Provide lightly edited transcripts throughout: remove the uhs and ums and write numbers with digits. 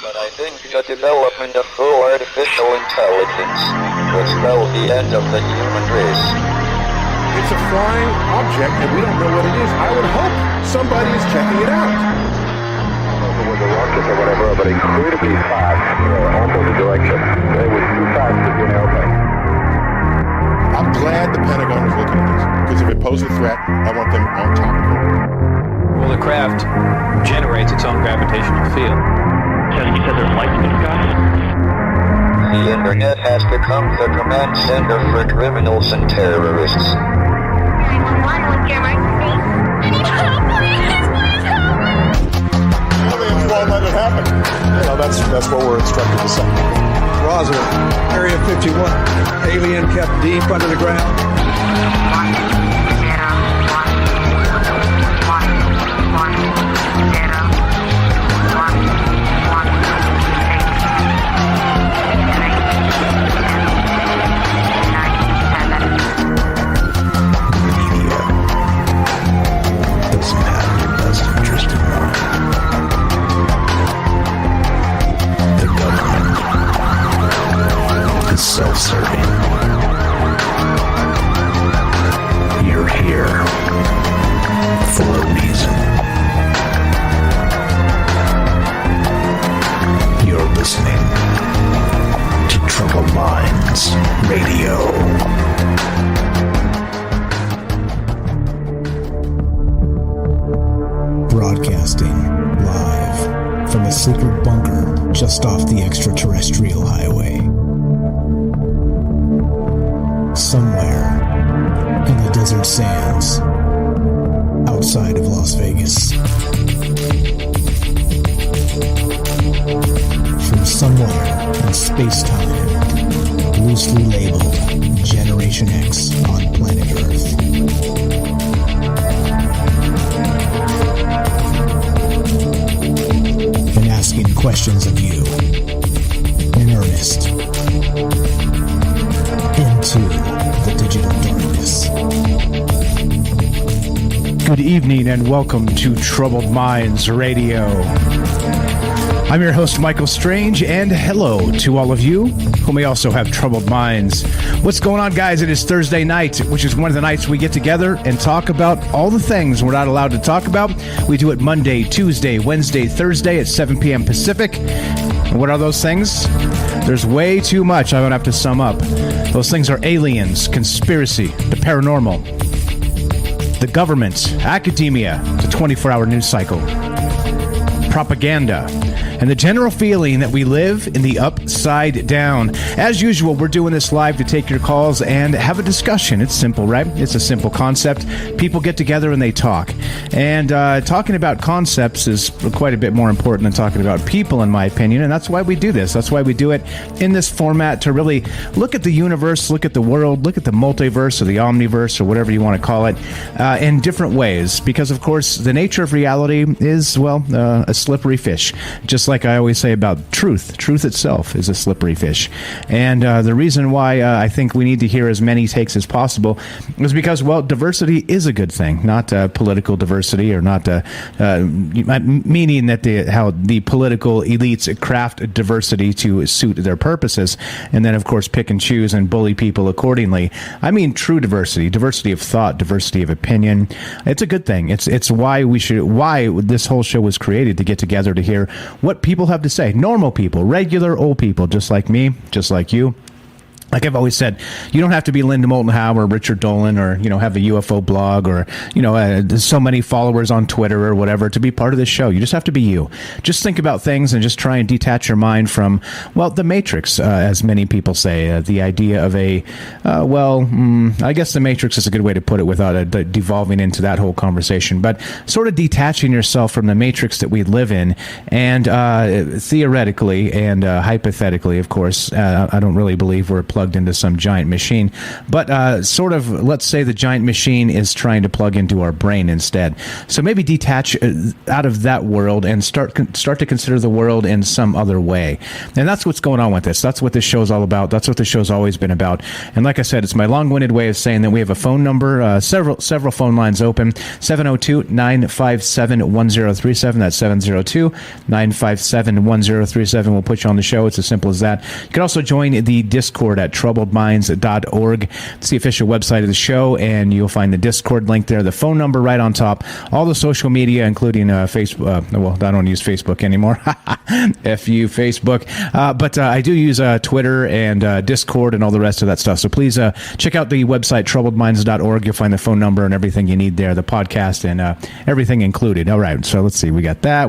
But I think the development of full artificial intelligence will spell the end of the human race. It's a flying object, and we don't know what it is. I would hope somebody is checking it out. I don't know if it was a rocket or whatever, but incredibly fast, opposite direction. It was too fast to be an airplane. I'm glad the Pentagon is looking at this, because if it poses a threat, I want them on top of it. Well, the craft generates its own gravitational field. You said there's lights in the sky? The internet has become the command center for criminals and terrorists. 911, what's your emergency? I need help, please help me! Aliens won't let it happen. You know, that's what we're instructed to say. Roswell, Area 51. Alien kept deep under the ground. Self-serving. You're here for a reason. You're listening to Troubled Minds Radio. Broadcasting live from a secret bunker just off the extraterrestrial highway. Somewhere in the desert sands outside of Las Vegas. From somewhere in space-time, loosely labeled Generation X on planet Earth. And asking questions of you in earnest. Into the digital darkness. Good evening and welcome to Troubled Minds Radio. I'm your host, Michael Strange, and hello to all of you who may also have troubled minds. What's going on, guys? It is Thursday night, which is one of the nights we get together and talk about all the things we're not allowed to talk about. We do it Monday, Tuesday, Wednesday, Thursday at 7 p.m. Pacific. And what are those things? There's way too much I don't have to sum up. Those things are aliens, conspiracy, the paranormal, the government, academia, the 24-hour news cycle, propaganda, and the general feeling that we live in the upside down. As usual, we're doing this live to take your calls and have a discussion. It's simple, right? It's a simple concept. People get together and they talk. And talking about concepts is quite a bit more important than talking about people, in my opinion. And that's why we do this. That's why we do it in this format, to really look at the universe, look at the world, look at the multiverse or the omniverse or whatever you want to call it in different ways. Because, of course, the nature of reality is, well, a slippery fish. Just like I always say about truth. Truth itself is a slippery fish. And the reason why I think we need to hear as many takes as possible is because, well, diversity is a good thing, not political diversity, or not meaning that how the political elites craft diversity to suit their purposes, and then, of course, pick and choose and bully people accordingly. I mean true diversity, diversity of thought, diversity of opinion. It's a good thing. It's why this whole show was created, to get together to hear what people have to say. Normal people, regular old people, just like me, just like you. Like I've always said, you don't have to be Linda Moulton Howe or Richard Dolan, or, you know, have a UFO blog, or, you know, so many followers on Twitter or whatever to be part of this show. You just have to be you. Just think about things and just try and detach your mind from, well, the Matrix, as many people say, the idea of I guess the Matrix is a good way to put it without devolving into that whole conversation, but sort of detaching yourself from the Matrix that we live in, and theoretically and hypothetically, of course, I don't really believe we're plugged plugged into some giant machine. But sort of, let's say the giant machine is trying to plug into our brain instead. So maybe detach out of that world and start to consider the world in some other way. And that's what's going on with this. That's what this show's all about. That's what the show's always been about. And like I said, it's my long-winded way of saying that we have a phone number, several phone lines open, 702-957-1037. That's 702-957-1037. We'll put you on the show. It's as simple as that. You can also join the Discord at troubledminds.org. It's the official website of the show, and you'll find the Discord link there, the phone number right on top, all the social media, including Facebook. Well, I don't use Facebook anymore. F you, Facebook. But I do use Twitter and Discord and all the rest of that stuff. So please check out the website, troubledminds.org. You'll find the phone number and everything you need there, the podcast and everything included. All right, so let's see. We got that.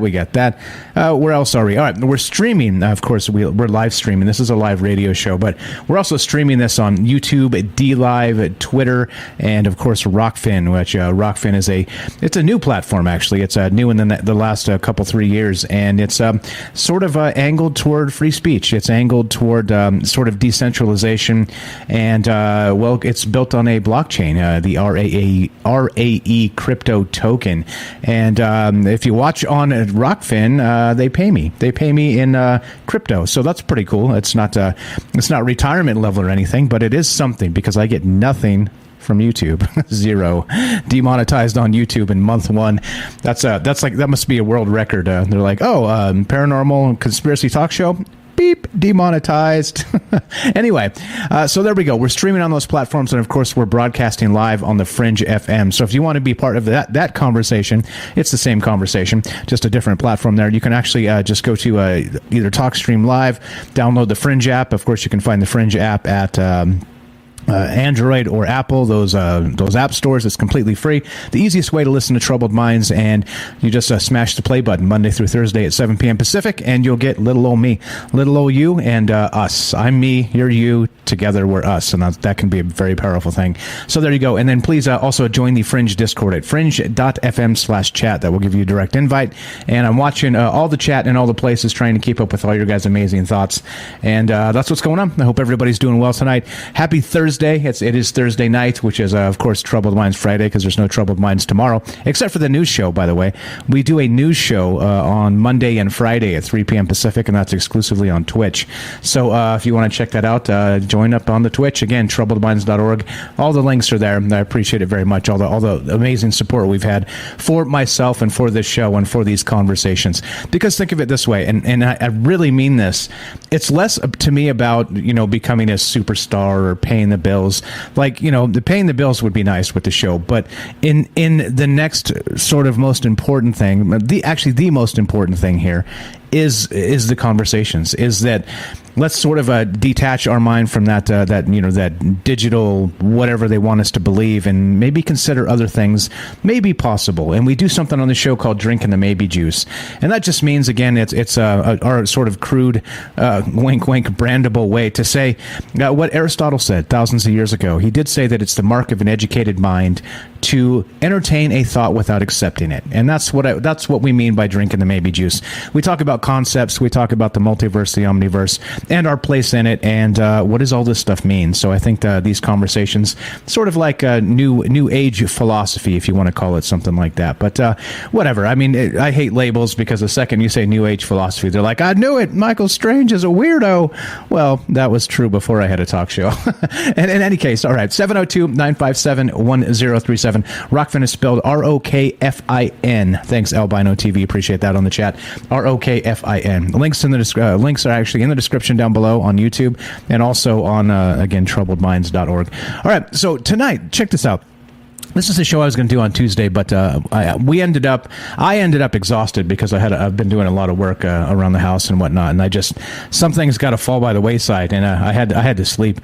Where else are we? All right, we're streaming. Of course, we're live streaming. This is a live radio show, but we're also streaming this on YouTube, DLive, Twitter, and of course Rockfin, which Rockfin is it's a new platform, actually. It's new in the last couple 3 years, and it's sort of angled toward free speech. It's angled toward sort of decentralization, and well, it's built on a blockchain, the RAE crypto token. And if you watch on Rockfin, they pay me. They pay me in crypto, so that's pretty cool. It's not retirement level or anything, but it is something because I get nothing from YouTube. Zero. Demonetized on YouTube in month one. That must be a world record. They're like, paranormal conspiracy talk show. Beep, demonetized. Anyway, so there we go. We're streaming on those platforms, and of course, we're broadcasting live on the Fringe FM. So if you want to be part of that conversation, it's the same conversation, just a different platform there. You can actually just go to either TalkStream Live, download the Fringe app. Of course, you can find the Fringe app at Android or Apple, those app stores. It's completely free. The easiest way to listen to Troubled Minds, and you just smash the play button Monday through Thursday at 7 p.m. Pacific, and you'll get little old me, little old you, and us. I'm me, you're you, together we're us, and that can be a very powerful thing. So there you go. And then please also join the Fringe Discord at fringe.fm/chat. That will give you a direct invite. And I'm watching all the chat and all the places, trying to keep up with all your guys' amazing thoughts. And that's what's going on. I hope everybody's doing well tonight. Happy Thursday. It is Thursday night, which is, of course, Troubled Minds Friday, because there's no Troubled Minds tomorrow, except for the news show, by the way. We do a news show on Monday and Friday at 3 p.m. Pacific, and that's exclusively on Twitch. So if you want to check that out, join up on the Twitch. Again, troubledminds.org. All the links are there. I appreciate it very much, all the amazing support we've had for myself and for this show and for these conversations. Because think of it this way, and I really mean this, it's less to me about, becoming a superstar or paying the bills. Like, the paying the bills would be nice with the show, but in the next sort of most important thing, the most important thing here is the conversations, is that let's sort of detach our mind from that digital whatever they want us to believe, and maybe consider other things may be possible. And we do something on the show called Drinking the Maybe Juice, and that just means, again, it's our sort of crude wink wink brandable way to say what Aristotle said thousands of years ago. He did say that it's the mark of an educated mind to entertain a thought without accepting it, and that's what we mean by drinking the maybe juice. We talk about concepts, we talk about the multiverse, the omniverse, and our place in it, and what does all this stuff mean. So I think these conversations, sort of like a new age philosophy, if you want to call it something like that. But whatever. I mean, I hate labels, because the second you say new age philosophy, they're like, I knew it, Michael Strange is a weirdo. Well, that was true before I had a talk show. And in any case, all right, 702-957-1037. Rockfin is spelled R-O-K-F-I-N. Thanks, Albino TV. Appreciate that on the chat. R-O-K-F-I-N. Links are actually in the description down below on YouTube, and also on, again, troubledminds.org. All right, so tonight, check this out. This is a show I was going to do on Tuesday, but I ended up exhausted, because I've been doing a lot of work around the house and whatnot, and some things got to fall by the wayside, and I had to sleep.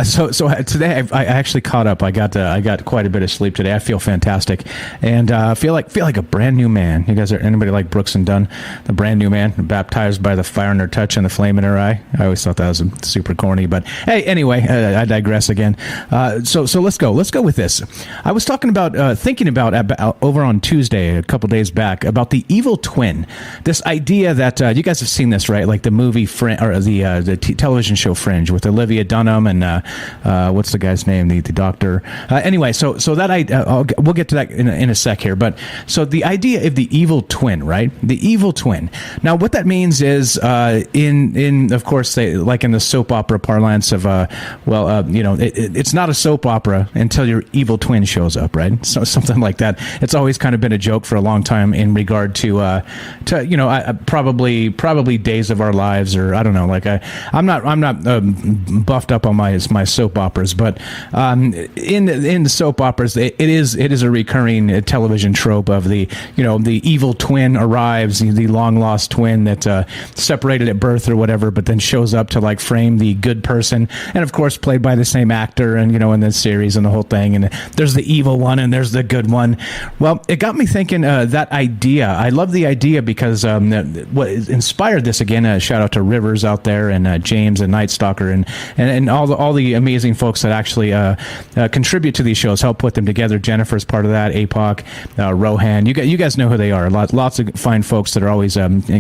So today I actually caught up. I got quite a bit of sleep today. I feel fantastic, and feel like a brand new man. You guys, anybody like Brooks and Dunn, the brand new man, baptized by the fire in their touch and the flame in her eye? I always thought that was super corny, but hey, anyway, I digress again. So let's go with this. I was talking about, thinking about over on Tuesday, a couple days back, about the evil twin. This idea that you guys have seen this, right? Like the movie or the television show Fringe with Olivia Dunham and what's the guy's name? The doctor. Anyway, so that we'll get to that in a sec here. But so the idea of the evil twin, right? The evil twin. Now, what that means is, in of course, like in the soap opera parlance of, it's not a soap opera until your evil twin shows up, right? So something like that. It's always kind of been a joke for a long time in regard to probably Days of Our Lives, or I don't know. Like I'm not buffed up on my soap operas, but in the soap operas, it is a recurring television trope of the evil twin arrives, the long lost twin that separated at birth or whatever, but then shows up to like frame the good person, and of course played by the same actor, and in the series and the whole thing. And there's the evil one and there's the good one. Well, it got me thinking, that idea. I love the idea because what inspired this again. Shout out to Rivers out there, and James and Night Stalker, and all the amazing folks that actually contribute to these shows, help put them together. Jennifer's part of that. APOC, Rohan. You guys know who they are. Lots of fine folks that are always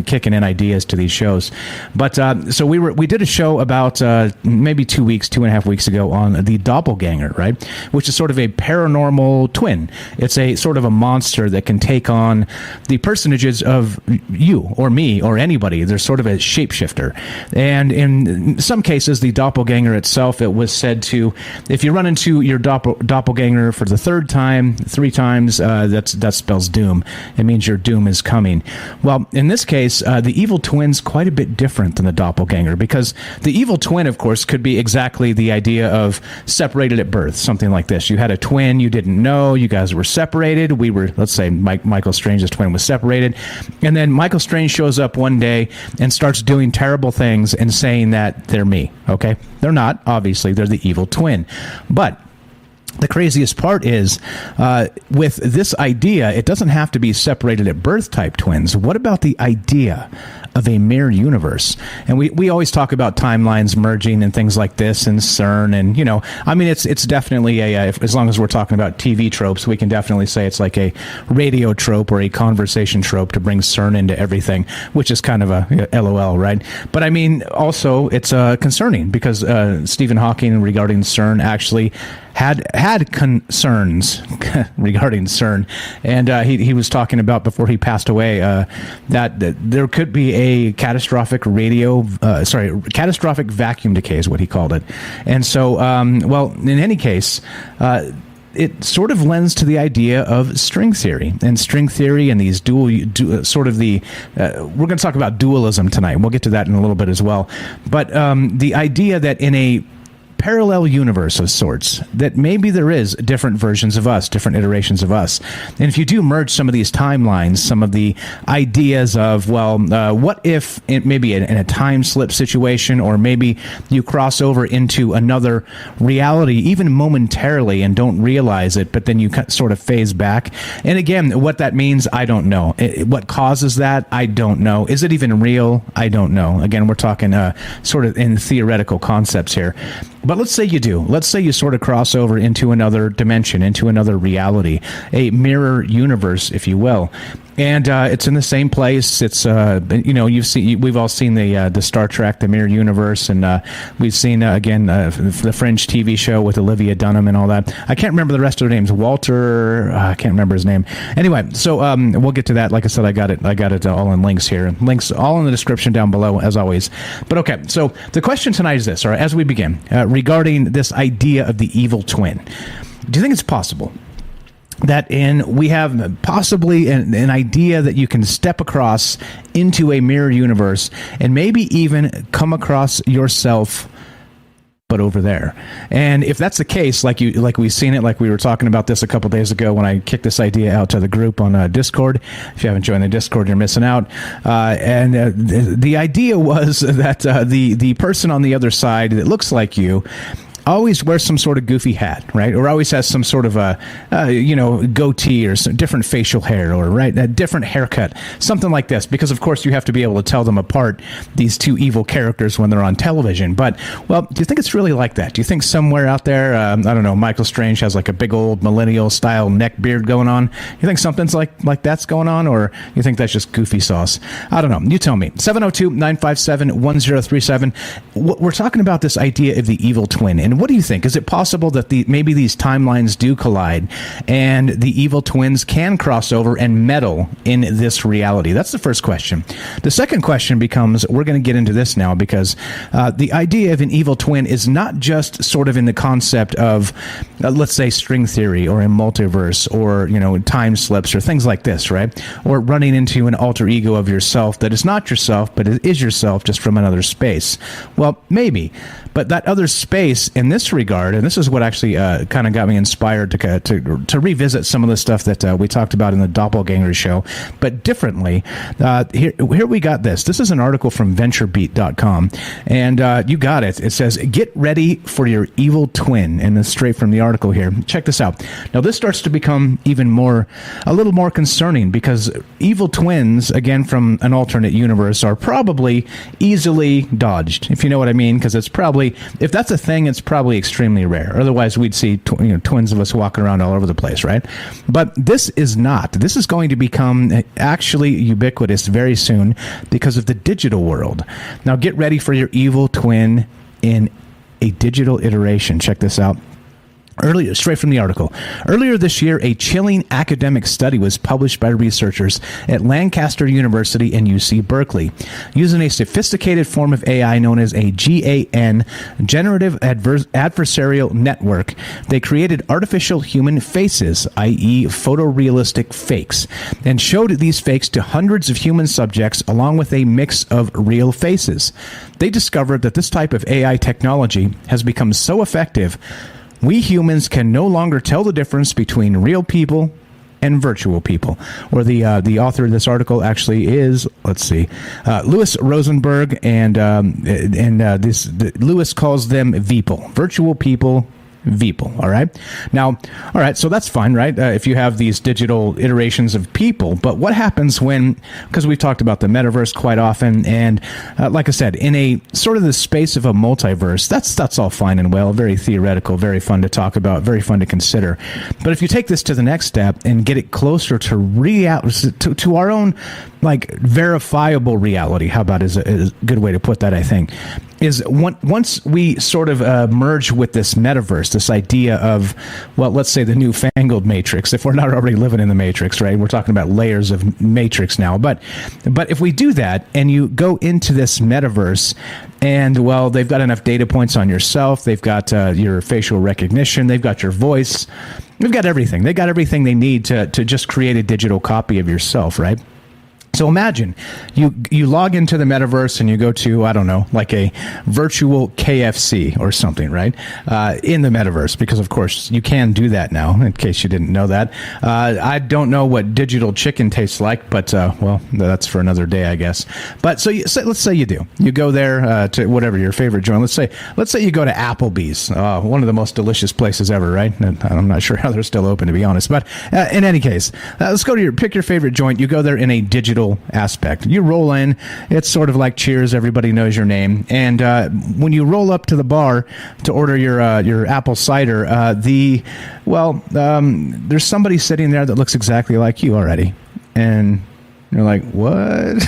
kicking in ideas to these shows. But so we did a show about maybe 2.5 weeks ago on the doppelganger, right? Which is sort of a paranormal twin. It's a sort of a monster that can take on the personages of you or me or anybody. They're sort of a shapeshifter. And in some cases, the doppelganger itself, it was said to, if you run into your doppelganger for the third time, 3 times, that spells doom. It means your doom is coming. Well, in this case, the evil twin's quite a bit different than the doppelganger, because the evil twin, of course, could be exactly the idea of separated at birth, something like this. You had a twin you didn't know, you guys were separated. We were, let's say, Michael Strange's twin was separated, and then Michael Strange shows up one day and starts doing terrible things and saying that they're me. Okay? They're not, obviously, they're the evil twin. But the craziest part is, with this idea, it doesn't have to be separated at birth type twins. What about the idea of a mirror universe? And we always talk about timelines merging and things like this, and CERN, and it's definitely as long as we're talking about TV tropes, we can definitely say it's like a radio trope or a conversation trope to bring CERN into everything, which is kind of a LOL, right? But also it's concerning, because Stephen Hawking regarding CERN actually had concerns regarding CERN, and he was talking about, before he passed away, that there could be a catastrophic catastrophic vacuum decay is what he called it. And so, in any case, it sort of lends to the idea of string theory and these we're going to talk about dualism tonight. We'll get to that in a little bit as well. But the idea that in a parallel universe of sorts, that maybe there is different versions of us, different iterations of us. And if you do merge some of these timelines, some of the ideas of, what if maybe in a time slip situation, or maybe you cross over into another reality, even momentarily, and don't realize it, but then you sort of phase back. And again, what that means, I don't know. What causes that, I don't know. Is it even real? I don't know. Again, we're talking sort of in theoretical concepts here. But let's say you do. Let's say you sort of cross over into another dimension, into another reality, a mirror universe, if you will. And it's in the same place. It's we've all seen the Star Trek, the Mirror Universe, and we've seen again the Fringe TV show with Olivia Dunham and all that. I can't remember the rest of their names. Walter, I can't remember his name. Anyway, so we'll get to that. Like I said, I got it all in links here. Links all in the description down below, as always. But okay, so the question tonight is this: all right, as we begin regarding this idea of the evil twin, do you think it's possible that we have possibly an idea that you can step across into a mirror universe and maybe even come across yourself, but over there? And if that's the case, like we've seen it, like we were talking about this a couple days ago when I kicked this idea out to the group on Discord. If you haven't joined the Discord, you're missing out. The idea was that the person on the other side that looks like you, always wears some sort of goofy hat, right? Or always has some sort of a, goatee or some different facial hair, or right, a different haircut, something like this. Because of course you have to be able to tell them apart, these two evil characters, when they're on television. But well, do you think it's really like that? Do you think somewhere out there, I don't know, Michael Strange has like a big old millennial style neck beard going on? You think something's like that's going on, or you think that's just goofy sauce? I don't know. You tell me. 702-957-1037. We're talking about this idea of the evil twin, and what do you think? Is it possible that maybe these timelines do collide, and the evil twins can cross over and meddle in this reality? That's the first question. The second question becomes, we're going to get into this now, because the idea of an evil twin is not just sort of in the concept of, let's say, string theory or a multiverse, or time slips or things like this, right? Or running into an alter ego of yourself that is not yourself, but it is yourself, just from another space. Well, maybe. But that other space in this regard, and this is what actually kind of got me inspired to revisit some of the stuff that we talked about in the Doppelganger show, but differently. Here we got this. This is an article from VentureBeat.com, and you got it. It says, "Get ready for your evil twin," and it's straight from the article here. Check this out. Now, this starts to become a little more concerning, because evil twins, again, from an alternate universe, are probably easily dodged, if you know what I mean, because it's probably, if that's a thing, it's probably extremely rare. Otherwise, we'd see twins of us walking around all over the place, right? But this is not. This is going to become actually ubiquitous very soon because of the digital world. Now, get ready for your evil twin in a digital iteration. Check this out. Straight from the article. Earlier this year, a chilling academic study was published by researchers at Lancaster University and UC Berkeley. Using a sophisticated form of AI known as a GAN, Generative Adversarial Network, they created artificial human faces, i.e. photorealistic fakes, and showed these fakes to hundreds of human subjects along with a mix of real faces. They discovered that this type of AI technology has become so effective, we humans can no longer tell the difference between real people and virtual people. Or the author of this article actually is, let's see, Louis Rosenberg, and Louis calls them Veeple, virtual people. Veeple, all right? Now, all right, so that's fine, right? If you have these digital iterations of people, but what happens when, because we've talked about the metaverse quite often, and like I said, in a sort of the space of a multiverse, that's all fine and well, very theoretical, very fun to talk about, very fun to consider. But if you take this to the next step and get it closer to our own, like, verifiable reality, how about is a good way to put that, I think, is once we sort of merge with this metaverse, this idea of, well, let's say the newfangled Matrix, if we're not already living in the Matrix, right? We're talking about layers of Matrix now. But if we do that and you go into this metaverse, and, well, they've got enough data points on yourself, they've got your facial recognition, they've got your voice, they've got everything. They got everything they need to just create a digital copy of yourself, right? So imagine you log into the metaverse and you go to, I don't know, like a virtual KFC or something, right? In the metaverse, because of course you can do that now, in case you didn't know that. I don't know what digital chicken tastes like, but well, that's for another day, I guess. But let's say you do. You go there to whatever your favorite joint. Let's say you go to Applebee's, one of the most delicious places ever, right? And I'm not sure how they're still open, to be honest. But in any case, let's go to pick your favorite joint. You go there in a digital aspect. You roll in. It's sort of like Cheers. Everybody knows your name. And when you roll up to the bar to order your apple cider, there's somebody sitting there that looks exactly like you already. And you're like, what?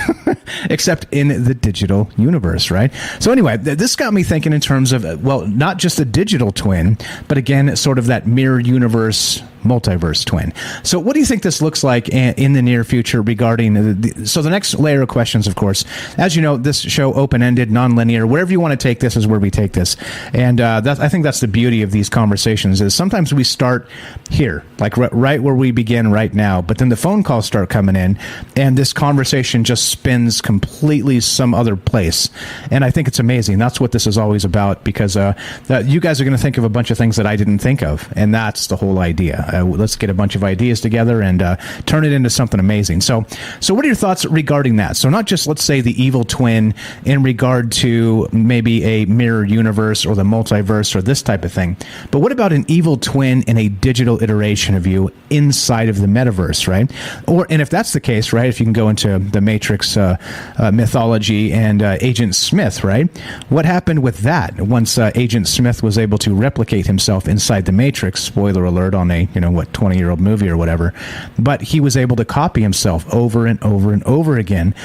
Except in the digital universe, right? So anyway, this got me thinking in terms of, well, not just a digital twin, but again, sort of that mirror universe, multiverse twin. So what do you think this looks like in the near future regarding the next layer of questions, of course, as you know, this show open-ended, non-linear, wherever you want to take this is where we take this. And I think that's the beauty of these conversations, is sometimes we start here, like right where we begin right now, but then the phone calls start coming in and this conversation just spins completely some other place. And I think it's amazing. That's what this is always about, because you guys are going to think of a bunch of things that I didn't think of. And that's the whole idea. Let's get a bunch of ideas together and turn it into something amazing. So what are your thoughts regarding that? So not just, let's say, the evil twin in regard to maybe a mirror universe or the multiverse or this type of thing, but what about an evil twin in a digital iteration of you inside of the metaverse, right? And if that's the case, right, if you can go into the Matrix mythology and Agent Smith, right? What happened with that once Agent Smith was able to replicate himself inside the Matrix? Spoiler alert on a 20-year-old movie or whatever, but he was able to copy himself over and over and over again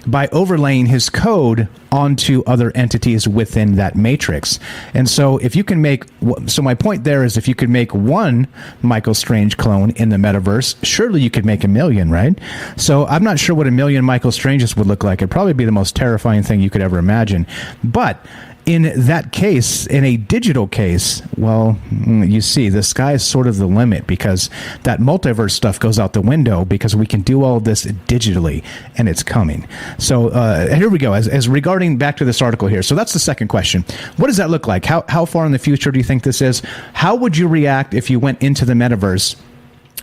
by overlaying his code onto other entities within that matrix. And so if you can make, so my point there is, if you could make one Michael Strange clone in the metaverse, surely you could make a million, right? So I'm not sure what a million Michael Stranges would look like. It'd probably be the most terrifying thing you could ever imagine. But in that case, in a digital case, well, you see, the sky is sort of the limit, because that multiverse stuff goes out the window because we can do all of this digitally, and it's coming. So here we go. As regarding back to this article here. So that's the second question. What does that look like? How far in the future do you think this is? How would you react if you went into the metaverse,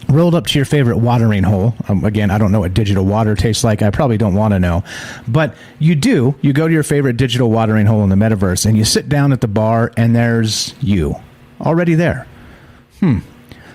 rolled up to your favorite watering hole? Again, I don't know what digital water tastes like. I probably don't want to know. But you go to your favorite digital watering hole in the metaverse, and you sit down at the bar, and there's you already there.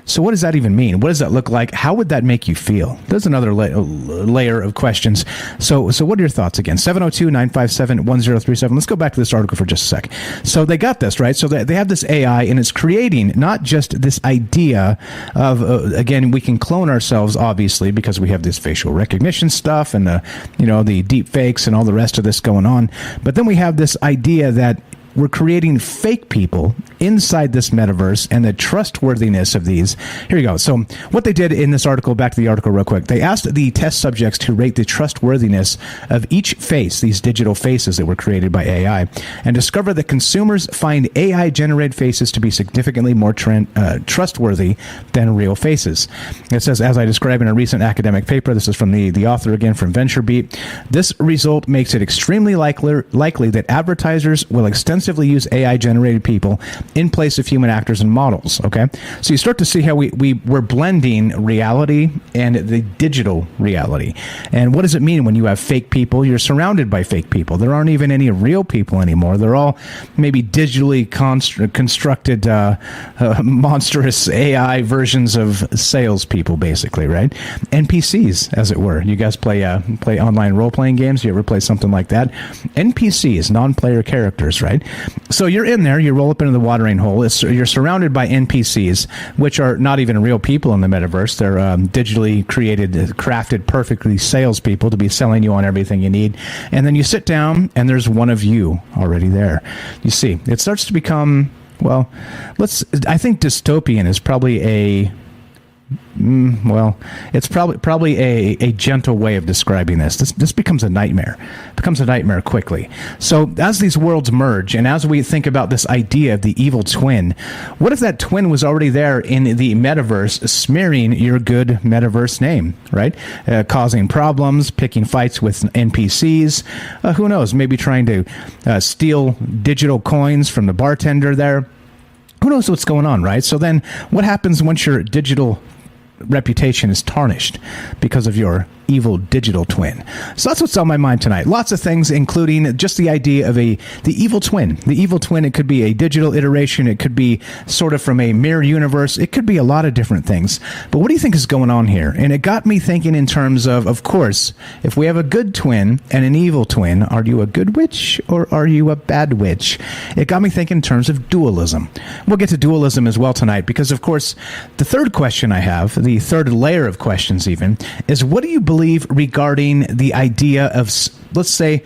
So what does that even mean? What does that look like? How would that make you feel? There's another layer of questions. So what are your thoughts again? 702-957-1037. Let's go back to this article for just a sec. So they got this, right? So they have this AI, and it's creating not just this idea of, again, we can clone ourselves, obviously, because we have this facial recognition stuff and the deep fakes and all the rest of this going on. But then we have this idea that we're creating fake people inside this metaverse, and the trustworthiness of these. Here you go. So what they did in this article, back to the article real quick, they asked the test subjects to rate the trustworthiness of each face, these digital faces that were created by AI, and discover that consumers find AI-generated faces to be significantly more trustworthy than real faces. It says, as I described in a recent academic paper, this is from the author again from VentureBeat, this result makes it extremely likely that advertisers will extensively use AI-generated people in place of human actors and models. Okay, so you start to see how we're blending reality and the digital reality. And what does it mean when you have fake people? You're surrounded by fake people. There aren't even any real people anymore. They're all maybe digitally constructed monstrous AI versions of salespeople, basically, right? NPCs, as it were. You guys play online role-playing games? You ever play something like that? NPCs, non-player characters, right? So you're in there, you roll up into the watering hole, you're surrounded by NPCs, which are not even real people in the metaverse. They're digitally created, crafted perfectly salespeople to be selling you on everything you need. And then you sit down, and there's one of you already there. You see, it starts to become, well, I think dystopian is probably it's probably a gentle way of describing this. This becomes a nightmare. It becomes a nightmare quickly. So as these worlds merge, and as we think about this idea of the evil twin, what if that twin was already there in the metaverse, smearing your good metaverse name, right? Causing problems, picking fights with NPCs. Who knows? Maybe trying to steal digital coins from the bartender there. Who knows what's going on, right? So then what happens once your digital reputation is tarnished because of your evil digital twin? So that's what's on my mind tonight. Lots of things, including just the idea of the evil twin. The evil twin, it could be a digital iteration. It could be sort of from a mirror universe. It could be a lot of different things. But what do you think is going on here? And it got me thinking in terms of course, if we have a good twin and an evil twin, are you a good witch or are you a bad witch? It got me thinking in terms of dualism. We'll get to dualism as well tonight, because of course, the third question I have, the third layer of questions even, is what do you believe regarding the idea of, let's say,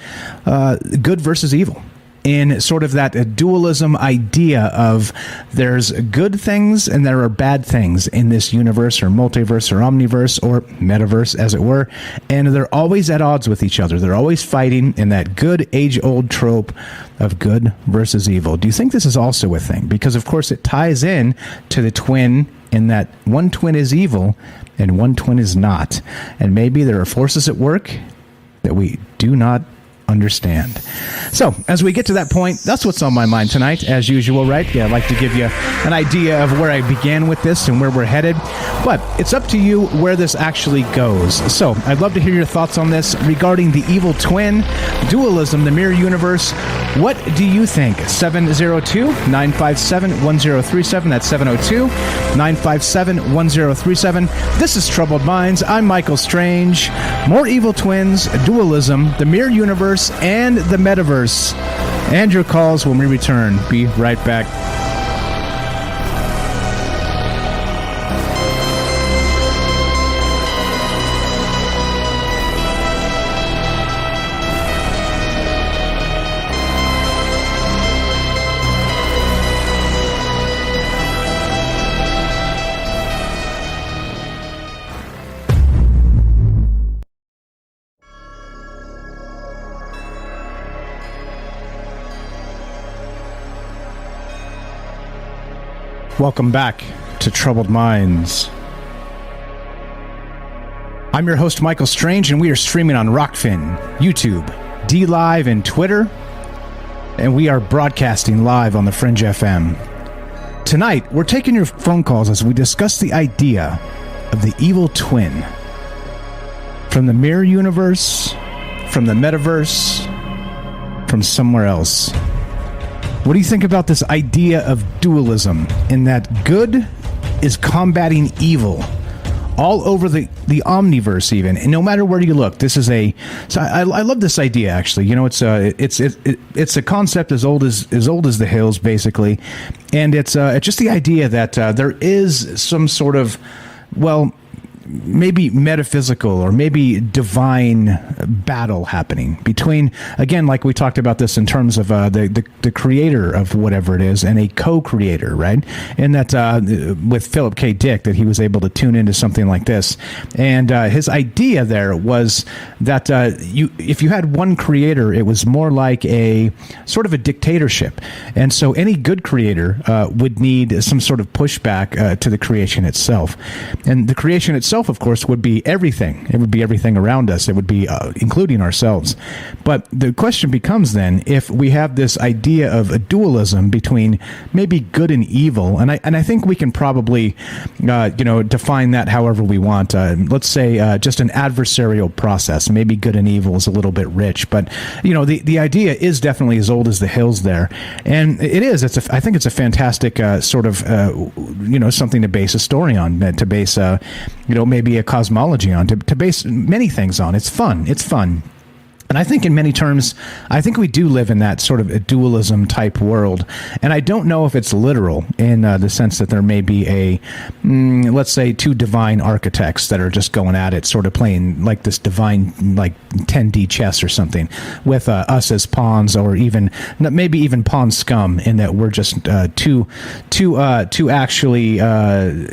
good versus evil? In sort of that dualism idea of there's good things and there are bad things in this universe or multiverse or omniverse or metaverse, as it were, and they're always at odds with each other. They're always fighting in that good age-old trope of good versus evil. Do you think this is also a thing? Because, of course, it ties in to the twin, in that one twin is evil and one twin is not. And maybe there are forces at work that we do not understand. So, as we get to that point, that's what's on my mind tonight, as usual, right? Yeah, I'd like to give you an idea of where I began with this and where we're headed, but it's up to you where this actually goes. So, I'd love to hear your thoughts on this regarding the evil twin, dualism, the mirror universe. What do you think? 702-957-1037. That's 702-957-1037. This is Troubled Minds. I'm Michael Strange. More evil twins, dualism, the mirror universe, and the metaverse. And your calls when we return. Be right back. Welcome back to Troubled Minds. I'm your host, Michael Strange, and we are streaming on Rockfin, YouTube, DLive, and Twitter. And we are broadcasting live on the Fringe FM. Tonight, we're taking your phone calls as we discuss the idea of the evil twin. From the mirror universe, from the metaverse, from somewhere else. What do you think about this idea of dualism, in that good is combating evil all over the omniverse, even, and no matter where you look? This is I love this idea, actually. You know, it's a concept as old as the hills, basically, and it's just the idea that there is some sort of, well, maybe metaphysical or maybe divine battle happening between, again, like we talked about this in terms of the creator of whatever it is and a co-creator, right? And that with Philip K. Dick, that he was able to tune into something like this. And his idea there was that if you had one creator, it was more like a sort of a dictatorship. And so any good creator would need some sort of pushback to the creation itself. And the creation itself, of course, would be everything. It would be everything around us. It would be including ourselves. But the question becomes then, if we have this idea of a dualism between maybe good and evil, and I think we can probably define that however we want. Let's say just an adversarial process. Maybe good and evil is a little bit rich, but the idea is definitely as old as the hills there, and it is. I think it's a fantastic sort of something to base a story on, to base maybe a cosmology on, to base many things on. It's fun. And I think in many terms, I think we do live in that sort of a dualism type world. And I don't know if it's literal in the sense that there may be let's say, two divine architects that are just going at it, sort of playing like this divine, like 10D chess or something, with us as pawns, or even maybe even pawn scum, in that we're just too actually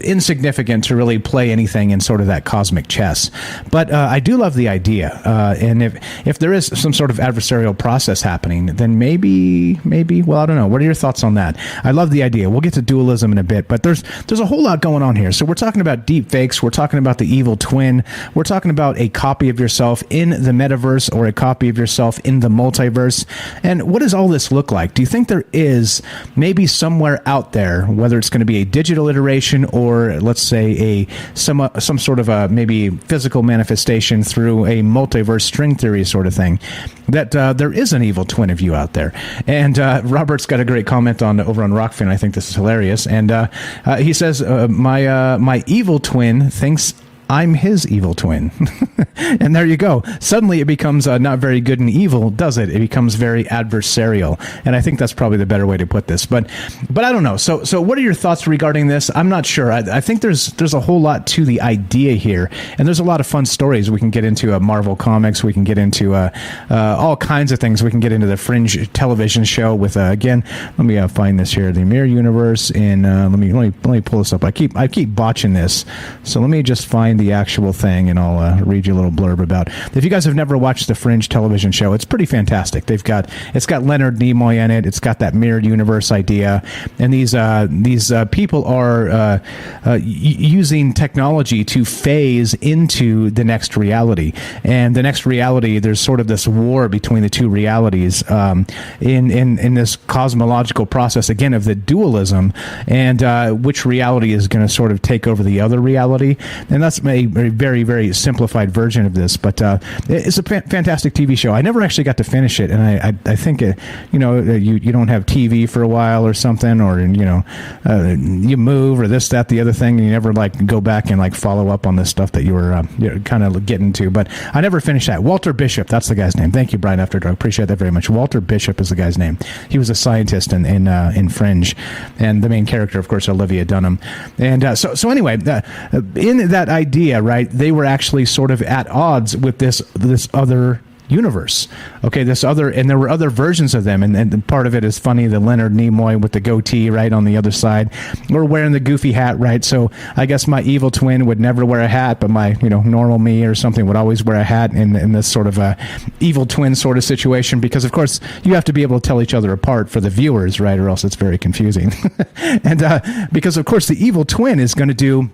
insignificant to really play anything in sort of that cosmic chess. But I do love the idea. And if there is some sort of adversarial process happening, then maybe, well, I don't know. What are your thoughts on that? I love the idea. We'll get to dualism in a bit, but there's a whole lot going on here. So we're talking about deep fakes. We're talking about the evil twin. We're talking about a copy of yourself in the metaverse, or a copy of yourself in the multiverse. And what does all this look like? Do you think there is maybe somewhere out there, whether it's going to be a digital iteration, or let's say some sort of a maybe physical manifestation through a multiverse string theory sort of thing, that there is an evil twin of you out there? And Robert's got a great comment over on Rockfin. I think this is hilarious. And he says, my evil twin thinks I'm his evil twin. And there you go. Suddenly it becomes not very good and evil, does it? It becomes very adversarial. And I think that's probably the better way to put this. But I don't know. So what are your thoughts regarding this? I'm not sure. I think there's a whole lot to the idea here. And there's a lot of fun stories. We can get into Marvel Comics. We can get into all kinds of things. We can get into the Fringe television show with, again, let me find this here, the Mirror Universe. And let me pull this up. I keep botching this. So let me just find the actual thing, and I'll read you a little blurb about. If you guys have never watched the Fringe television show, it's pretty fantastic. It's got Leonard Nimoy in it. It's got that mirrored universe idea, and these people are using technology to phase into the next reality. And the next reality, there's sort of this war between the two realities in this cosmological process again of the dualism, and which reality is going to sort of take over the other reality. And that's a very, very simplified version of this, but it's a fantastic TV show. I never actually got to finish it, and I think you don't have TV for a while or something, or you move or this, that, the other thing, and you never like go back and like follow up on this stuff that you were kind of getting to. But I never finished that. Walter Bishop, that's the guy's name. Thank you, Brian After Dark. Appreciate that very much. Walter Bishop is the guy's name. He was a scientist in Fringe, and the main character, of course, Olivia Dunham. And so anyway, in that idea, right, they were actually sort of at odds with this other universe. Okay, and there were other versions of them, and part of it is funny, the Leonard Nimoy with the goatee right on the other side, or wearing the goofy hat, right? So I guess my evil twin would never wear a hat, but my normal me or something would always wear a hat in this sort of a evil twin sort of situation, because of course you have to be able to tell each other apart for the viewers, right, or else it's very confusing. And because of course the evil twin is going to do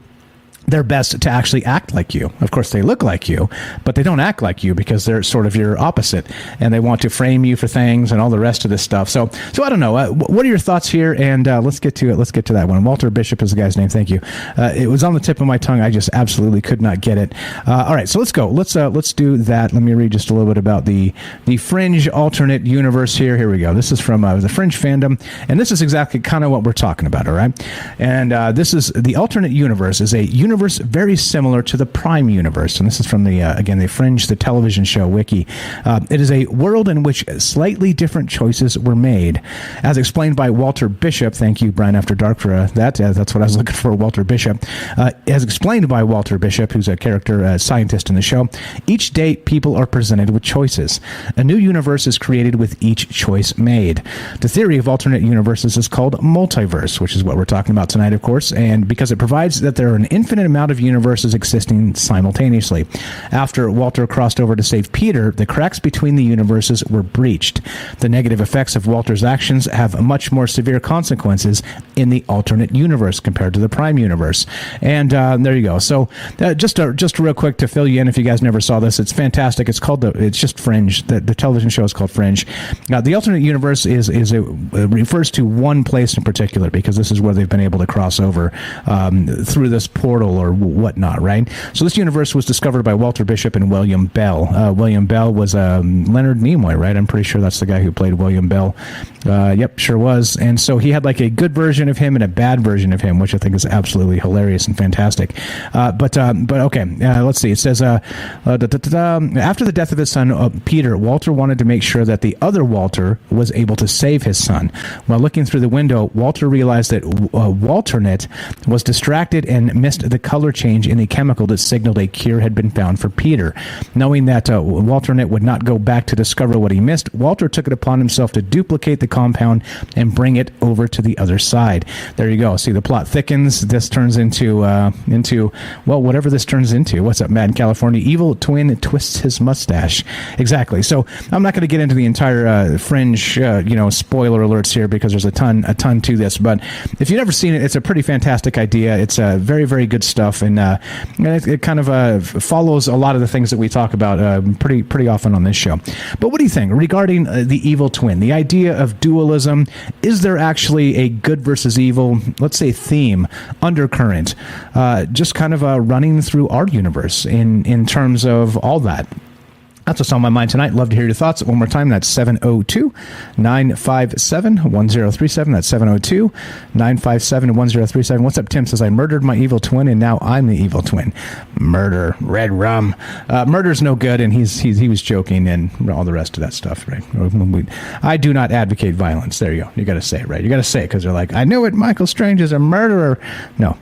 their best to actually act like you. Of course, they look like you, but they don't act like you because they're sort of your opposite, and they want to frame you for things and all the rest of this stuff. So I don't know. What are your thoughts here? And let's get to it. Let's get to that one. Walter Bishop is the guy's name. Thank you. It was on the tip of my tongue. I just absolutely could not get it. All right, so let's go. Let's do that. Let me read just a little bit about the Fringe alternate universe here. Here we go. This is from the Fringe fandom, and this is exactly kind of what we're talking about. All right, and this is the alternate universe is a universe very similar to the Prime universe, and this is from the Fringe, the television show wiki. It is a world in which slightly different choices were made, as explained by Walter Bishop. Thank you, Brian After Dark, for that. That's what I was looking for, Walter Bishop. As explained by Walter Bishop, who's a character scientist in the show, each day people are presented with choices. A new universe is created with each choice made. The theory of alternate universes is called multiverse, which is what we're talking about tonight, of course, and because it provides that there are an infinite amount of universes existing simultaneously. After Walter crossed over to save Peter, the cracks between the universes were breached. The negative effects of Walter's actions have much more severe consequences in the alternate universe compared to the Prime universe. And there you go. So just real quick to fill you in, if you guys never saw this, it's fantastic. It's just Fringe. The television show is called Fringe. Now, the alternate universe refers to one place in particular, because this is where they've been able to cross over through this portal or whatnot, right? So this universe was discovered by Walter Bishop and William Bell. William Bell was Leonard Nimoy, right? I'm pretty sure that's the guy who played William Bell. Yep, sure was. And so he had like a good version of him and a bad version of him, which I think is absolutely hilarious and fantastic. But okay, let's see. It says, after the death of his son, Peter, Walter wanted to make sure that the other Walter was able to save his son. While looking through the window, Walter realized that Walternet was distracted and missed the color change in the chemical that signaled a cure had been found for Peter. Knowing that Walternet would not go back to discover what he missed, Walter took it upon himself to duplicate the compound and bring it over to the other side. There you go. See, the plot thickens. This turns into well, whatever this turns into. What's up, Mad in California? Evil twin twists his mustache. Exactly. So I'm not going to get into the entire Fringe, spoiler alerts here, because there's a ton to this. But if you've never seen it, it's a pretty fantastic idea. It's very, very good stuff, and it kind of follows a lot of the things that we talk about pretty often on this show. But what do you think regarding the evil twin, the idea of dualism? Is there actually a good versus evil, let's say, theme, undercurrent, just kind of running through our universe in terms of all that? That's what's on my mind tonight. Love to hear your thoughts. One more time, that's 702-957-1037. That's 702-957-1037. What's up, Tim? Says, I murdered my evil twin, and now I'm the evil twin. Murder. Red rum. Murder's no good, and he was joking and all the rest of that stuff, right? I do not advocate violence. There you go. You got to say it, right? You got to say it, because they're like, I knew it, Michael Strange is a murderer. No.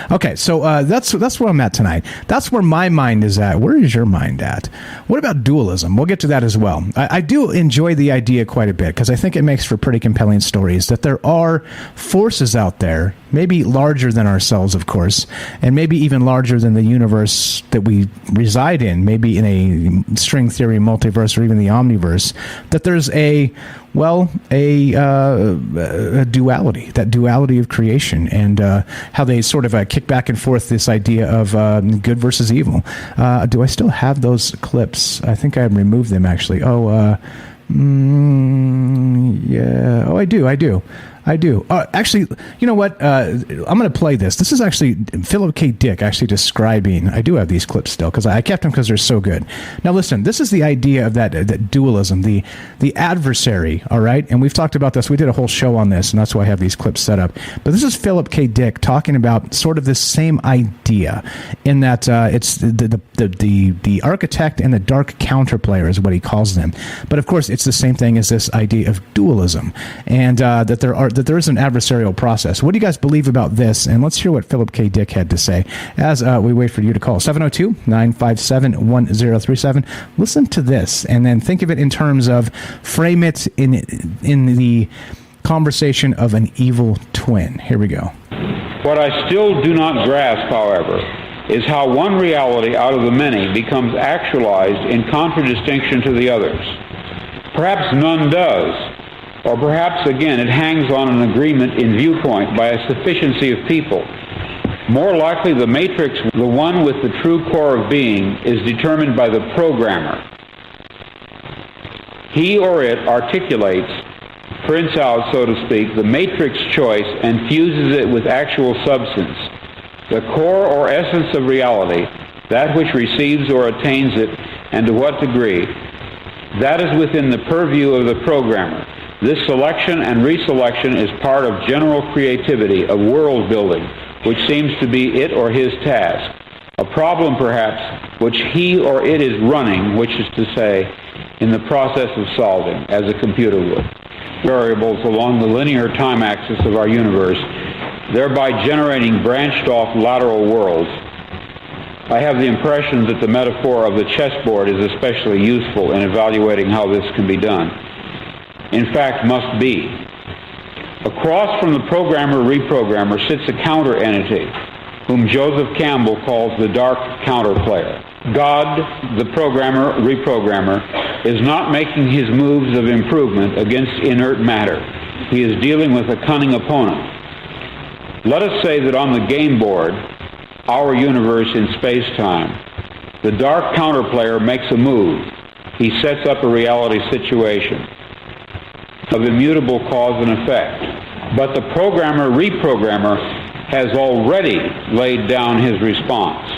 Okay, so that's where I'm at tonight. That's where my mind is at. Where is your mind at? What about dualism? dualism. We'll get to that as well. I do enjoy the idea quite a bit because I think it makes for pretty compelling stories that there are forces out there, maybe larger than ourselves, of course, and maybe even larger than the universe that we reside in, maybe in a string theory multiverse or even the omniverse, that there's a duality, that duality of creation, and how they sort of kick back and forth this idea of good versus evil. Do I still have those clips? I think I removed them, actually. Yeah. Oh, I do. Actually, you know what? I'm going to play this. This is actually Philip K. Dick actually describing. I do have these clips still because I kept them because they're so good. Now, listen, this is the idea of that dualism, the adversary, all right? And we've talked about this. We did a whole show on this, and that's why I have these clips set up. But this is Philip K. Dick talking about sort of this same idea in that it's the architect and the dark counterplayer is what he calls them. But, of course, it's the same thing as this idea of dualism, and that there is an adversarial process. What do you guys believe about this? And let's hear what Philip K. Dick had to say as we wait for you to call. 702-957-1037. Listen to this, and then think of it in terms of frame it in the conversation of an evil twin. Here we go. What I still do not grasp, however, is how one reality out of the many becomes actualized in contradistinction to the others. Perhaps none does. Or perhaps, again, it hangs on an agreement in viewpoint by a sufficiency of people. More likely, the matrix, the one with the true core of being, is determined by the programmer. He or it articulates, prints out, so to speak, the matrix choice and fuses it with actual substance. The core or essence of reality, that which receives or attains it, and to what degree, that is within the purview of the programmer. This selection and reselection is part of general creativity, of world building, which seems to be it or his task. A problem, perhaps, which he or it is running, which is to say, in the process of solving, as a computer would. Variables along the linear time axis of our universe, thereby generating branched off lateral worlds. I have the impression that the metaphor of the chessboard is especially useful in evaluating how this can be done. In fact, must be. Across from the programmer-reprogrammer sits a counter-entity, whom Joseph Campbell calls the dark counterplayer. God, the programmer-reprogrammer, is not making his moves of improvement against inert matter. He is dealing with a cunning opponent. Let us say that on the game board, our universe in space-time, the dark counterplayer makes a move. He sets up a reality situation of immutable cause and effect. But the programmer-reprogrammer has already laid down his response.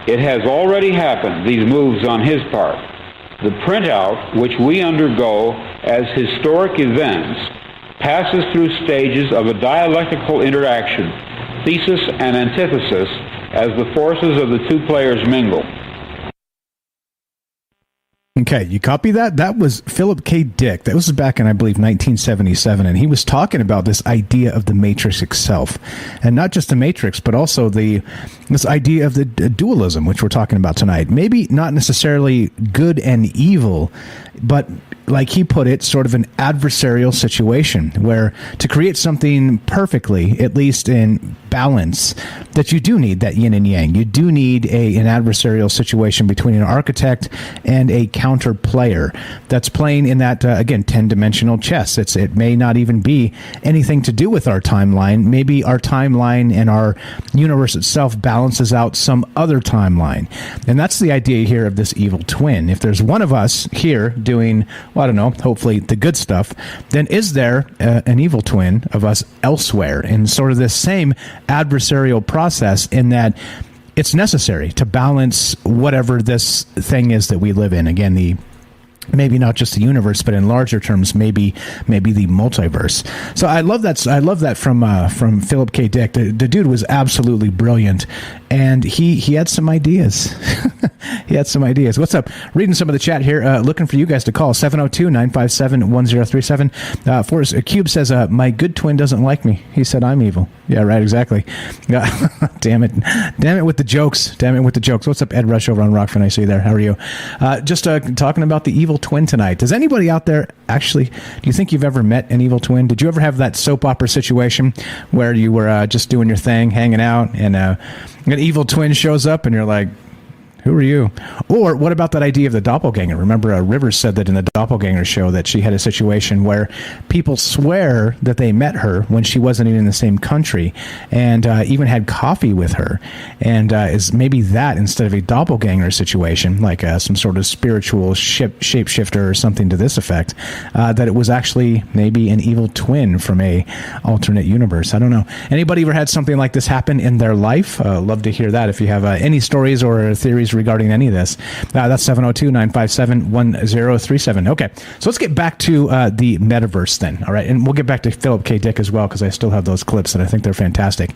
It has already happened, these moves on his part. The printout, which we undergo as historic events, passes through stages of a dialectical interaction, thesis and antithesis, as the forces of the two players mingle. Okay, you copy that? That was Philip K. Dick. That was back in, I believe, 1977, and he was talking about this idea of the Matrix itself. And not just the Matrix, but also this idea of the dualism, which we're talking about tonight. Maybe not necessarily good and evil, but like he put it, sort of an adversarial situation where to create something perfectly, at least in balance, that you do need that yin and yang. You do need an adversarial situation between an architect and a counter player that's playing in that, again, 10-dimensional chess. It may not even be anything to do with our timeline. Maybe our timeline and our universe itself balances out some other timeline. And that's the idea here of this evil twin. If there's one of us here doing, well, I don't know, hopefully the good stuff, then is there an evil twin of us elsewhere in sort of this same adversarial process in that it's necessary to balance whatever this thing is that we live in. Again, the maybe not just the universe, but in larger terms, maybe the multiverse. So I love that from Philip K. Dick. The dude was absolutely brilliant, and he had some ideas. He had some ideas. What's up? Reading some of the chat here. Looking for you guys to call 702-957-1037. Forrest Cube says, "My good twin doesn't like me. He said I'm evil." Yeah, right. Exactly. Damn it with the jokes. What's up, Ed Rush over on Rockfin? I see you there. How are you? Just talking about the evil twin tonight. Does anybody out there actually, do you think you've ever met an evil twin? Did you ever have that soap opera situation where you were just doing your thing, hanging out, and an evil twin shows up and you're like, who are you? Or what about that idea of the doppelganger? Remember, Rivers said that in the doppelganger show that she had a situation where people swear that they met her when she wasn't even in the same country, and even had coffee with her. And is maybe that instead of a doppelganger situation, like some sort of spiritual shapeshifter or something to this effect, that it was actually maybe an evil twin from a alternate universe. I don't know. Anybody ever had something like this happen in their life? Love to hear that. If you have any stories or theories regarding any of this, that's 702-957-1037. Okay, so let's get back to the metaverse then. All right, and we'll get back to Philip K. Dick as well, because I still have those clips and I think they're fantastic.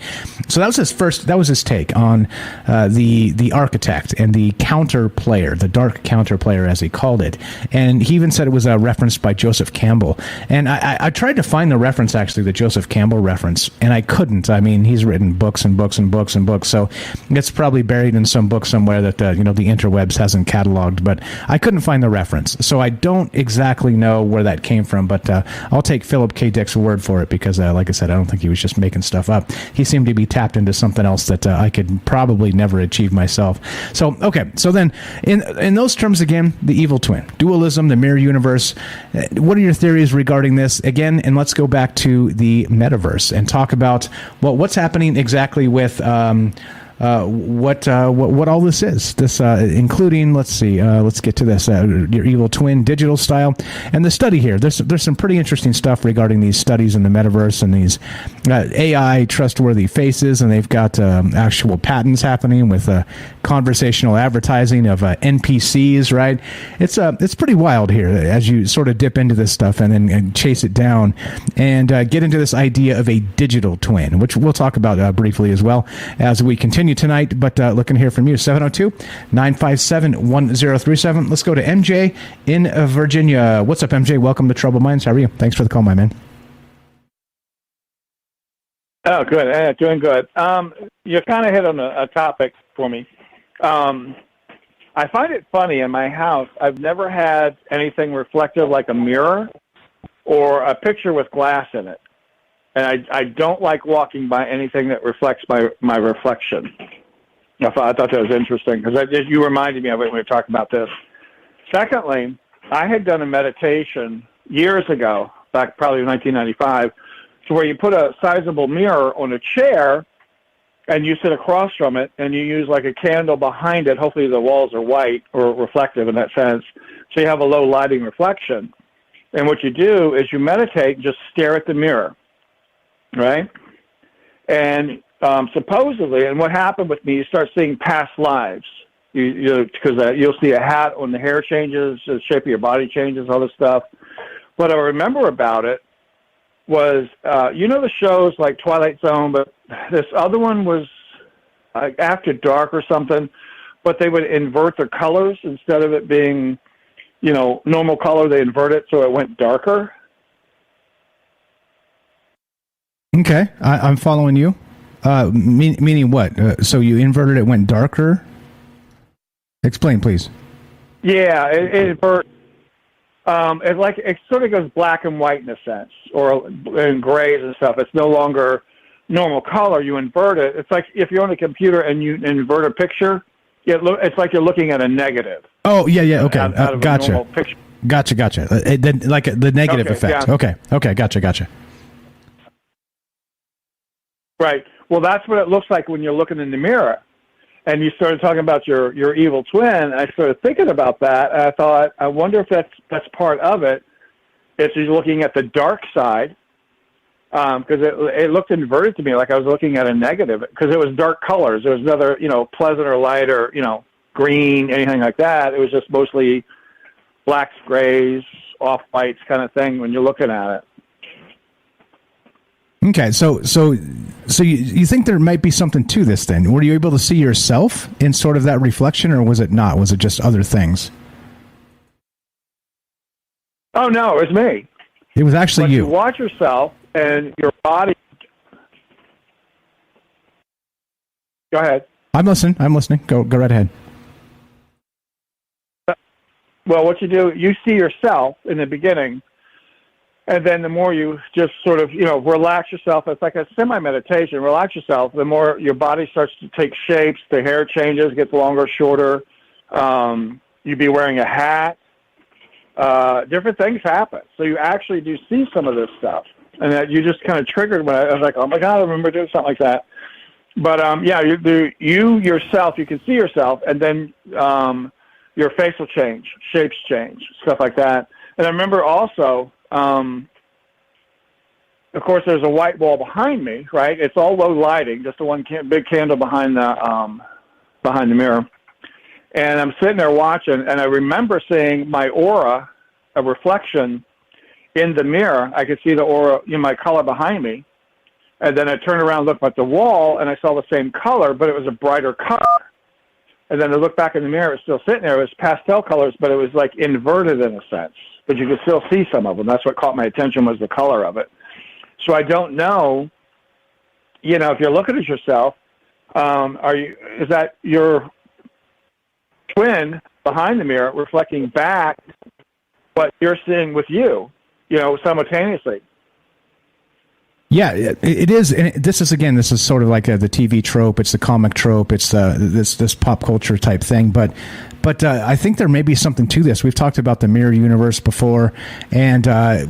So that was his take on the architect and the counter player, the dark counter player as he called it. And he even said it was referenced by Joseph Campbell. And I tried to find the reference, actually, the Joseph Campbell reference, and I couldn't. I mean, he's written books and books and books and books, so it's probably buried in some book somewhere that the interwebs hasn't cataloged, but I couldn't find the reference. So I don't exactly know where that came from, but I'll take Philip K. Dick's word for it, because like I said, I don't think he was just making stuff up. He seemed to be tapped into something else that I could probably never achieve myself. So, okay. So then in those terms, again, the evil twin, dualism, the mirror universe, what are your theories regarding this again? And let's go back to the metaverse and talk about, well, what's happening exactly with what all this is. This including, let's see, let's get to this, your evil twin digital style, and the study here. There's some pretty interesting stuff regarding these studies in the metaverse and these AI trustworthy faces, and they've got actual patents happening with conversational advertising of NPCs. Right? It's pretty wild here as you sort of dip into this stuff and then chase it down and get into this idea of a digital twin, which we'll talk about briefly as well as we continue tonight. But looking to hear from you, 702-957-1037. Let's go to MJ in Virginia. What's up, MJ? Welcome to Troubled Minds. How are you? Thanks for the call, my man. Oh, good. Doing good. You kind of hit on a topic for me. I find it funny, in my house, I've never had anything reflective like a mirror or a picture with glass in it. And I don't like walking by anything that reflects my reflection. I thought that was interesting, because you reminded me of it when we were talking about this. Secondly, I had done a meditation years ago, back probably in 1995, to where you put a sizable mirror on a chair and you sit across from it and you use like a candle behind it. Hopefully the walls are white or reflective in that sense, so you have a low lighting reflection. And what you do is you meditate and just stare at the mirror. Right? And supposedly, and what happened with me, you start seeing past lives. Because you'll see a hat on the hair changes, the shape of your body changes, all this stuff. What I remember about it was, the shows like Twilight Zone, but this other one was After Dark or something, but they would invert their colors. Instead of it being, normal color, they invert it so it went darker. Okay, I'm following you. Meaning what? So you inverted it, went darker? Explain, please. Yeah, it inverts. It sort of goes black and white in a sense, or in grays and stuff. It's no longer normal color. You invert it. It's like if you're on a computer and you invert a picture, it's like you're looking at a negative. Oh, yeah, okay. Gotcha. Gotcha. Like the negative effect. Yeah. Okay, gotcha. Right. Well, that's what it looks like when you're looking in the mirror. And you started talking about your evil twin. I started thinking about that, and I thought, I wonder if that's part of it. It's you're looking at the dark side, because it looked inverted to me, like I was looking at a negative, because it was dark colors. There was another, pleasant or light or, green, anything like that. It was just mostly blacks, grays, off-whites kind of thing when you're looking at it. Okay, so you think there might be something to this then? Were you able to see yourself in sort of that reflection, or was it not? Was it just other things? Oh, no, it was me. It was actually but you. You watch yourself and your body. Go ahead. I'm listening. Go right ahead. Well, what you do, you see yourself in the beginning, and then the more you just sort of, relax yourself, it's like a semi-meditation, relax yourself, the more your body starts to take shapes, the hair changes, gets longer, shorter, you'd be wearing a hat, different things happen. So you actually do see some of this stuff, and that you just kind of triggered when I was like, oh my God, I remember doing something like that. But, you yourself, you can see yourself, and then your face will change, shapes change, stuff like that. And I remember also, of course, there's a white wall behind me, right? It's all low lighting, just the one big candle behind the mirror. And I'm sitting there watching, and I remember seeing my aura, a reflection in the mirror. I could see the aura, my color behind me. And then I turned around, looked at the wall, and I saw the same color, but it was a brighter color. And then I looked back in the mirror, it was still sitting there. It was pastel colors, but it was like inverted in a sense. But you could still see some of them. That's what caught my attention, was the color of it. So I don't know, if you're looking at yourself, is that your twin behind the mirror reflecting back what you're seeing with you, simultaneously? Yeah, it is. And this is sort of like the TV trope. It's the comic trope. It's this pop culture type thing. But I think there may be something to this. We've talked about the mirror universe before, and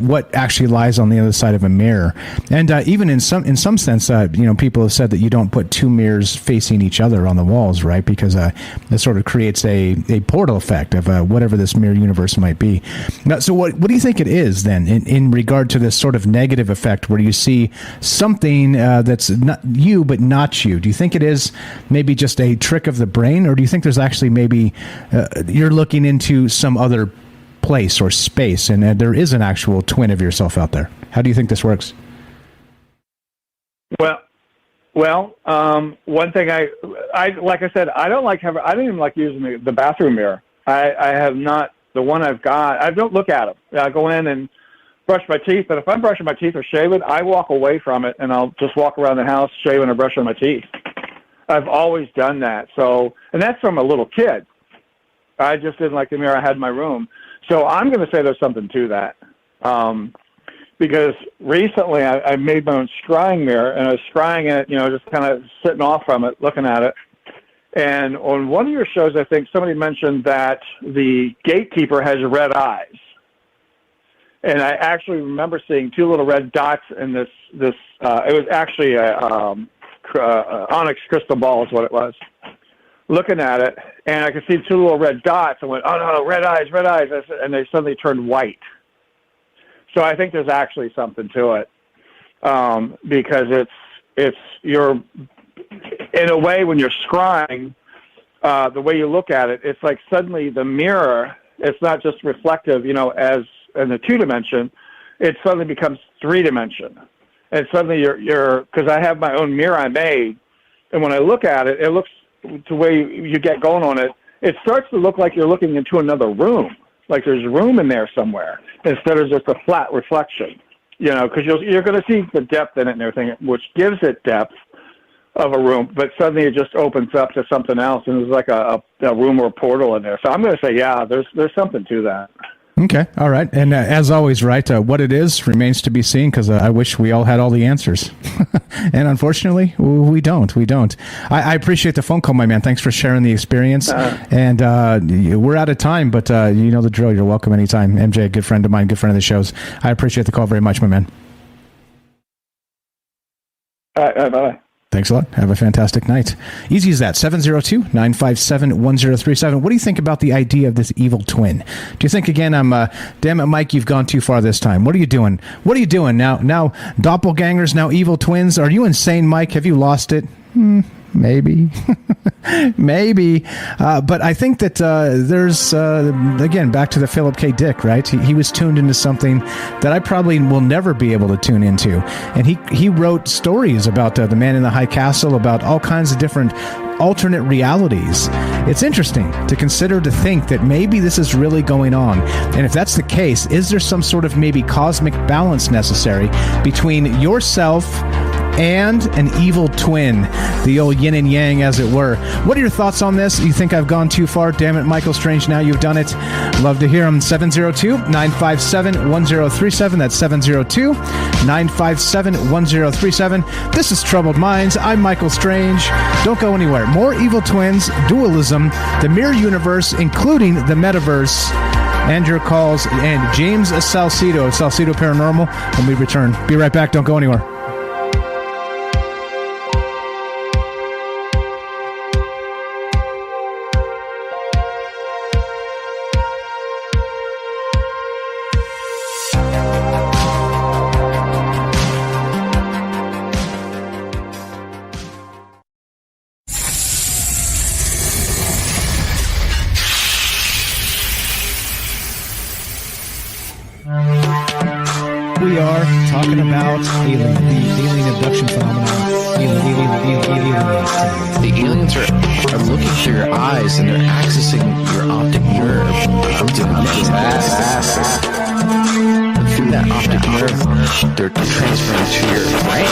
what actually lies on the other side of a mirror. And even in some sense, people have said that you don't put two mirrors facing each other on the walls, right? Because it sort of creates a portal effect of whatever this mirror universe might be. Now, so what do you think it is then in regard to this sort of negative effect where you see something that's not you but not you? Do you think it is maybe just a trick of the brain, or do you think there's actually maybe you're looking into some other place or space and there is an actual twin of yourself out there? How do you think this works? Well, one thing I like I said, I don't even like using the bathroom mirror. I have not, the one I've got, I don't look at them. I go in and brush my teeth, but if I'm brushing my teeth or shaving, I walk away from it and I'll just walk around the house shaving or brushing my teeth. I've always done that. So, and that's from a little kid. I just didn't like the mirror I had in my room. So I'm going to say there's something to that. Because recently I made my own scrying mirror, and I was scrying it, just kind of sitting off from it, looking at it. And on one of your shows, I think somebody mentioned that the gatekeeper has red eyes. And I actually remember seeing two little red dots in this it was actually a onyx crystal ball is what it was. Looking at it, and I could see two little red dots. I went, oh no, red eyes, and they suddenly turned white. So I think there's actually something to it, because you're, in a way, when you're scrying, the way you look at it, it's like suddenly the mirror, it's not just reflective, as in the 2-dimension, it suddenly becomes 3-dimension. And suddenly you're, because I have my own mirror I made, and when I look at it, it looks, the way you get going on it, it starts to look like you're looking into another room, like there's room in there somewhere, instead of just a flat reflection, because you're going to see the depth in it and everything, which gives it depth of a room, but suddenly it just opens up to something else, and there's like a room or a portal in there. So I'm going to say, yeah, there's something to that. Okay, all right. And as always, right, what it is remains to be seen, because I wish we all had all the answers. And unfortunately, we don't. I appreciate the phone call, my man. Thanks for sharing the experience. And we're out of time, but you know the drill. You're welcome anytime. MJ, a good friend of mine, good friend of the shows. I appreciate the call very much, my man. All right, bye-bye. Thanks a lot. Have a fantastic night. Easy as that. 702-957-1037. What do you think about the idea of this evil twin? Do you think, again, damn it, Mike, you've gone too far this time. What are you doing? What are you doing now? Now doppelgangers, now evil twins? Are you insane, Mike? Have you lost it? Maybe. But I think that there's, again, back to the Philip K. Dick, right? He was tuned into something that I probably will never be able to tune into. And he wrote stories about the Man in the High Castle, about all kinds of different alternate realities. It's interesting to consider, to think that maybe this is really going on. And if that's the case, is there some sort of maybe cosmic balance necessary between yourself and an evil twin, the old yin and yang, as it were? What are your thoughts on this? You think I've gone too far? Damn it, Michael Strange, now you've done it. Love to hear them. 702-957-1037. That's 702-957-1037. This is Troubled Minds. I'm Michael Strange. Don't go anywhere. More evil twins, dualism, the mirror universe, including the metaverse, and your calls, and James Salcedo of Salcedo Paranormal when we return. Be right back. Don't go anywhere. We are talking about the alien abduction phenomenon. The aliens are looking through your eyes and they're accessing your optic nerve. I'm doing that. And through that optic nerve, they're transferring to your brain.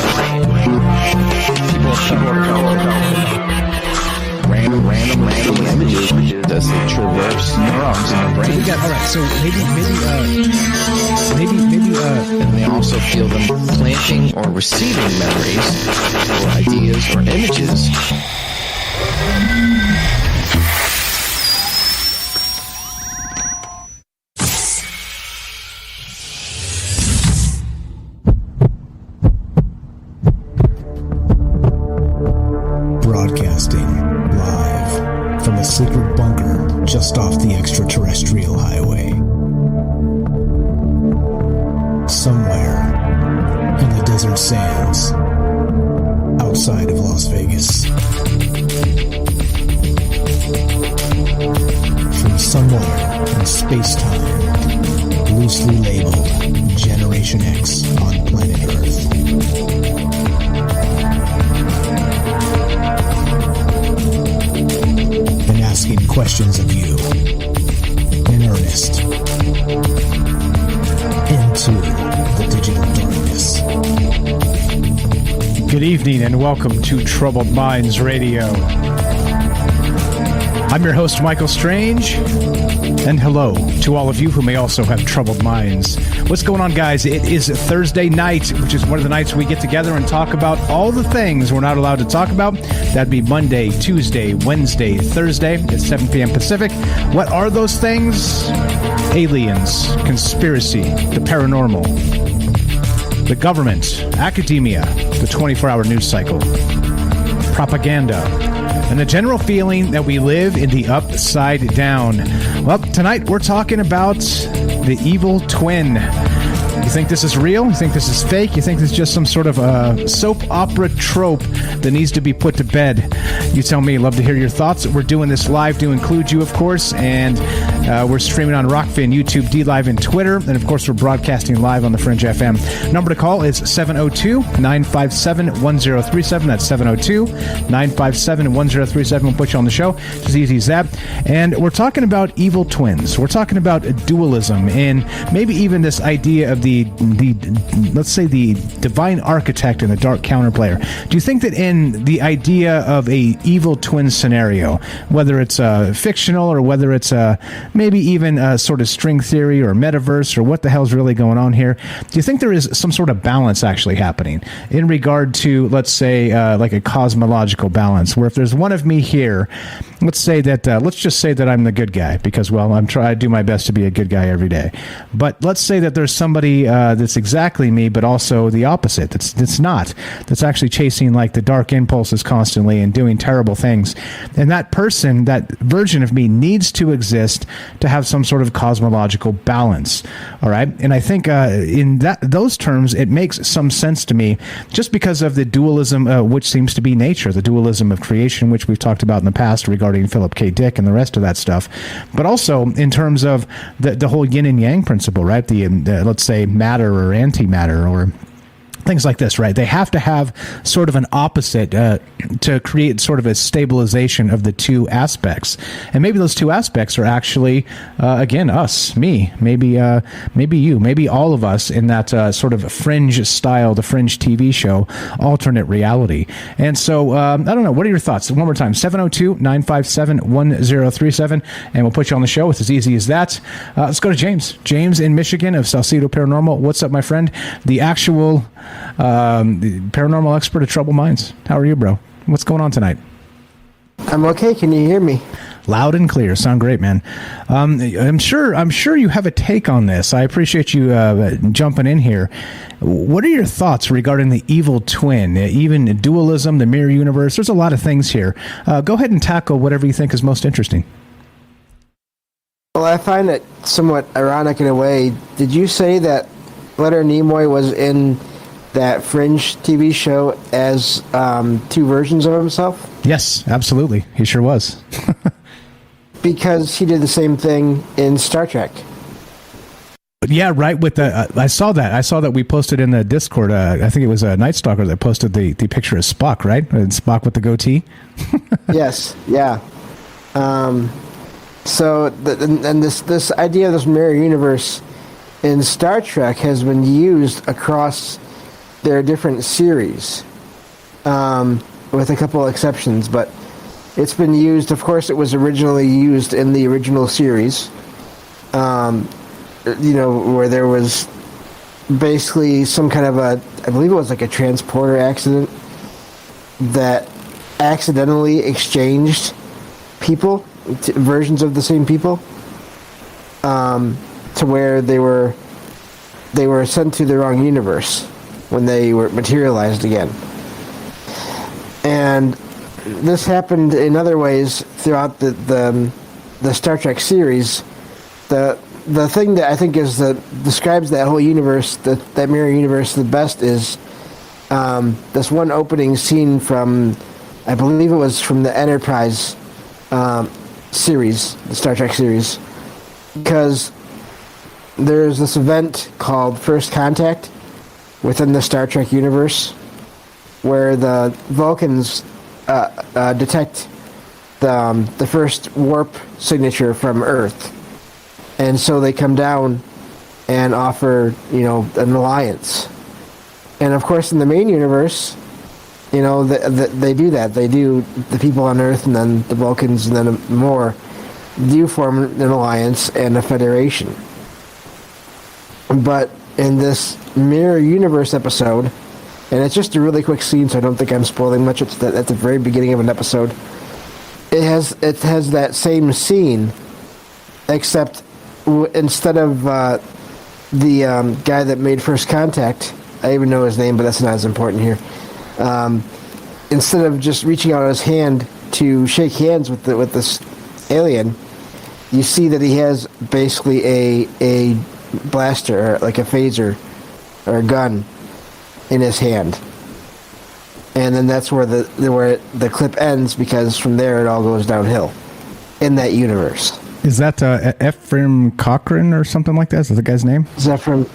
People are random images as they traverse neurons in the brain. So all right, so maybe, and they also feel them planting or receiving memories or ideas or images. Broadcasting live from a secret bunker just off the extraterrestrial highway. Somewhere in the desert sands outside of Las Vegas. From somewhere in space-time, loosely labeled Generation X on planet Earth. And asking questions of you in earnest into the digital darkness. good evening and welcome to Troubled Minds Radio. I'm your host, Michael Strange, and hello to all of you who may also have troubled minds. What's going on, guys? It is Thursday night, which is one of the nights we get together and talk about all the things we're not allowed to talk about. That'd be Monday, Tuesday, Wednesday, Thursday at 7 p.m. Pacific. What are those things? Aliens, conspiracy, the paranormal, the government, academia, the 24-hour news cycle, propaganda, and the general feeling that we live in the upside down. Well, tonight we're talking about the evil twin. You think this is real? You think this is fake? You think this is just some sort of soap opera trope that needs to be put to bed? You tell me. Love to hear your thoughts. We're doing this live to include you, of course, and we're streaming on Rockfin, YouTube, DLive, and Twitter, and of course we're broadcasting live on the Fringe FM. Number to call is 702-957-1037. That's 702-957-1037. We'll put you on the show. It's as easy as that. And we're talking about evil twins. We're talking about dualism, and maybe even this idea of the let's say the divine architect and the dark counterplayer. Do you think that in the idea of a evil twin scenario, whether it's fictional or whether it's maybe even a sort of string theory or metaverse or what the hell's really going on here, do you think there is some sort of balance actually happening in regard to, let's say, like a cosmological balance, where if there's one of me here, let's just say that I'm the good guy, because, well, I do my best to be a good guy every day. But let's say that there's somebody that's exactly me, but also the opposite. That's actually chasing like the dark impulses constantly and doing terrible things. And that person, that version of me, needs to exist to have some sort of cosmological balance. All right. And I think in those terms, it makes some sense to me, just because of the dualism, which seems to be nature, the dualism of creation, which we've talked about in the past regarding Philip K. Dick and the rest of that stuff. But also in terms of the whole yin and yang principle, right? The let's say matter or antimatter or things like this, right? They have to have sort of an opposite to create sort of a stabilization of the two aspects. And maybe those two aspects are actually, again, us, me, maybe you, maybe all of us in that sort of fringe style, the fringe TV show, alternate reality. And so, I don't know, what are your thoughts? One more time, 702-957-1037, and we'll put you on the show. It's as easy as that. Let's go to James. James in Michigan of Salcedo Paranormal. What's up, my friend? The actual the paranormal expert of Troubled Minds. How are you, bro? What's going on tonight? I'm okay. Can you hear me? Loud and clear. Sound great, man. I'm sure you have a take on this. I appreciate you jumping in here. What are your thoughts regarding the evil twin, even dualism, the mirror universe? There's a lot of things here. Go ahead and tackle whatever you think is most interesting. Well, I find it somewhat ironic in a way. Did you say that Leonard Nimoy was in that Fringe TV show as two versions of himself? Yes, absolutely. He sure was. Because he did the same thing in Star Trek. Yeah, right. With the I saw that we posted in the Discord. I think it was Night Stalker that posted the picture of Spock, right? Spock with the goatee. Yes. Yeah. So this idea of this mirror universe in Star Trek has been used across their different series, with a couple of exceptions, but it's been used. Of course, it was originally used in the original series, where there was basically some kind of I believe it was like a transporter accident that accidentally exchanged people, versions of the same people, to where they were sent to the wrong universe when they were materialized again. And this happened in other ways throughout the Star Trek series. The thing that I think describes that whole universe, that mirror universe, the best is this one opening scene from, I believe it was from the Enterprise series, the Star Trek series, because there's this event called First Contact within the Star Trek universe, where the Vulcans detect the first warp signature from Earth, and so they come down and offer, an alliance. And of course, in the main universe, they do that. They do, the people on Earth and then the Vulcans and then more do form an alliance and a federation. But in this mirror universe episode, and it's just a really quick scene, so I don't think I'm spoiling much. It's at the very beginning of an episode. It has that same scene, except instead of the guy that made First Contact, I even know his name, but that's not as important here. Instead of just reaching out his hand to shake hands with this alien, you see that he has basically a blaster, or like a phaser or a gun in his hand. And then that's where the clip ends, because from there it all goes downhill in that universe. Is that Ephraim Cochrane or something like that? Is that the guy's name? Zephyr,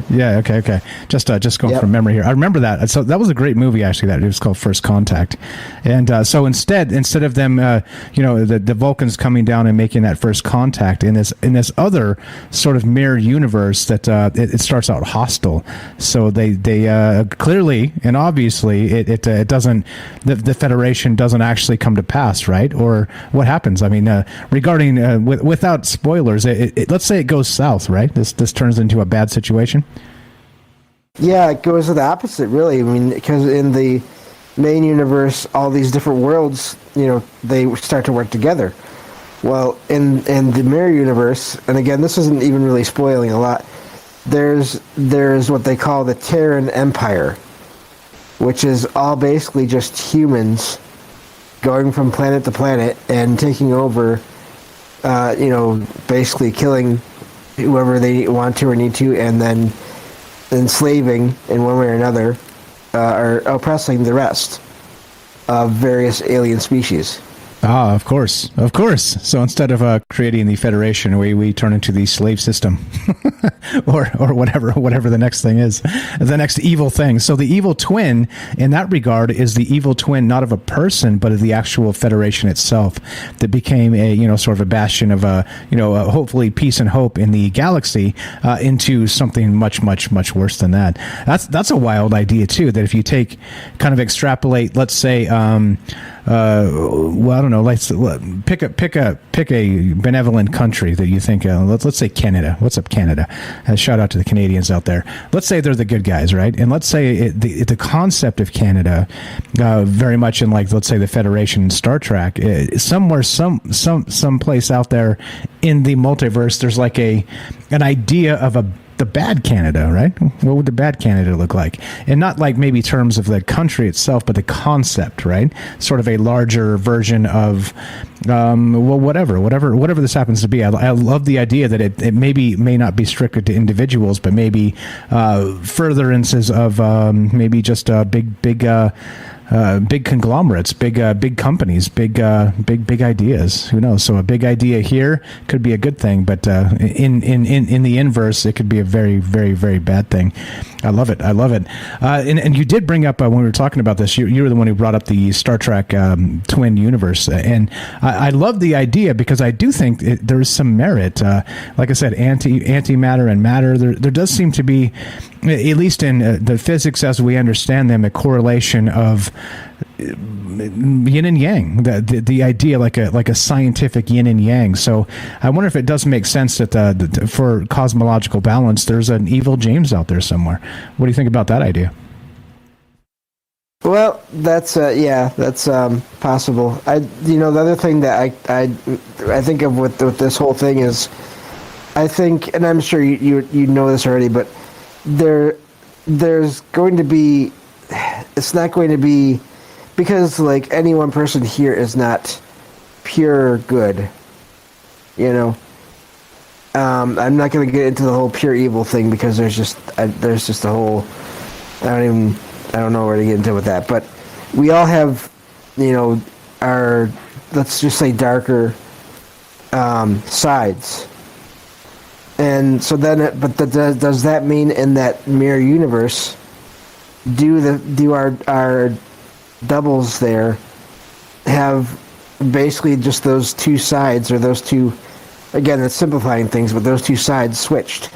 yeah. Okay. Just going from memory here. I remember that. So that was a great movie, actually. That it was called First Contact. And so instead of them, the Vulcans coming down and making that first contact in this other sort of mirror universe, that it starts out hostile. So they clearly and obviously it doesn't, the Federation doesn't actually come to pass, right? Or what happens? I mean, regarding without spoilers, let's say it goes south, right? This turns into a bad situation. Yeah, it goes to the opposite, really. I mean, because in the main universe, all these different worlds, they start to work together. Well, in the mirror universe, and again, this isn't even really spoiling a lot. There's what they call the Terran Empire, which is all basically just humans going from planet to planet and taking over basically killing whoever they want to or need to, and then enslaving in one way or another, or oppressing the rest of various alien species. Ah, of course. So instead of creating the Federation, we turn into the slave system, or whatever the next thing is, the next evil thing. So the evil twin, in that regard, is the evil twin not of a person, but of the actual Federation itself, that became a sort of a bastion of hopefully peace and hope in the galaxy, into something much worse than that. That's a wild idea too. That if you extrapolate, let's say. I don't know. Let's pick a benevolent country that you think. Let's say Canada. What's up, Canada? Shout out to the Canadians out there. Let's say they're the good guys, right? And let's say the concept of Canada, very much in let's say the Federation in Star Trek, somewhere, some place out there in the multiverse, there's an idea of the bad Canada, right? What would the bad Canada look like? And not maybe terms of the country itself, but the concept, right? Sort of a larger version of, whatever this happens to be. I love the idea that it may not be strictly to individuals, but maybe furtherances of maybe just big conglomerates, big companies, big ideas. Who knows? So a big idea here could be a good thing, but in the inverse, it could be a very, very, very bad thing. I love it. And you did bring up when we were talking about this. You were the one who brought up the Star Trek twin universe, and I love the idea because I do think there is some merit. Like I said, antimatter and matter. There does seem to be, at least in the physics as we understand them, a correlation of yin and yang, the idea like a scientific yin and yang. So I wonder if it does make sense that for cosmological balance, there's an evil James out there somewhere. What do you think about that idea? Well, that's possible. The other thing that I think of with this whole thing is, I think, and I'm sure you know this already, but there's going to be, it's not going to be, because any one person here is not pure good, I'm not going to get into the whole pure evil thing because there's just a whole, I don't know where to get into with that, but we all have, our, let's just say, darker sides. And so then, does that mean in that mirror universe, do our doubles there have basically just those two sides, or those two, again, it's simplifying things, but those two sides switched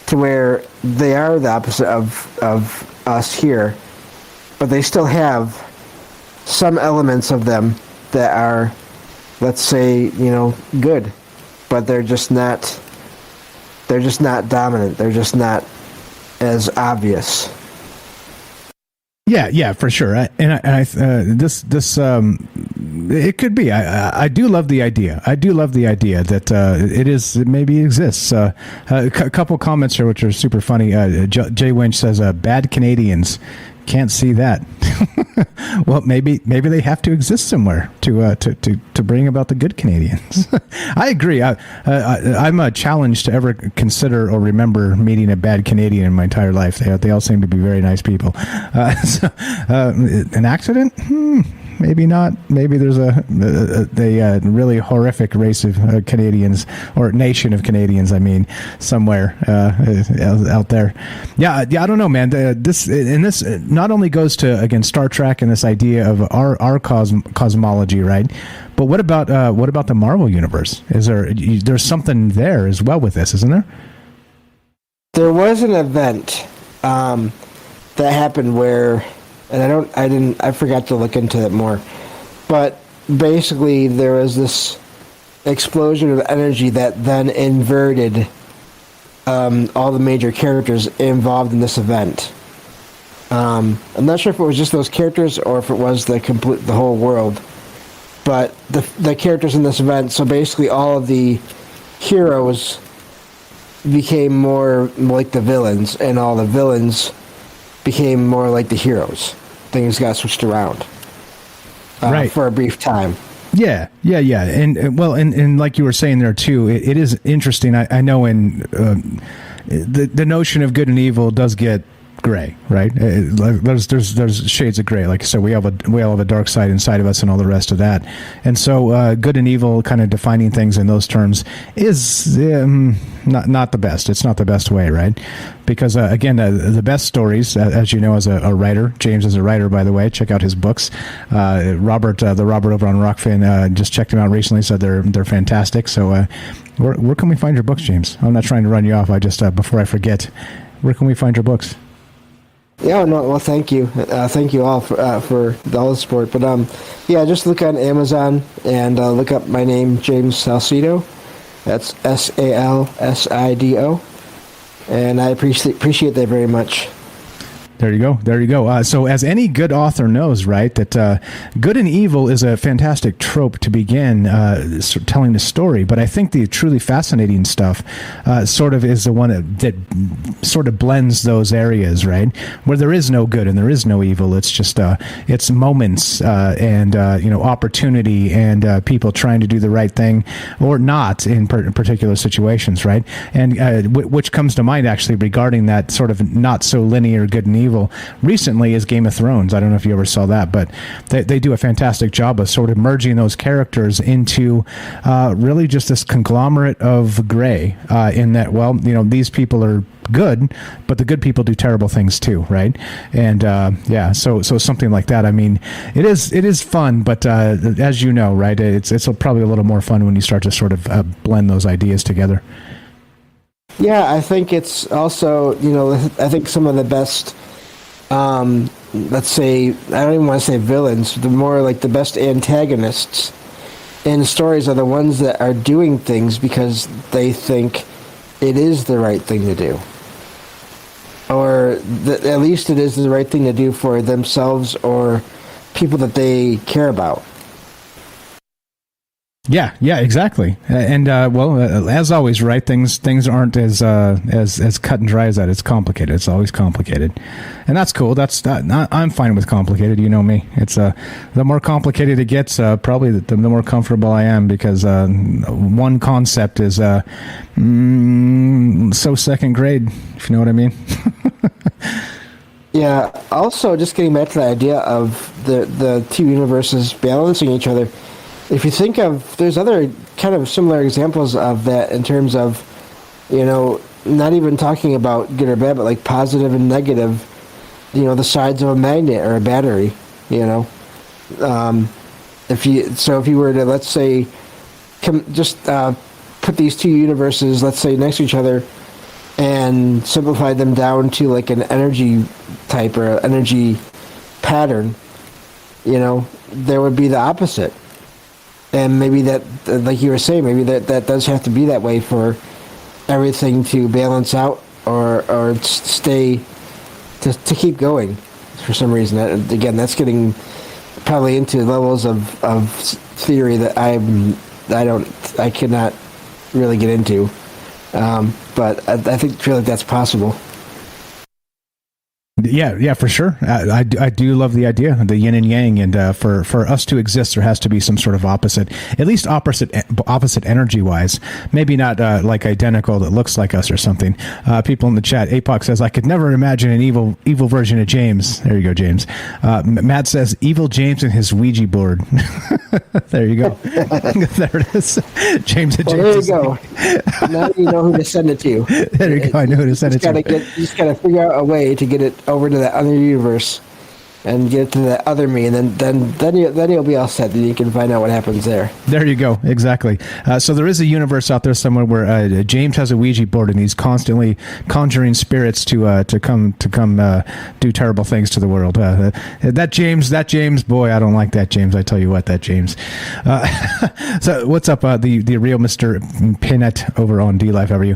to where they are the opposite of us here, but they still have some elements of them that are, let's say, good, but they're just not dominant. They're just not as obvious. Yeah, for sure. It could be. I do love the idea. That it maybe exists. A couple comments here which are super funny. Jay Winch says, "Bad Canadians." Can't see that. Well, maybe they have to exist somewhere to bring about the good Canadians. I agree. I'm challenged to ever consider or remember meeting a bad Canadian in my entire life. They all seem to be very nice people. An accident? Maybe not. Maybe there's a really horrific race of Canadians, or nation of Canadians, I mean, somewhere out there. Yeah, I don't know, man. This not only goes to, again, Star Trek and this idea of our cosmology, right? But what about the Marvel universe? There's something there as well with this, isn't there? There was an event that happened where, and I forgot to look into it more, but basically there was this explosion of energy that then inverted all the major characters involved in this event. I'm not sure if it was just those characters or if it was the whole world, but the characters in this event. So basically, all of the heroes became more like the villains, and all the villains became more like the heroes. Things got switched around right. for a brief time. Yeah, and like you were saying there too, it is interesting. I know in the notion of good and evil does get gray, right? There's shades of gray. Like I said, we all have a dark side inside of us, and all the rest of that. And so, good and evil, kind of defining things in those terms, is not the best. It's not the best way, right? Because again, the best stories, as you know, as a writer, James is a writer, by the way. Check out his books. Robert over on Rockfin, just checked him out recently. Said they're fantastic. So, where can we find your books, James? I'm not trying to run you off. I just before I forget, where can we find your books? Yeah, no, well, thank you. Thank you all for all the support. But, just look on Amazon and look up my name, James Salcido. That's Salsido. And I appreciate that very much. There you go. So as any good author knows, right, that good and evil is a fantastic trope to begin telling the story. But I think the truly fascinating stuff sort of is the one that sort of blends those areas, right, where there is no good and there is no evil. It's just it's moments and opportunity and people trying to do the right thing or not in particular situations, right? And which comes to mind actually regarding that sort of not so linear good and evil recently is Game of Thrones. I don't know if you ever saw that, but they do a fantastic job of sort of merging those characters into really just this conglomerate of gray in that, these people are good, but the good people do terrible things too, right? And so something like that. I mean, it is fun, but as you know, right, it's probably a little more fun when you start to sort of blend those ideas together. Yeah, I think it's also, I think some of the best, let's say, I don't even want to say villains, the more like the best antagonists in stories are the ones that are doing things because they think it is the right thing to do. Or at least it is the right thing to do for themselves or people that they care about. Yeah, exactly. And as always, right? Things aren't as cut and dry as that. It's complicated. It's always complicated, and that's cool. I'm fine with complicated. You know me. It's the more complicated it gets, probably the more comfortable I am because one concept is so second grade. If you know what I mean. Yeah. Also, just getting back to the idea of the two universes balancing each other. If you think of, there's other kind of similar examples of that in terms of, not even talking about good or bad, but like positive and negative, the sides of a magnet or a battery, If you were to, let's say, put these two universes, let's say, next to each other and simplify them down to like an energy type or an energy pattern, there would be the opposite. And maybe that, like you were saying, maybe that does have to be that way for everything to balance out or stay to keep going for some reason. Again, that's getting probably into levels of theory that I cannot really get into. But I feel like that's possible. Yeah, for sure. I do love the idea, the yin and yang, and for us to exist, there has to be some sort of opposite, at least opposite energy-wise. Maybe not like identical that looks like us or something. People in the chat, APOC says, I could never imagine an evil version of James. There you go, James. Matt says, evil James and his Ouija board. There you go. There it is. James and James. There you go. Now you know who to send it to. There you go. I know who to send it to. You just got to figure out a way to get it over to that other universe and get to that other me, and then you'll be all set. Then you can find out what happens there. There you go. Exactly. So there is a universe out there somewhere where James has a Ouija board and he's constantly conjuring spirits to come do terrible things to the world. That James, boy, I don't like that James. I tell you what, that James. So what's up, the real Mr. Pinette over on D Life? How are you?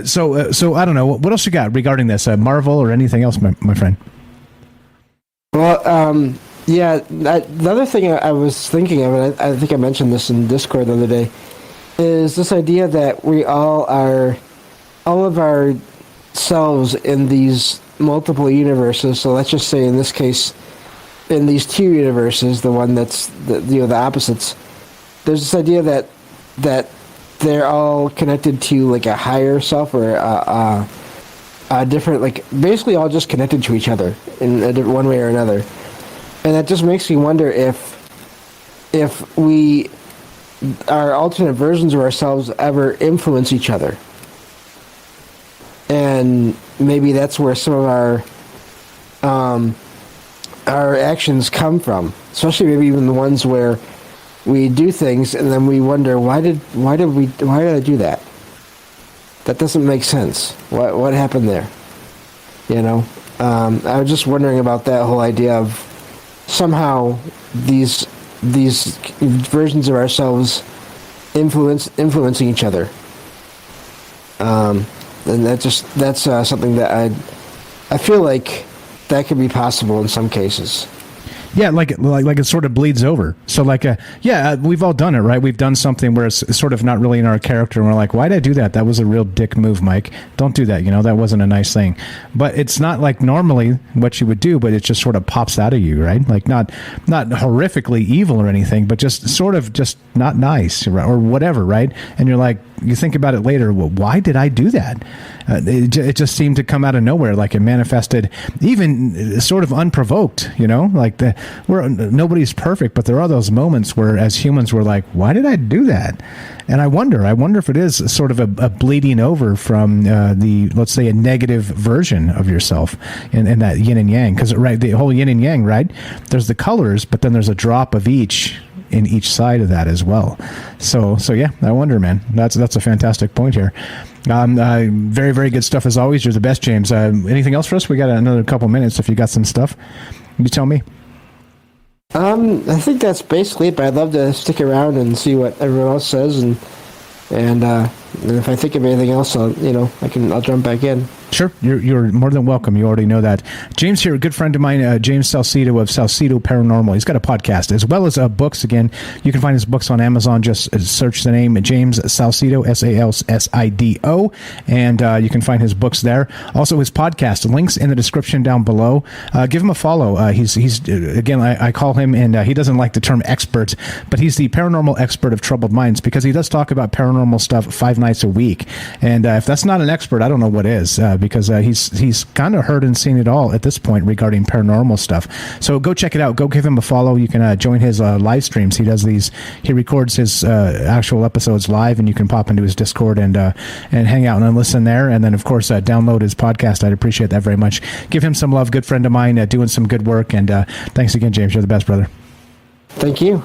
So I don't know. What else you got regarding this? Marvel or anything else, my friend? Well, the other thing I was thinking of, and I think I mentioned this in Discord the other day, is this idea that we all of our selves in these multiple universes. So let's just say in this case, in these two universes, the one that's the opposites, there's this idea that they're all connected to like a higher self or a different, like basically all just connected to each other in one way or another, and that just makes me wonder if we, our alternate versions of ourselves, ever influence each other, and maybe that's where some of our actions come from, especially maybe even the ones where we do things and then we wonder why did I do that? That doesn't make sense. What happened there? You know, I was just wondering about that whole idea of somehow these versions of ourselves influencing each other, and that's something that I feel like that could be possible in some cases. Yeah, like it sort of bleeds over. So we've all done it, right? We've done something where it's sort of not really in our character, and we're like, why did I do that? That was a real dick move, Mike. Don't do that. You know, that wasn't a nice thing. But it's not like normally what you would do, but it just sort of pops out of you, right? Like not horrifically evil or anything, but just sort of just not nice or whatever, right? And you're like, you think about it later, well, why did I do that? It just seemed to come out of nowhere, like it manifested even sort of unprovoked, you know, like nobody's perfect, but there are those moments where as humans we're like, why did I do that? And I wonder if it is sort of a bleeding over from let's say a negative version of yourself in that yin and yang, because right, the whole yin and yang, right? There's the colors, but then there's a drop of each in each side of that as well. So yeah, I wonder, man. That's a fantastic point here. Very, very good stuff as always. You're the best, James. Anything else for us? We got another couple minutes. If you got some stuff, you tell me. I think that's basically it, but I'd love to stick around and see what everyone else says, and if I think of anything else, I'll jump back in. Sure, you're more than welcome. You already know that. James here, a good friend of mine, James Salcedo of Salcedo Paranormal. He's got a podcast as well as books. Again, you can find his books on Amazon. Just search the name James Salcedo, Salsido, and you can find his books there. Also, his podcast, links in the description down below. Give him a follow. He's again, I call him, and he doesn't like the term expert, but he's the paranormal expert of troubled minds, because he does talk about paranormal stuff 5 nights a week. And if that's not an expert, I don't know what is. Because he's kind of heard and seen it all at this point regarding paranormal stuff. So go check it out. Go give him a follow. You can join his live streams. He does these. He records his actual episodes live, and you can pop into his Discord and hang out and then listen there. And then, of course, download his podcast. I'd appreciate that very much. Give him some love. Good friend of mine, doing some good work. And thanks again, James. You're the best, brother. Thank you.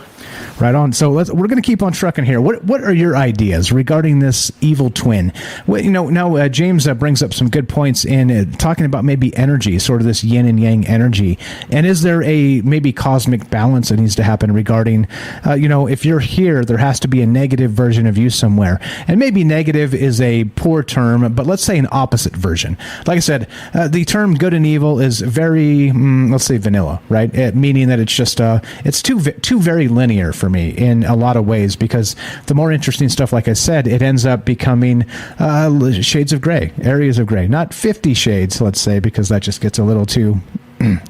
Right on. So we're going to keep on trucking here. What are your ideas regarding this evil twin? Well, now James brings up some good points in talking about maybe energy, sort of this yin and yang energy. And is there a maybe cosmic balance that needs to happen regarding, if you're here, there has to be a negative version of you somewhere. And maybe negative is a poor term, but let's say an opposite version. Like I said, the term good and evil is very, let's say vanilla, right? Meaning that it's just, it's too very linear for me in a lot of ways, because the more interesting stuff, like I said, it ends up becoming shades of gray, areas of gray, not 50 shades, let's say, because that just gets a little too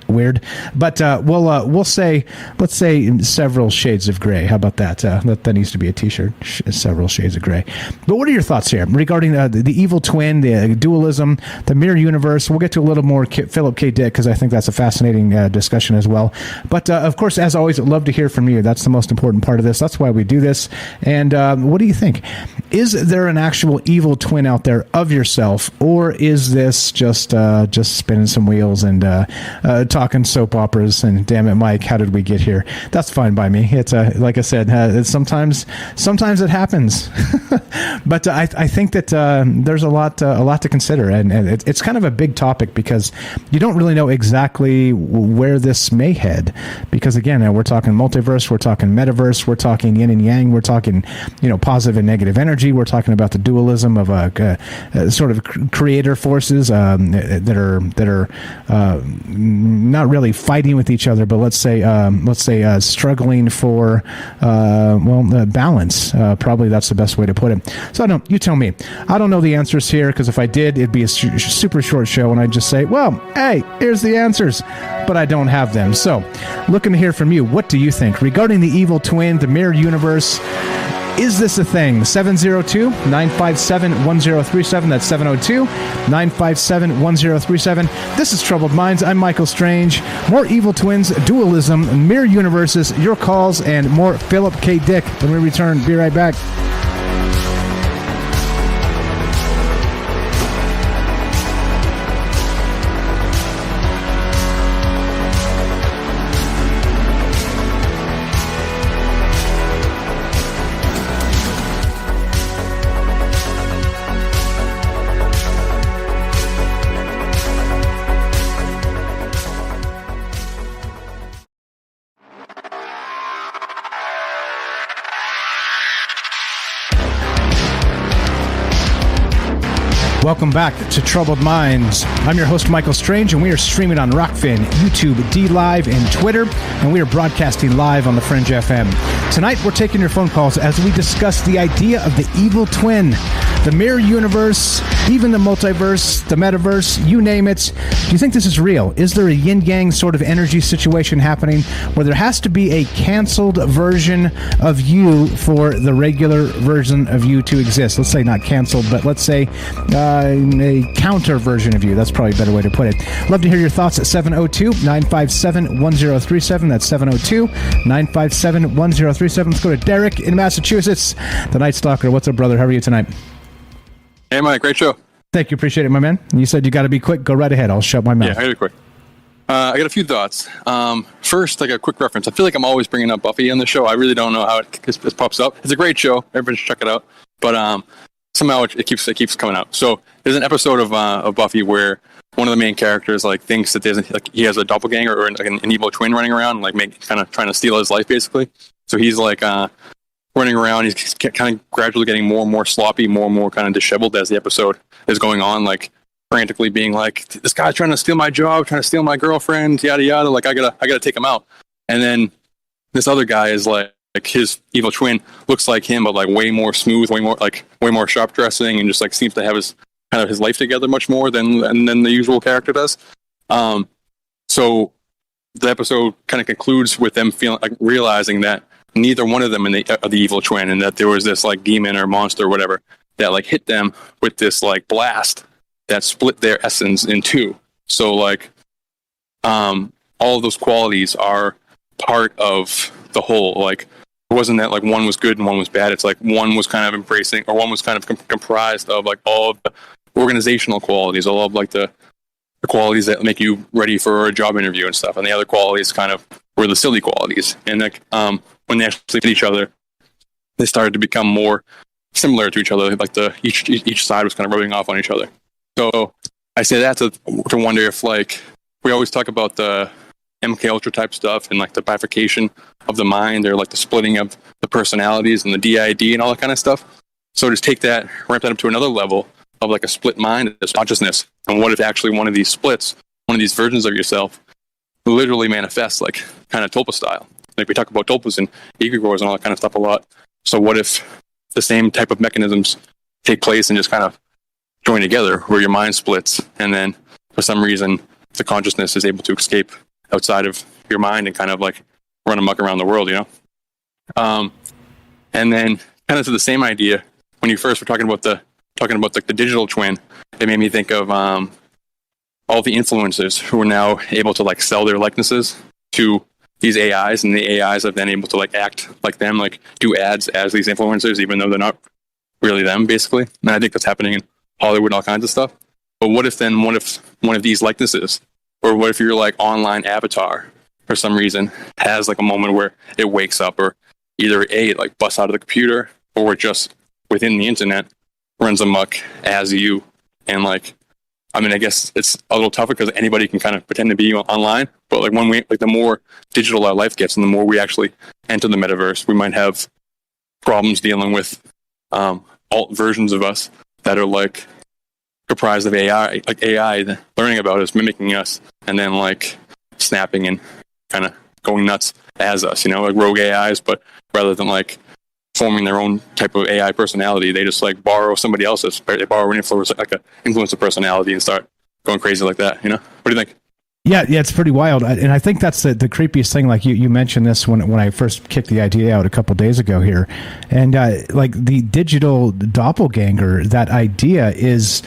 weird, but we'll say, let's say several shades of gray. How about that? That needs to be a t-shirt. Several shades of gray. But what are your thoughts here regarding the evil twin, the dualism, the mirror universe? We'll get to a little more Philip K. Dick, because I think that's a fascinating discussion as well. But of course, as always, I'd love to hear from you. That's the most important part of this. That's why we do this. And what do you think? Is there an actual evil twin out there of yourself, or is this just spinning some wheels and talking soap operas and damn it, Mike, how did we get here? That's fine by me. It's like I said, sometimes it happens, but I think that there's a lot to consider, and it's kind of a big topic, because you don't really know exactly where this may head. Because again, we're talking multiverse, we're talking metaverse, we're talking yin and yang, we're talking positive and negative energy, we're talking about the dualism of sort of creator forces that are not really fighting with each other, but let's say struggling for balance. Probably that's the best way to put it. So I don't. You tell me. I don't know the answers here, because if I did, it'd be a super short show, and I'd just say, well, hey, here's the answers, but I don't have them. So, looking to hear from you. What do you think regarding the evil twin, the mirror universe? Is this a thing? 702-957-1037. That's 702-957-1037. This is Troubled Minds. I'm Michael Strange. More evil twins, dualism, mirror universes, your calls, and more Philip K. Dick when we return. Be right back. Welcome back to Troubled Minds. I'm your host, Michael Strange, and we are streaming on Rockfin, YouTube, DLive, and Twitter, and we are broadcasting live on the Fringe FM. Tonight, we're taking your phone calls as we discuss the idea of the evil twin, the mirror universe, even the multiverse, the metaverse, you name it. Do you think this is real? Is there a yin-yang sort of energy situation happening where there has to be a canceled version of you for the regular version of you to exist? Let's say not canceled, but let's say a counter version of you. That's probably a better way to put it. Love to hear your thoughts at 702-957-1037. That's 702-957-1037. Let's go to Derek in Massachusetts, the Night Stalker. What's up, brother? How are you tonight? Hey, Mike. Great show. Thank you. Appreciate it, my man. You said you got to be quick. Go right ahead. I'll shut my mouth. Yeah, I got to be quick. I got a few thoughts. First, like a quick reference. I feel like I'm always bringing up Buffy on the show. I really don't know how it pops up. It's a great show. Everybody should check it out. But somehow it keeps coming out. So there's an episode of Buffy where one of the main characters like thinks that he has a doppelganger or like an evil twin running around, like kind of trying to steal his life, basically. So he's like running around. He's kind of gradually getting more and more sloppy, more and more kind of disheveled as the episode is going on, like frantically being like, this guy's trying to steal my job, trying to steal my girlfriend, yada yada. Like I gotta take him out. And then this other guy is like his evil twin looks like him, but like way more smooth, way more sharp dressing, and just like seems to have his life together much more than the usual character does. So the episode kind of concludes with them feeling like realizing that neither one of them are the evil twin, and that there was this like demon or monster or whatever that like hit them with this like blast that split their essence in two. So like all of those qualities are part of the whole. Like it wasn't that like one was good and one was bad. It's like one was kind of embracing, or one was kind of comprised of like all of the organizational qualities, all of like the qualities that make you ready for a job interview and stuff, and the other qualities kind of were the silly qualities. And like when they actually hit each other, they started to become more similar to each other. Like each side was kind of rubbing off on each other. So I say that to wonder if like we always talk about the MK Ultra type stuff and like the bifurcation of the mind, or like the splitting of the personalities and the DID and all that kind of stuff. So just take that, ramp that up to another level of like a split mind, this consciousness. And what if actually one of these splits, one of these versions of yourself, literally manifests like kind of Tulpa style? Like we talk about Tulpas and egregores and all that kind of stuff a lot. So what if the same type of mechanisms take place and just kind of join together, where your mind splits, and then for some reason the consciousness is able to escape outside of your mind and kind of like run amok around the world, you know? And then kind of to the same idea, when you first were talking about the digital twin, it made me think of all the influencers who are now able to like sell their likenesses to these AIs, and the AIs have been able to like act like them, like do ads as these influencers, even though they're not really them, basically. And I think that's happening in Hollywood and all kinds of stuff. But what if one of these likenesses, or what if your like online avatar for some reason has like a moment where it wakes up, or either it like busts out of the computer, or just within the internet runs amok as you. And like, I mean, I guess it's a little tougher because anybody can kind of pretend to be online, but like the more digital our life gets and the more we actually enter the metaverse, we might have problems dealing with alt versions of us that are like comprised of AI, like AI learning about us, mimicking us, and then like snapping and kind of going nuts as us, you know, like rogue AIs, but rather than like forming their own type of AI personality, they just like borrow somebody else's. They borrow an influence, like an influencer personality, and start going crazy like that. You know, what do you think? Yeah, it's pretty wild, and I think that's the creepiest thing. Like you mentioned this when I first kicked the idea out a couple days ago here, and like the digital doppelganger, that idea is.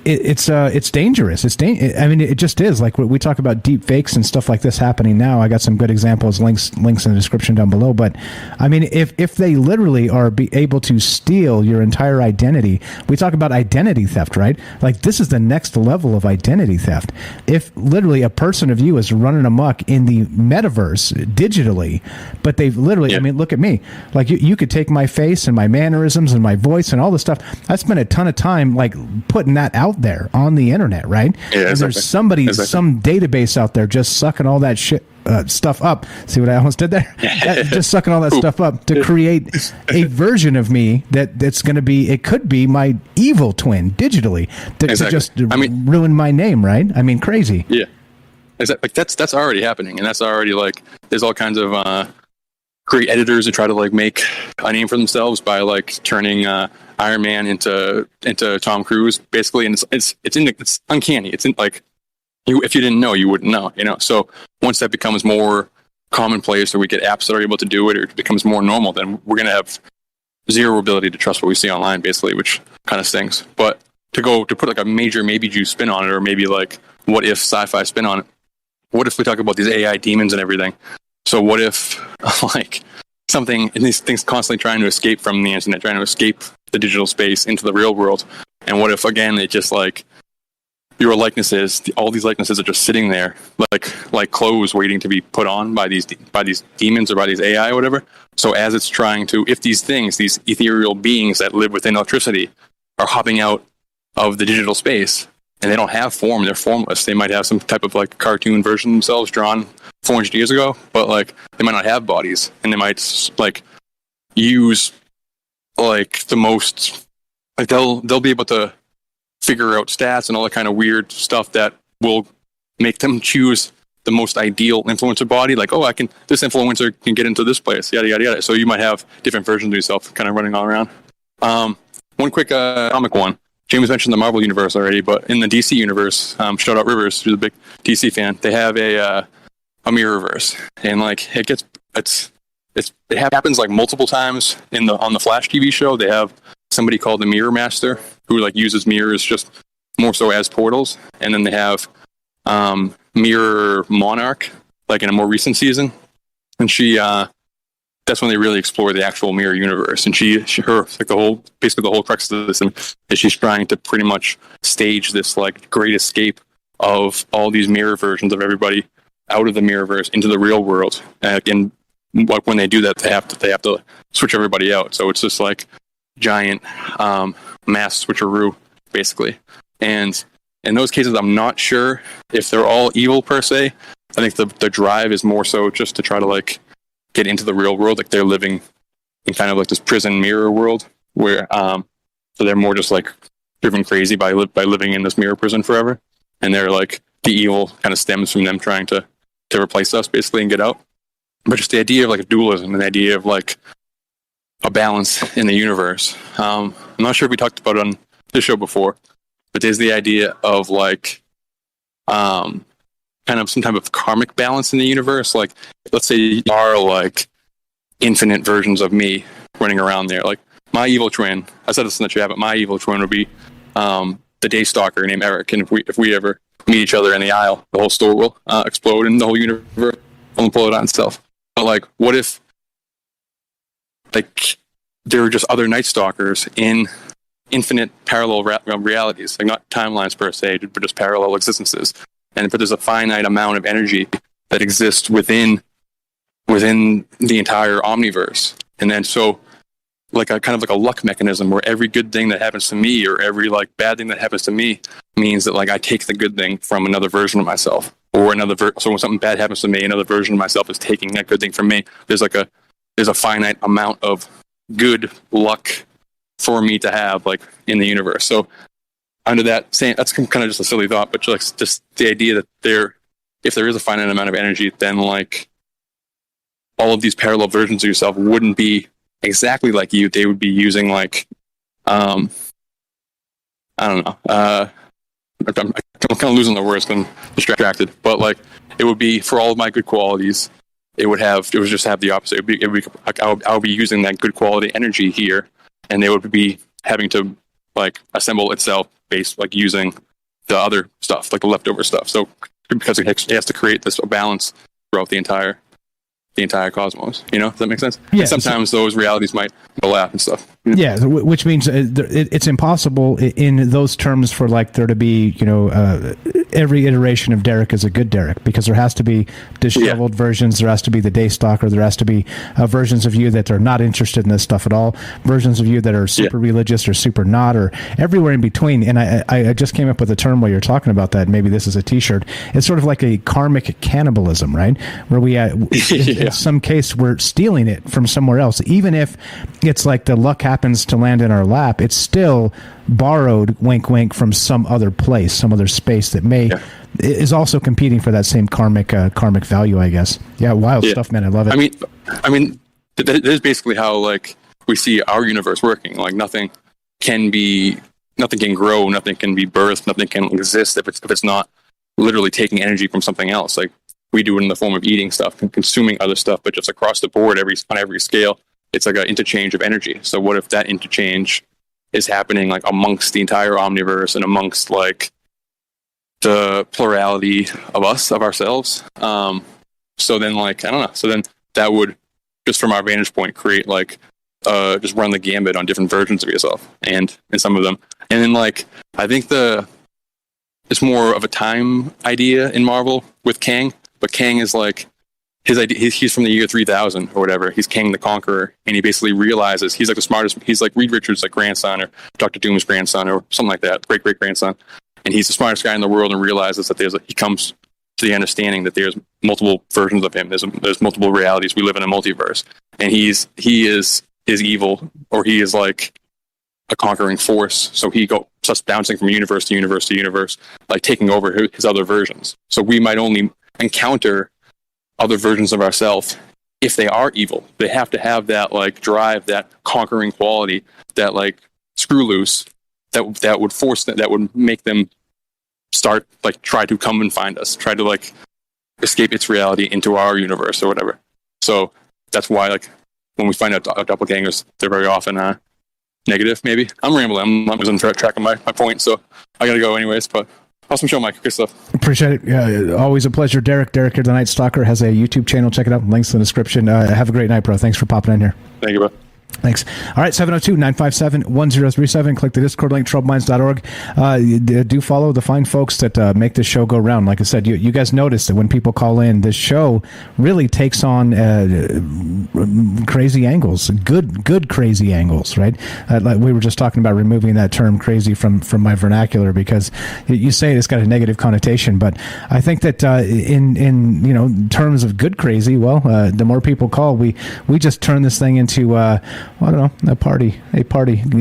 It's dangerous. I mean, it just is. Like we talk about deep fakes and stuff like this happening now. I got some good examples, links in the description down below. But I mean, if they literally are able to steal your entire identity, we talk about identity theft, right? Like this is the next level of identity theft. If literally a person of you is running amok in the metaverse digitally, but they've literally, I mean, look at me. Like you could take my face and my mannerisms and my voice and all this stuff. I spent a ton of time like putting that out there on the internet, right? Yeah, and there's some database out there just sucking all that shit stuff up. See what I almost did there? Just sucking all that stuff up to create a version of me that's going to be, it could be my evil twin digitally to just ruin my name, right? I mean, crazy. Yeah. Like that's already happening, and that's already like there's all kinds of great editors who try to like make a name for themselves by like turning Iron Man into Tom Cruise, basically, and it's uncanny. It's in, like if you didn't know, you wouldn't know, you know. So once that becomes more commonplace, or we get apps that are able to do it, or it becomes more normal, then we're gonna have zero ability to trust what we see online, basically, which kind of stings. But to put like a major maybe juice spin on it, or maybe like what if sci-fi spin on it? What if we talk about these AI demons and everything? So what if like something, and these things constantly trying to escape from the internet, trying to escape the digital space into the real world? And what if again it just like your likenesses, all these likenesses are just sitting there like clothes waiting to be put on by these demons or by these AI or whatever. So as it's trying to, if these things, these ethereal beings that live within electricity are hopping out of the digital space, and they don't have form, they're formless. They might have some type of like cartoon version of themselves drawn 400 years ago, but like they might not have bodies, and they might like use like the most, like they'll be able to figure out stats and all that kind of weird stuff that will make them choose the most ideal influencer body. Like, oh, this influencer can get into this place, yada yada yada. So you might have different versions of yourself kind of running all around. One quick comic one. James mentioned the Marvel universe already, but in the DC universe, shout out Rivers, who's a big DC fan. They have a Mirrorverse, and like it happens like multiple times on the Flash TV show. They have somebody called the Mirror Master who like uses mirrors just more so as portals, and then they have Mirror Monarch like in a more recent season, and she that's when they really explore the actual mirror universe. And her basically the whole crux of this is she's trying to pretty much stage this like great escape of all these mirror versions of everybody out of the mirrorverse into the real world. And when they do that, they have to switch everybody out. So it's just like giant mass switcheroo, basically. And in those cases, I'm not sure if they're all evil per se. I think the drive is more so just to try to like get into the real world. Like they're living in kind of like this prison mirror world where so they're more just like driven crazy by living in this mirror prison forever. And they're like the evil kind of stems from them trying to replace us basically and get out. But just the idea of like dualism and the idea of like a balance in the universe. I'm not sure if we talked about it on this show before, but there's the idea of like kind of some type of karmic balance in the universe. Like, let's say there are like infinite versions of me running around there. Like my evil twin, I said this in the chat, but my evil twin would be the Daystalker named Eric. And if we ever meet each other in the aisle, the whole store will explode and the whole universe will pull it on itself. But like, what if like there are just other Night Stalkers in infinite parallel realities, like not timelines per se, but just parallel existences. And but there's a finite amount of energy that exists within the entire omniverse. And then so like a kind of like a luck mechanism where every good thing that happens to me or every like bad thing that happens to me means that like I take the good thing from another version of myself, or so when something bad happens to me, another version of myself is taking that good thing from me. There's a finite amount of good luck for me to have like in the universe. So under that same, that's kind of just a silly thought, but just the idea that if there is a finite amount of energy, then like all of these parallel versions of yourself wouldn't be exactly like you. They would be using like, I don't know. I'm kind of losing the words because I'm distracted, but like it would be for all of my good qualities. It would just have the opposite. It would be like I'll be using that good quality energy here, and they would be having to like assemble itself based like using the other stuff, like the leftover stuff. So because it has to create this balance throughout the entire cosmos. Does that make sense? Yeah. And sometimes those realities might overlap and stuff. Yeah, which means it's impossible in those terms for like there to be, every iteration of Derek is a good Derek, because there has to be disheveled versions, there has to be the Daystalker, there has to be versions of you that are not interested in this stuff at all, versions of you that are super religious or super not, or everywhere in between. And I just came up with a term while you're talking about that. Maybe this is a T-shirt. It's sort of like a karmic cannibalism, right? Where we, in some case, we're stealing it from somewhere else, even if it's like the luck happens to land in our lap, it's still borrowed, wink wink, from some other place, some other space that is also competing for that same karmic value, I guess. Yeah, wild stuff, man. I love it. I mean that is basically how like we see our universe working. Like nothing can grow, nothing can be birthed, nothing can exist if it's not literally taking energy from something else. Like we do it in the form of eating stuff and consuming other stuff, but just across the board, on every scale, it's like an interchange of energy. So what if that interchange is happening like amongst the entire omniverse and amongst like the plurality of ourselves? So then like, I don't know. So then that would, just from our vantage point, create like, just run the gambit on different versions of yourself and some of them. And then like, I think it's more of a time idea in Marvel with Kang, but Kang is like, his idea, he's from the year 3000 or whatever. He's Kang the Conqueror, and he basically realizes he's like the smartest. He's like Reed Richards' like grandson, or Dr. Doom's grandson, or something like that, great grandson. And he's the smartest guy in the world, and realizes that he comes to the understanding that there's multiple versions of him. There's multiple realities. We live in a multiverse, and he is evil, or he is like a conquering force. So he starts bouncing from universe to universe to universe, like taking over his other versions. So we might only encounter other versions of ourselves if they are evil. They have to have that like drive, that conquering quality, that like screw loose that would force that would make them start like try to come and find us, try to like escape its reality into our universe or whatever. So that's why like when we find out doppelgangers, they're very often negative. Maybe I'm rambling. I'm losing track of my point, so I gotta go anyways. But awesome show, Mike. Good stuff. Appreciate it. Always a pleasure. Derek here, the Night Stalker, has a YouTube channel. Check it out. Links in the description. Have a great night, bro. Thanks for popping in here. Thank you, bro. Thanks. All right, 702-957-1037. Click the Discord link, troubleminds.org. Do follow the fine folks that make this show go round. Like I said, you guys notice that when people call in, this show really takes on crazy angles, good crazy angles, right? Like we were just talking about removing that term crazy from my vernacular, because you say it's got a negative connotation, but I think that in terms of good crazy, well, the more people call, we just turn this thing into I don't know, a party,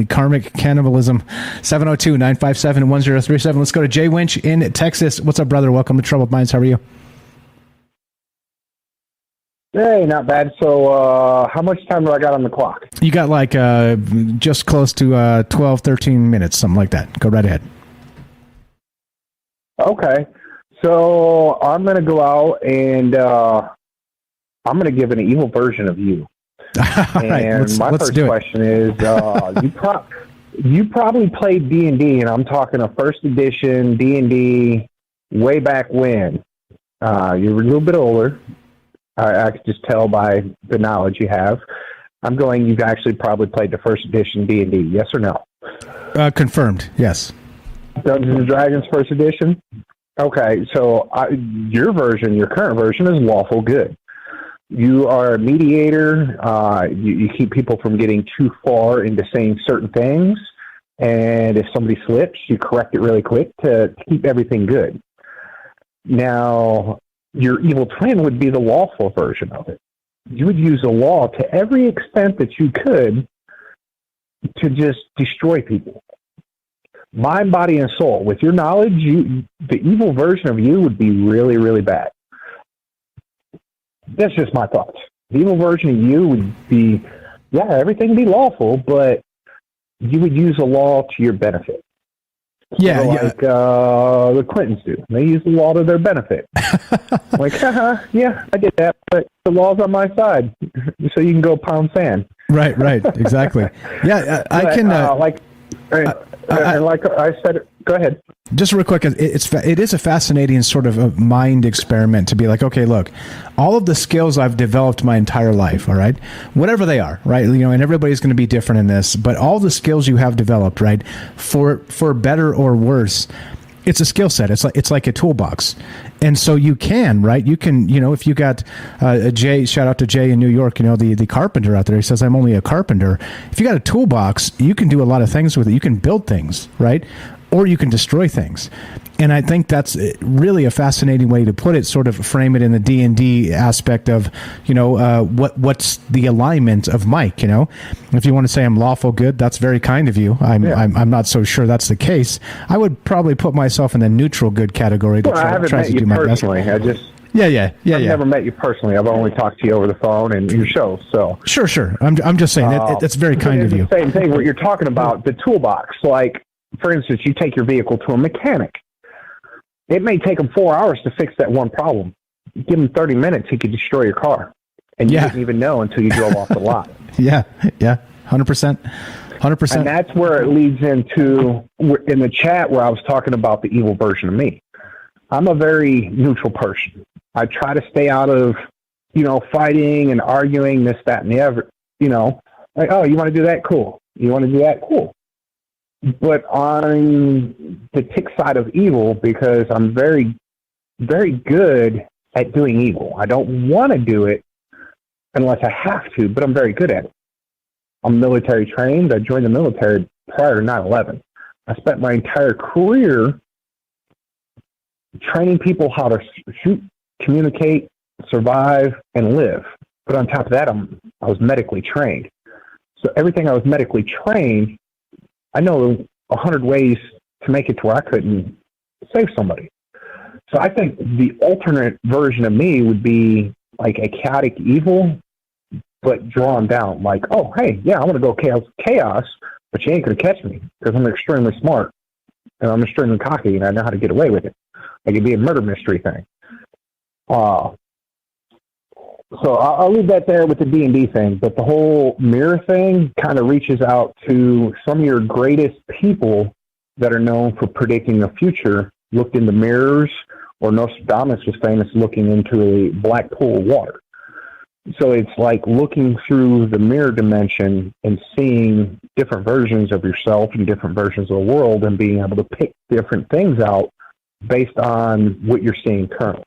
karmic cannibalism. 702-957-1037. Let's go to Jay Winch in Texas. What's up, brother? Welcome to Troubled Minds. How are you? Hey, not bad. So how much time do I got on the clock? You got like just close to 12, 13 minutes, something like that. Go right ahead. Okay. So I'm going to go out and I'm going to give an evil version of you. And my first question is, you probably played D&D, and I'm talking a first edition D&D way back when. You're a little bit older. I could just tell by the knowledge you have. I'm going, you've actually probably played the first edition D&D, yes or no? Confirmed, yes. Dungeons & Dragons first edition? Okay, so your current version is lawful good. You are a mediator. You keep people from getting too far into saying certain things. And if somebody slips, you correct it really quick to keep everything good. Now, your evil twin would be the lawful version of it. You would use the law to every extent that you could to just destroy people. mind, body, and soul. With your knowledge, the evil version of you would be really, really bad. That's just my thoughts. The evil version of you would be, everything would be lawful, but you would use the law to your benefit. Like the Clintons do. They use the law to their benefit. Like, I did that, but the law's on my side, so you can go pound sand. Right, exactly. Yeah, I can. Like I said, go ahead. Just real quick, it is a fascinating sort of a mind experiment to be like, okay, look, all of the skills I've developed my entire life, all right, whatever they are, right, and everybody's going to be different in this, but all the skills you have developed, right, for better or worse, it's a skill set. It's like a toolbox. And so you can, right? You can, if you got Jay, shout out to Jay in New York, the carpenter out there, he says, I'm only a carpenter. If you got a toolbox, you can do a lot of things with it. You can build things, right? Or you can destroy things. And I think that's really a fascinating way to put it, sort of frame it in the D&D aspect of, what's the alignment of Mike, If you want to say I'm lawful good, that's very kind of you. I'm not so sure that's the case. I would probably put myself in the neutral good category to try to do my best. I just... Yeah. I've never met you personally. I've only talked to you over the phone and your show. So Sure. I'm just saying it's very kind of you. The same thing what you're talking about, the toolbox. Like, for instance, you take your vehicle to a mechanic. It may take him 4 hours to fix that one problem. You give him 30 minutes, he could destroy your car. And you didn't even know until you drove off the lot. Yeah, 100%. And that's where it leads into, in the chat where I was talking about the evil version of me. I'm a very neutral person. I try to stay out of, fighting and arguing, this, that, and the other. Like, oh, you want to do that? Cool. You want to do that? Cool. But on the tick side of evil, because I'm very, very good at doing evil. I don't want to do it unless I have to, but I'm very good at it. I'm military trained. I joined the military prior to 9/11. I spent my entire career training people how to shoot, communicate, survive, and live. But on top of that, I was medically trained. So everything I was medically trained, I know 100 ways to make it to where I couldn't save somebody. So I think the alternate version of me would be like a chaotic evil, but drawn down. Like, oh, hey, I want to go chaos, but you ain't going to catch me because I'm extremely smart and I'm extremely cocky and I know how to get away with it. Like it'd be a murder mystery thing. So I'll leave that there with the D&D thing, but the whole mirror thing kind of reaches out to some of your greatest people that are known for predicting the future, looked into mirrors, or Nostradamus was famous looking into a black pool of water. So it's like looking through the mirror dimension and seeing different versions of yourself and different versions of the world and being able to pick different things out based on what you're seeing currently.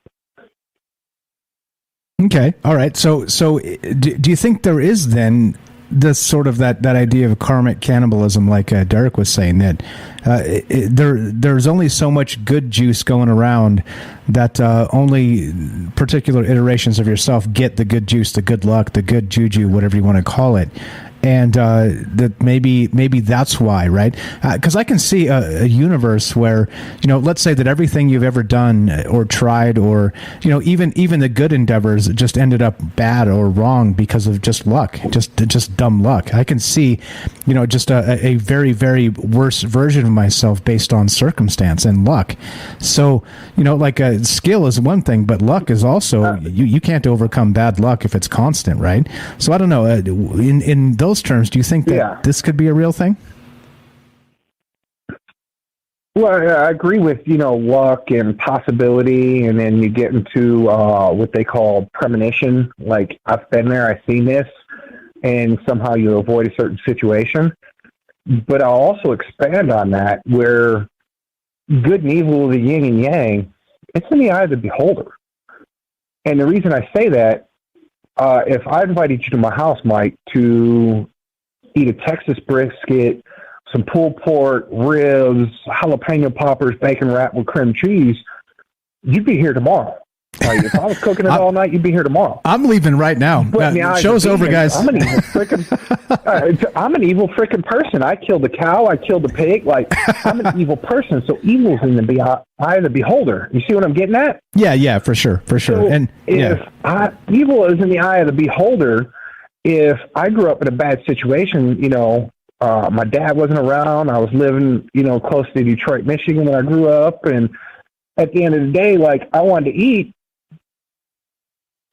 Okay. All right. So do you think there is then this sort of that idea of karmic cannibalism, like Derek was saying, that there's only so much good juice going around that only particular iterations of yourself get the good juice, the good luck, the good juju, whatever you want to call it. And that maybe that's why, right? Because I can see a universe where, let's say that everything you've ever done or tried, or even the good endeavors just ended up bad or wrong because of just luck, just dumb luck. I can see, just a very, very worse version of myself based on circumstance and luck. So, like a skill is one thing, but luck is also you can't overcome bad luck if it's constant, right? So I don't know. In those terms, do you think that this could be a real thing? Well, I agree with, luck and possibility, and then you get into what they call premonition, like I've been there, I've seen this, and somehow you avoid a certain situation. But I'll also expand on that, where good and evil, the yin and yang, it's in the eye of the beholder. And the reason I say that, if I invited you to my house, Mike, to eat a Texas brisket, some pulled pork, ribs, jalapeno poppers, bacon wrapped with cream cheese, you'd be here tomorrow. Like, if I was cooking it all night, you'd be here tomorrow. I'm leaving right now. Show's over, guys. I'm an evil freaking person. I killed the cow. I killed the pig. Like, I'm an evil person. So evil's in the eye of the beholder. You see what I'm getting at? Yeah, for sure. So and evil is in the eye of the beholder. If I grew up in a bad situation, my dad wasn't around. I was living, close to Detroit, Michigan when I grew up, and at the end of the day, like, I wanted to eat,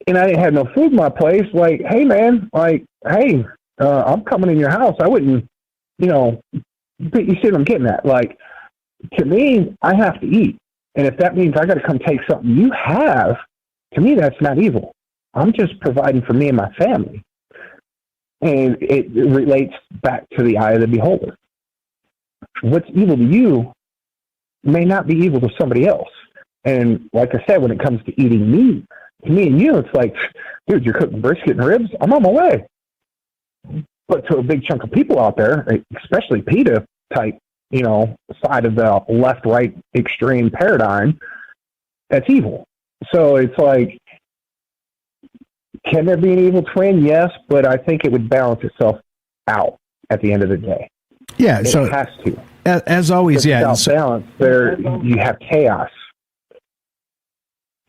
and I didn't have no food in my place. Like, hey, man, I'm coming in your house. I wouldn't, you see what I'm getting at? Like, to me, I have to eat. And if that means I got to come take something you have, to me, that's not evil. I'm just providing for me and my family. And it relates back to the eye of the beholder. What's evil to you may not be evil to somebody else. And like I said, when it comes to eating meat, to me and you, it's like, dude, you're cooking brisket and ribs, I'm on my way. But to a big chunk of people out there, especially PETA type, side of the left-right extreme paradigm, that's evil. So it's like, can there be an evil twin? Yes, but I think it would balance itself out at the end of the day. Yeah, it has to. As always, without balance, you have chaos.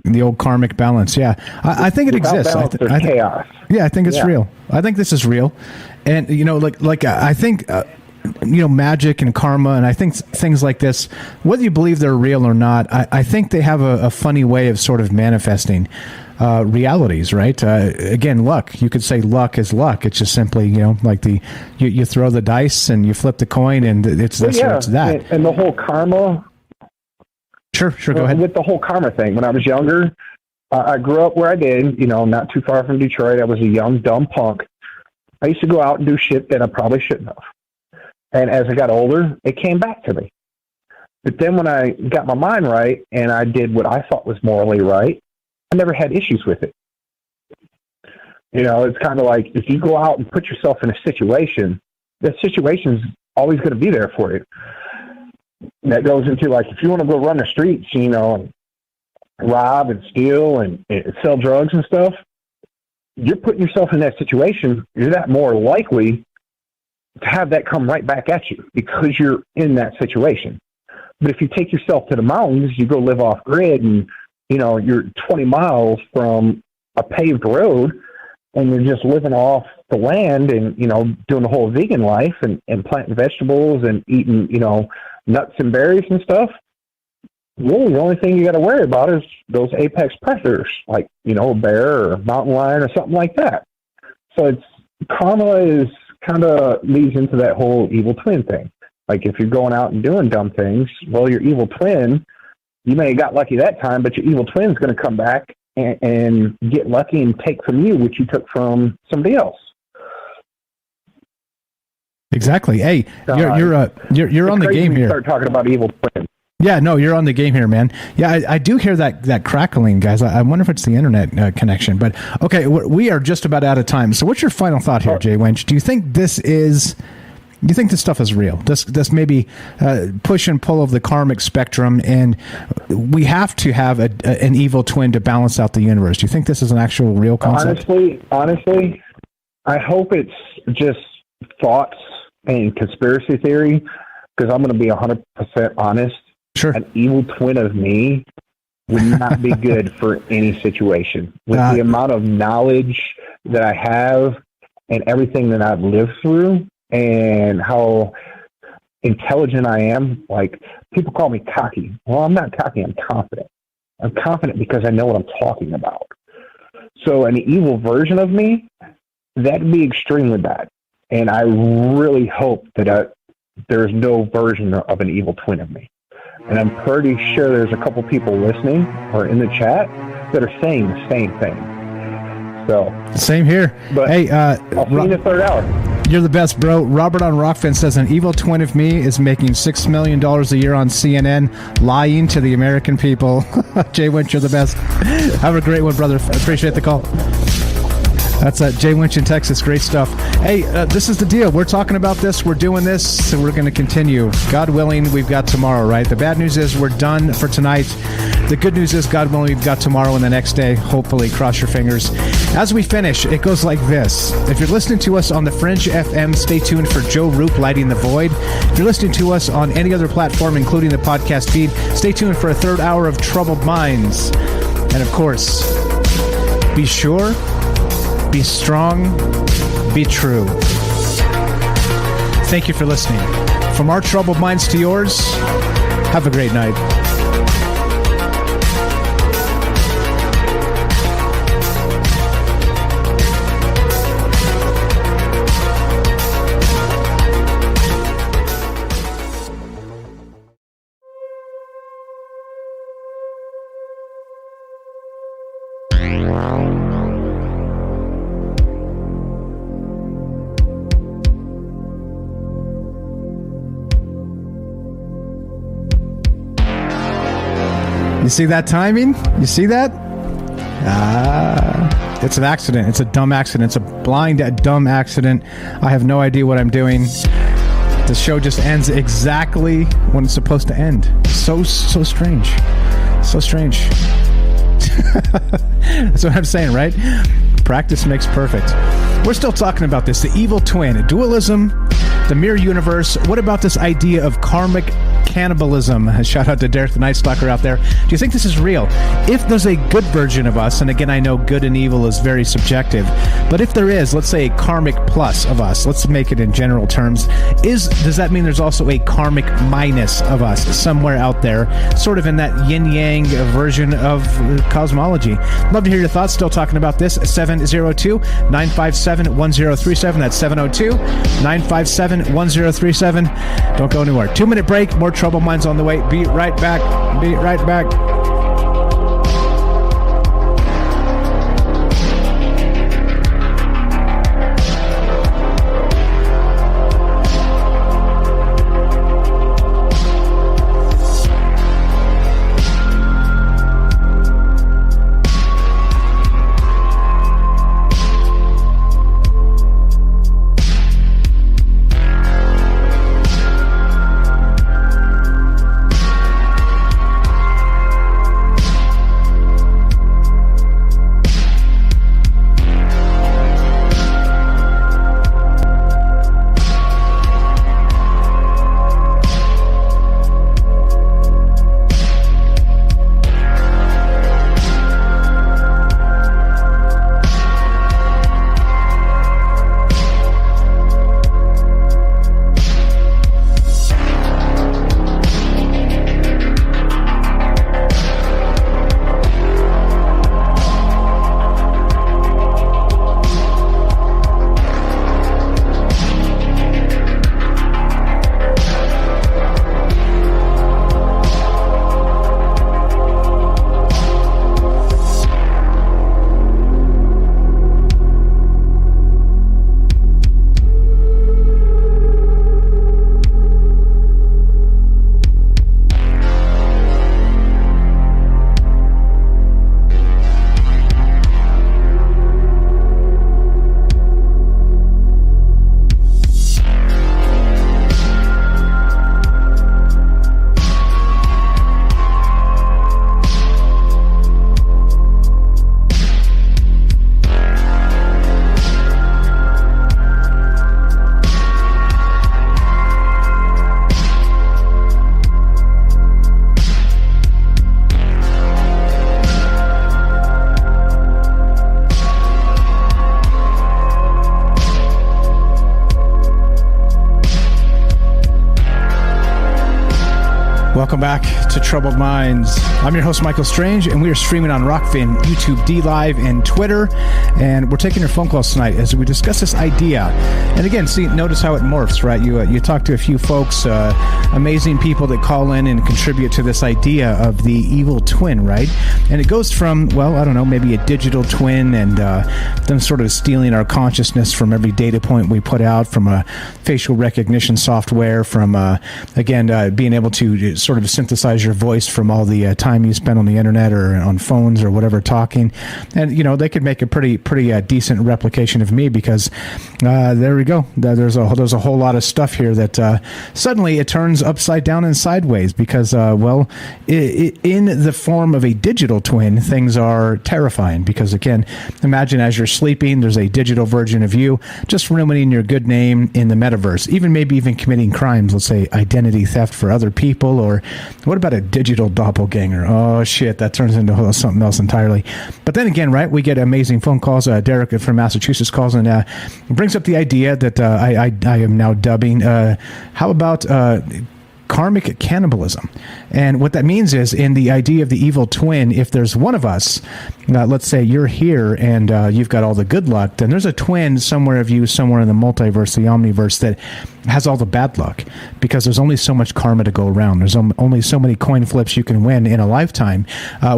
The old karmic balance, yeah. I think it exists. There's chaos. Yeah, I think it's real. I think this is real, and I think magic and karma, and I think things like this, whether you believe they're real or not, I think they have a funny way of sort of manifesting realities, right? Again, luck. You could say luck is luck. It's just simply, like you throw the dice and you flip the coin, and it's this or it's that. And the whole karma. Sure, go ahead. With the whole karma thing, when I was younger, I grew up where I did, not too far from Detroit. I was a young, dumb punk. I used to go out and do shit that I probably shouldn't have. And as I got older, it came back to me. But then when I got my mind right and I did what I thought was morally right, I never had issues with it. It's kind of like if you go out and put yourself in a situation, that situation's always going to be there for you. And that goes into, like, if you want to go run the streets, and rob and steal and sell drugs and stuff, you're putting yourself in that situation. You're that more likely to have that come right back at you because you're in that situation. But if you take yourself to the mountains, you go live off grid and, you're 20 miles from a paved road and you're just living off the land and, doing the whole vegan life and planting vegetables and eating, nuts and berries and stuff. Really, the only thing you got to worry about is those apex predators, like, a bear or a mountain lion or something like that. So karma kind of leads into that whole evil twin thing. Like, if you're going out and doing dumb things, well, your evil twin, you may have got lucky that time, but your evil twin's going to come back and get lucky and take from you what you took from somebody else. Exactly. Hey, you're on the game here. Start talking about evil twins. Yeah, no, you're on the game here, man. Yeah, I do hear that crackling, guys. I wonder if it's the internet connection. But okay, we are just about out of time. So, what's your final thought here, Jay Winch? Do you think this stuff is real? This maybe push and pull of the karmic spectrum, and we have to have an evil twin to balance out the universe. Do you think this is an actual real concept? Honestly, I hope it's just thoughts and conspiracy theory, because I'm going to be 100% honest. Sure. An evil twin of me would not be good for any situation. With the amount of knowledge that I have and everything that I've lived through and how intelligent I am, like, people call me cocky. Well, I'm not cocky, I'm confident. I'm confident because I know what I'm talking about. So an evil version of me, that'd be extremely bad. And I really hope that there's no version of an evil twin of me. And I'm pretty sure there's a couple people listening or in the chat that are saying the same thing. So same here. But hey, I'll see you in the third hour. You're the best, bro. Robert on Rockfin says an evil twin of me is making $6 million a year on CNN, lying to the American people. Jay Winch, you're the best. Have a great one, brother. Appreciate the call. That's Jay Winch in Texas. Great stuff. Hey, this is the deal. We're talking about this. We're doing this, and we're going to continue. God willing, we've got tomorrow, right? The bad news is we're done for tonight. The good news is, God willing, we've got tomorrow and the next day. Hopefully, cross your fingers. As we finish, it goes like this. If you're listening to us on the Fringe FM, stay tuned for Joe Roop, Lighting the Void. If you're listening to us on any other platform, including the podcast feed, stay tuned for a third hour of Troubled Minds. And of course, be sure, be strong, be true. Thank you for listening. From our troubled minds to yours, have a great night. You see that timing? You see that? It's an accident. It's a dumb accident. It's a blind, dumb accident. I have no idea what I'm doing. The show just ends exactly when it's supposed to end. So strange. So strange. That's what I'm saying, right? Practice makes perfect. We're still talking about this. The evil twin, dualism, the mirror universe. What about this idea of karmic cannibalism? Shout out to Derek the Night Stalker out there. Do you think this is real? If there's a good version of us, and again, I know good and evil is very subjective, but if there is, let's say a karmic plus of us, let's make it in general terms, does that mean there's also a karmic minus of us somewhere out there, sort of in that yin-yang version of cosmology? Love to hear your thoughts. Still talking about this. 702-957-1037. That's 702-957-1037. Don't go anywhere. 2-minute break. More Troubled Minds on the way. Be right back. Be right back. Welcome back to Troubled Minds. I'm your host, Michael Strange, and we are streaming on Rockfin, YouTube, D-Live, and Twitter. And we're taking your phone calls tonight as we discuss this idea. And again, notice how it morphs, right? You talk to a few folks, amazing people that call in and contribute to this idea of the evil twin, right? And it goes from, well, I don't know, maybe a digital twin and them sort of stealing our consciousness from every data point we put out, from a facial recognition software, from, again, being able to sort sort of synthesize your voice from all the time you spend on the internet or on phones or whatever talking. And, you know, they could make a pretty decent replication of me because there we go. There's a whole lot of stuff here that suddenly it turns upside down and sideways because, well, in the form of a digital twin, things are terrifying because, again, imagine as you're sleeping, there's a digital version of you just ruining your good name in the metaverse, maybe even committing crimes, let's say identity theft for other people, or what about a digital doppelganger? Oh, shit, that turns into something else entirely. But then again, right, we get amazing phone calls. Derek from Massachusetts calls and brings up the idea that I am now dubbing, how about karmic cannibalism? And what that means is, in the idea of the evil twin, if there's one of us, let's say you're here and you've got all the good luck, then there's a twin somewhere of you, somewhere in the multiverse, the omniverse, that has all the bad luck, because there's only so much karma to go around. There's only so many coin flips you can win in a lifetime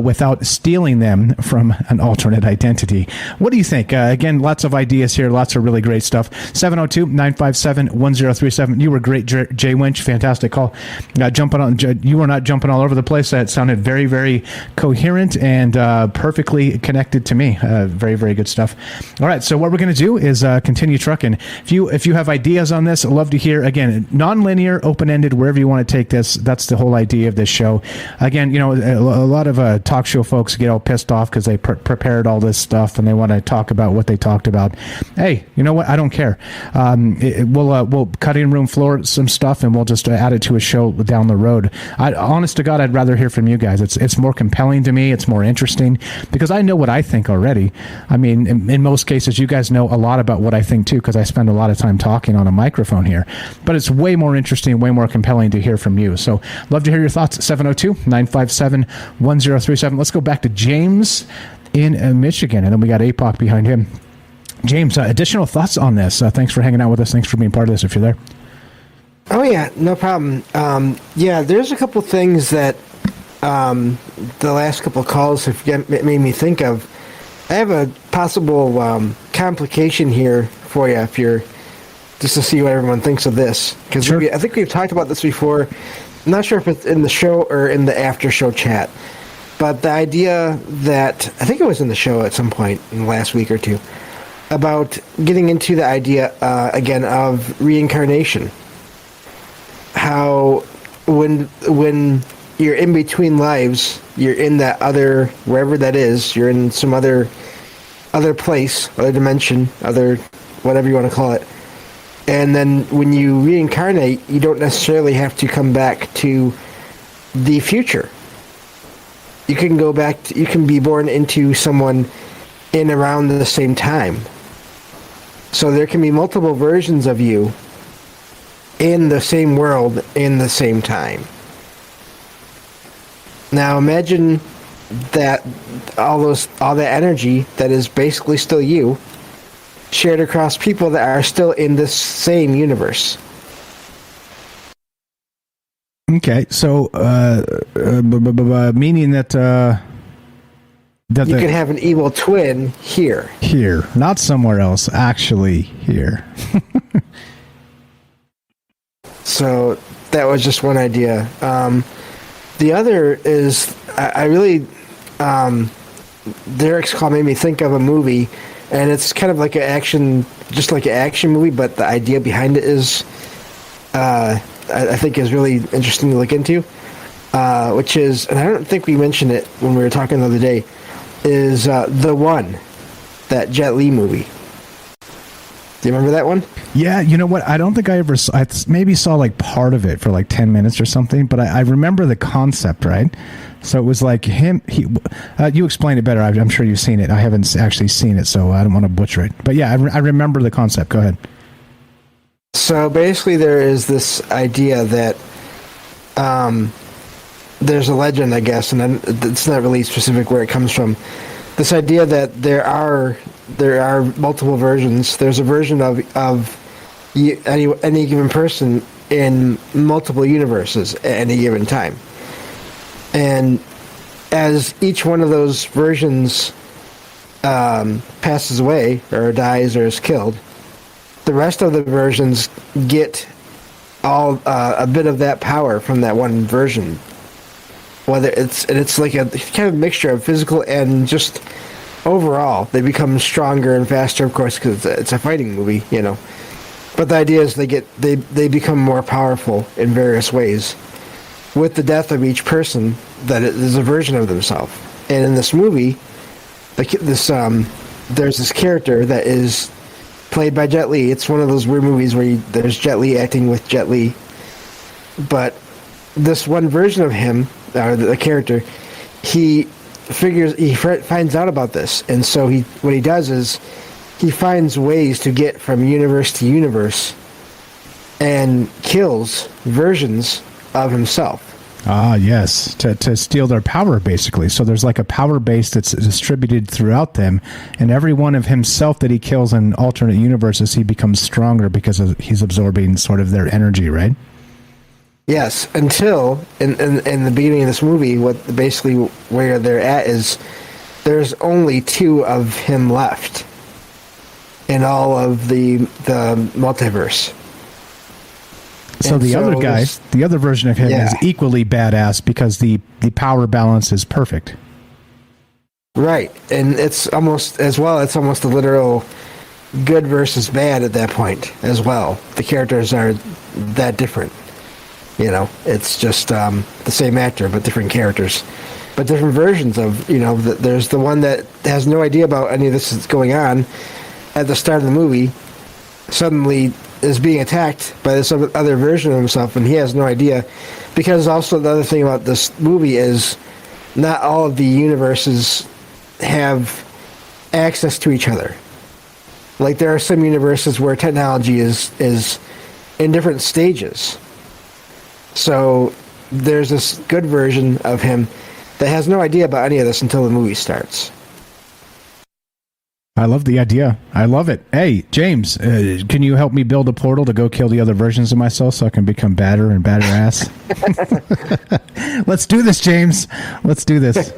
without stealing them from an alternate identity. What do you think? Again, lots of ideas here, lots of really great stuff. 702-957-1037. You were great, Jay Winch. Fantastic call. You were not jumping all over the place. That sounded very, very coherent and perfectly connected to me. Very, very good stuff. All right, so what we're going to do is continue trucking. If you have ideas on this, I'd love to hear. Again, non-linear, open-ended, wherever you want to take this. That's the whole idea of this show. Again, you know, a lot of talk show folks get all pissed off because they prepared all this stuff and they want to talk about what they talked about. Hey, you know what? I don't care. We'll cutting room floor some stuff and we'll just add it to a show down the road. Honest to God, I'd rather hear from you guys. It's more compelling to me. It's more interesting because I know what I think already. I mean, in most cases, you guys know a lot about what I think too, because I spend a lot of time talking on a microphone here. But it's way more interesting, way more compelling to hear from you. So love to hear your thoughts. 702-957-1037. Let's go back to James in Michigan, and then we got APOC behind him. James, additional thoughts on this? Thanks for hanging out with us. Thanks for being part of this if you're there. Oh, yeah, no problem. Yeah, there's a couple things that the last couple of calls have made me think of. I have a possible complication here for you, if you're just to see what everyone thinks of this, because sure. I think we've talked about this before. I'm not sure if it's in the show or in the after show chat, but the idea that I think it was in the show at some point in the last week or two about getting into the idea again of reincarnation. How when you're in between lives, you're in that other, wherever that is, you're in some other place, other dimension, other whatever you want to call it. And then when you reincarnate, you don't necessarily have to come back to the future. You can go back you can be born into someone in around the same time. So there can be multiple versions of you in the same world in the same time. Now imagine that all that energy that is basically still you shared across people that are still in this same universe. Okay, so meaning that you can have an evil twin here, not somewhere else, actually here. So that was just one idea. The other is I really Derek's call made me think of a movie. And it's kind of like an action movie, but the idea behind it is, I think, is really interesting to look into. Which is, and I don't think we mentioned it when we were talking the other day, is The One, that Jet Li movie. Do you remember that one? Yeah, you know what? I don't think I maybe saw like part of it for like 10 minutes or something, but I remember the concept, right? So it was like you explain it better. I'm sure you've seen it. I haven't actually seen it, so I don't want to butcher it. But yeah, I remember the concept. Go ahead. So basically there is this idea that there's a legend, I guess, and it's not really specific where it comes from. This idea that there are multiple versions. There's a version of any given person in multiple universes at any given time. And as each one of those versions passes away or dies or is killed, the rest of the versions get all a bit of that power from that one version it's like a kind of mixture of physical and just overall. They become stronger and faster, of course, because it's a fighting movie, you know. But the idea is they become more powerful in various ways. With the death of each person, that is a version of themselves. And in this movie, there's this character that is played by Jet Li. It's one of those weird movies where there's Jet Li acting with Jet Li. But this one version of him, or the character, he finds out about this, and so what he does is he finds ways to get from universe to universe and kills versions of himself. Ah, yes, to steal their power, basically. So there's like a power base that's distributed throughout them, and every one of himself that he kills in alternate universes, he becomes stronger because he's absorbing sort of their energy, right? Yes, until in the beginning of this movie, where they're at is there's only 2 of him left in all of the multiverse. So the other guy, the other version of him is equally badass because the power balance is perfect. Right, and it's almost a literal good versus bad at that point as well. The characters are that different. You know, it's just the same actor, but different characters. But different versions of, you know, there's the one that has no idea about any of this that's going on at the start of the movie, suddenly is being attacked by this other version of himself, and he has no idea. Because also the other thing about this movie is not all of the universes have access to each other. Like, there are some universes where technology is in different stages. So there's this good version of him that has no idea about any of this until the movie starts. I love the idea. I love it. Hey, James, can you help me build a portal to go kill the other versions of myself so I can become badder and badder ass? Let's do this, James. Let's do this.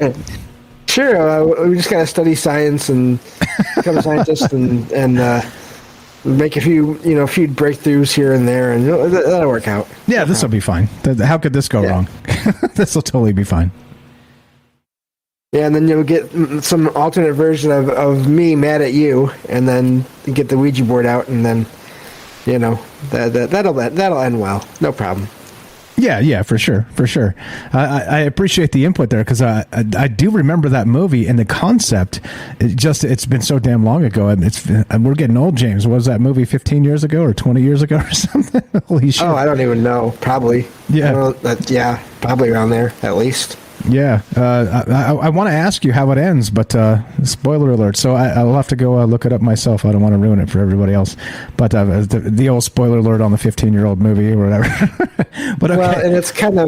Sure. We just got to study science and become a scientist and make a few breakthroughs here and there, and that'll work out. Yeah, this will be fine. How could this go wrong? This will totally be fine. Yeah, and then you'll get some alternate version of me mad at you, and then you get the Ouija board out, and then, you know, that'll end well. No problem. Yeah, for sure. I appreciate the input there, because I do remember that movie and the concept. It's been so damn long ago, and we're getting old, James. Was that movie 15 years ago or 20 years ago or something? Holy shit! Oh, I don't even know. Probably. Yeah. Probably around there at least. Yeah, I want to ask you how it ends, but spoiler alert. So I'll have to go look it up myself. I don't want to ruin it for everybody else. But the old spoiler alert on the 15-year-old movie or whatever. But okay. Well, and it's kind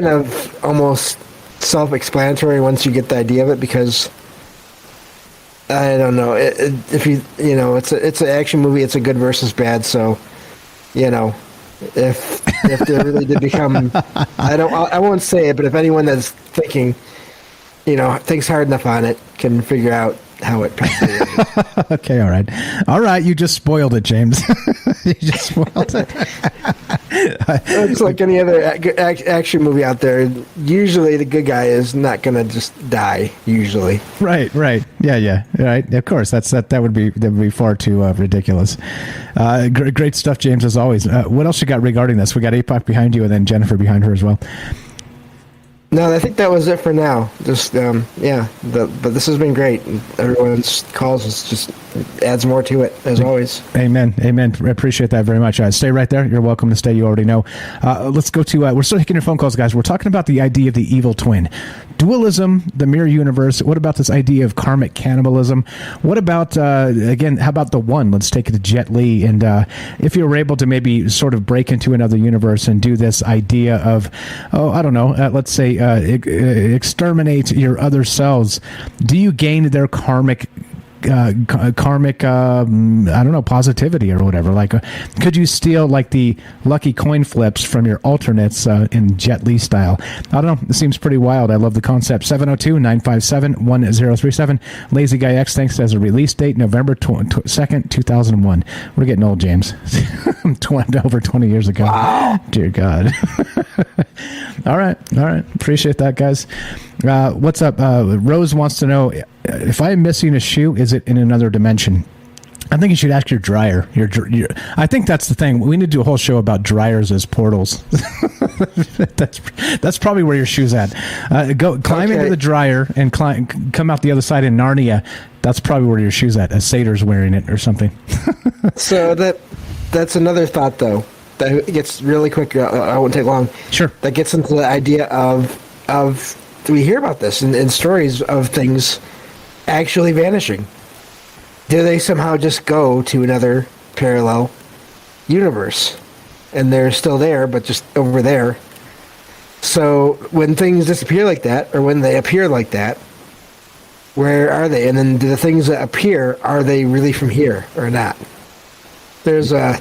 of almost self-explanatory once you get the idea of it, because I don't know, it's an action movie. It's a good versus bad. So, you know. If they really did become, I won't say it, but if anyone that's thinks hard enough on it, can figure out how it probably is. Okay, all right. You just spoiled it, James. You just spoiled it. It's like any other action movie out there. Usually, the good guy is not going to just die. Usually, right. Yeah. Right. Of course, that would be far too ridiculous. Great stuff, James, as always. What else you got regarding this? We got APOC behind you, and then Jennifer behind her as well. No, I think that was it for now. Just but this has been great. Everyone's calls just adds more to it, as always. Amen. I appreciate that very much. Stay right there. You're welcome to stay. You already know. Let's go to. We're still taking your phone calls, guys. We're talking about the idea of the evil twin, dualism, the mirror universe. What about this idea of karmic cannibalism? What about again? How about the one? Let's take it to Jet Li. And if you were able to maybe sort of break into another universe and do this idea of, I don't know, let's say exterminate your other selves, do you gain their karmic karmic, I don't know, positivity or whatever. Like, could you steal like the lucky coin flips from your alternates in Jet Li style? I don't know. It seems pretty wild. I love the concept. 702-957-1037. Lazy Guy X thinks as a release date, November 2nd, 2001. We're getting old, James. Over 20 years ago. Wow. Dear God. All right. Appreciate that, guys. What's up? Rose wants to know, if I'm missing a shoe, is it in another dimension? I think you should ask your dryer. I think that's the thing. We need to do a whole show about dryers as portals. That's probably where your shoe's at. Climb into the dryer and come out the other side in Narnia. That's probably where your shoe's at. A satyr's wearing it or something. So that's another thought, though, that gets really quick. I won't take long. Sure. That gets into the idea of we hear about this in stories of things actually vanishing. Do they somehow just go to another parallel universe and they're still there, but just over there? So when things disappear like that, or when they appear like that, where are they? And then do the things that appear, are they really from here or not? There's a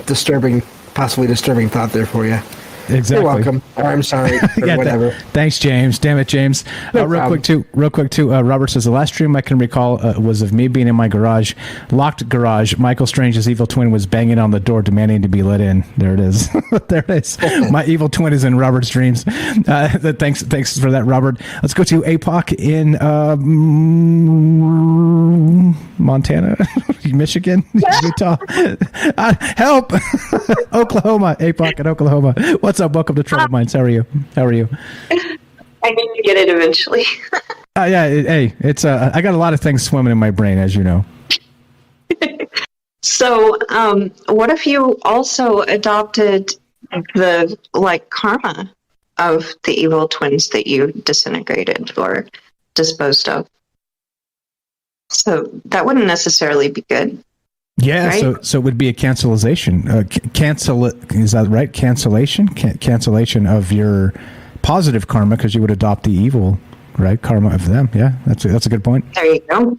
possibly disturbing thought there for you. Exactly. You're welcome. Or I'm sorry. Or whatever. Thanks, James. Damn it, James. Real quick too. Robert says the last stream I can recall was of me being in my locked garage. Michael Strange's evil twin was banging on the door, demanding to be let in. There it is. There it is. My evil twin is in Robert's dreams. Thanks for that, Robert. Let's go to APOC in Montana, Michigan, Utah. Help! Oklahoma. APOC in Oklahoma. What's up? Welcome to Troubled Minds. How are you? I need to get it eventually. Yeah. Hey, it's I got a lot of things swimming in my brain, as you know. So, what if you also adopted the karma of the evil twins that you disintegrated or disposed of? So that wouldn't necessarily be good. Yeah, right? so it would be a cancellation. Is that right? Cancellation of your positive karma, because you would adopt the evil, right, karma of them. Yeah, that's a good point. There you go.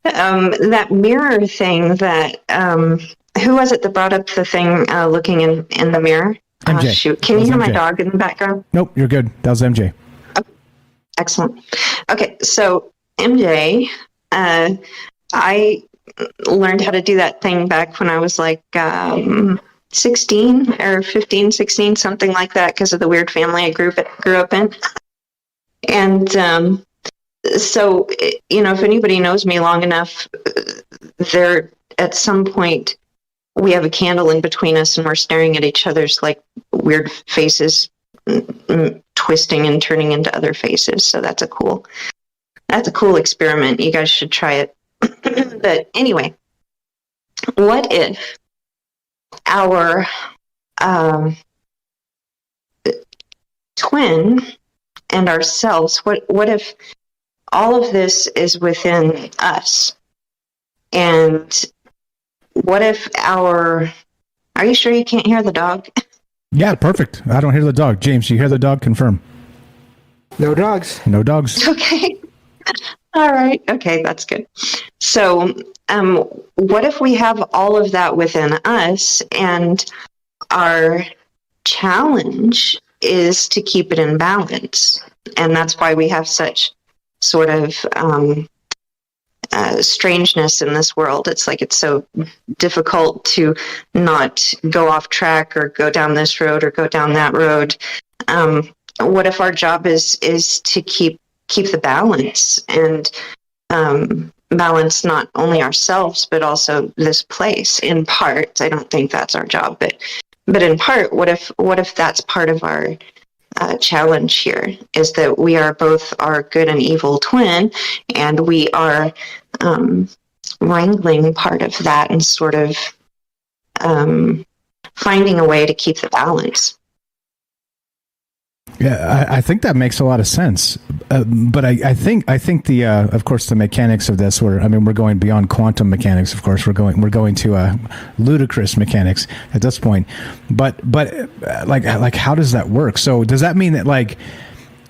That mirror thing that who was it that brought up the thing looking in the mirror? MJ. Shoot, can you hear my dog in the background? Nope, you're good. That was MJ. Okay. Excellent. Okay, so MJ, I learned how to do that thing back when I was 16 or 15, 16, something like that, because of the weird family I grew up in. And so, if anybody knows me long enough, there at some point we have a candle in between us and we're staring at each other's weird faces twisting and turning into other faces. So that's a cool experiment. You guys should try it. But anyway, what if our twin and ourselves, what if all of this is within us? And what if are you sure you can't hear the dog? Yeah, perfect. I don't hear the dog. James, you hear the dog? Confirm. No dogs. No dogs. Okay. All right. Okay, that's good. So, what if we have all of that within us, and our challenge is to keep it in balance? And that's why we have such sort of strangeness in this world. It's so difficult to not go off track or go down this road or go down that road. What if our job is to keep the balance and balance not only ourselves but also this place? In part, I don't think that's our job, but in part, what if that's part of our challenge here, is that we are both our good and evil twin, and we are wrangling part of that and sort of finding a way to keep the balance. Yeah, I think that makes a lot of sense. But I think the of course the mechanics of this, we're going beyond quantum mechanics. Of course, we're going to ludicrous mechanics at this point. But how does that work? So does that mean that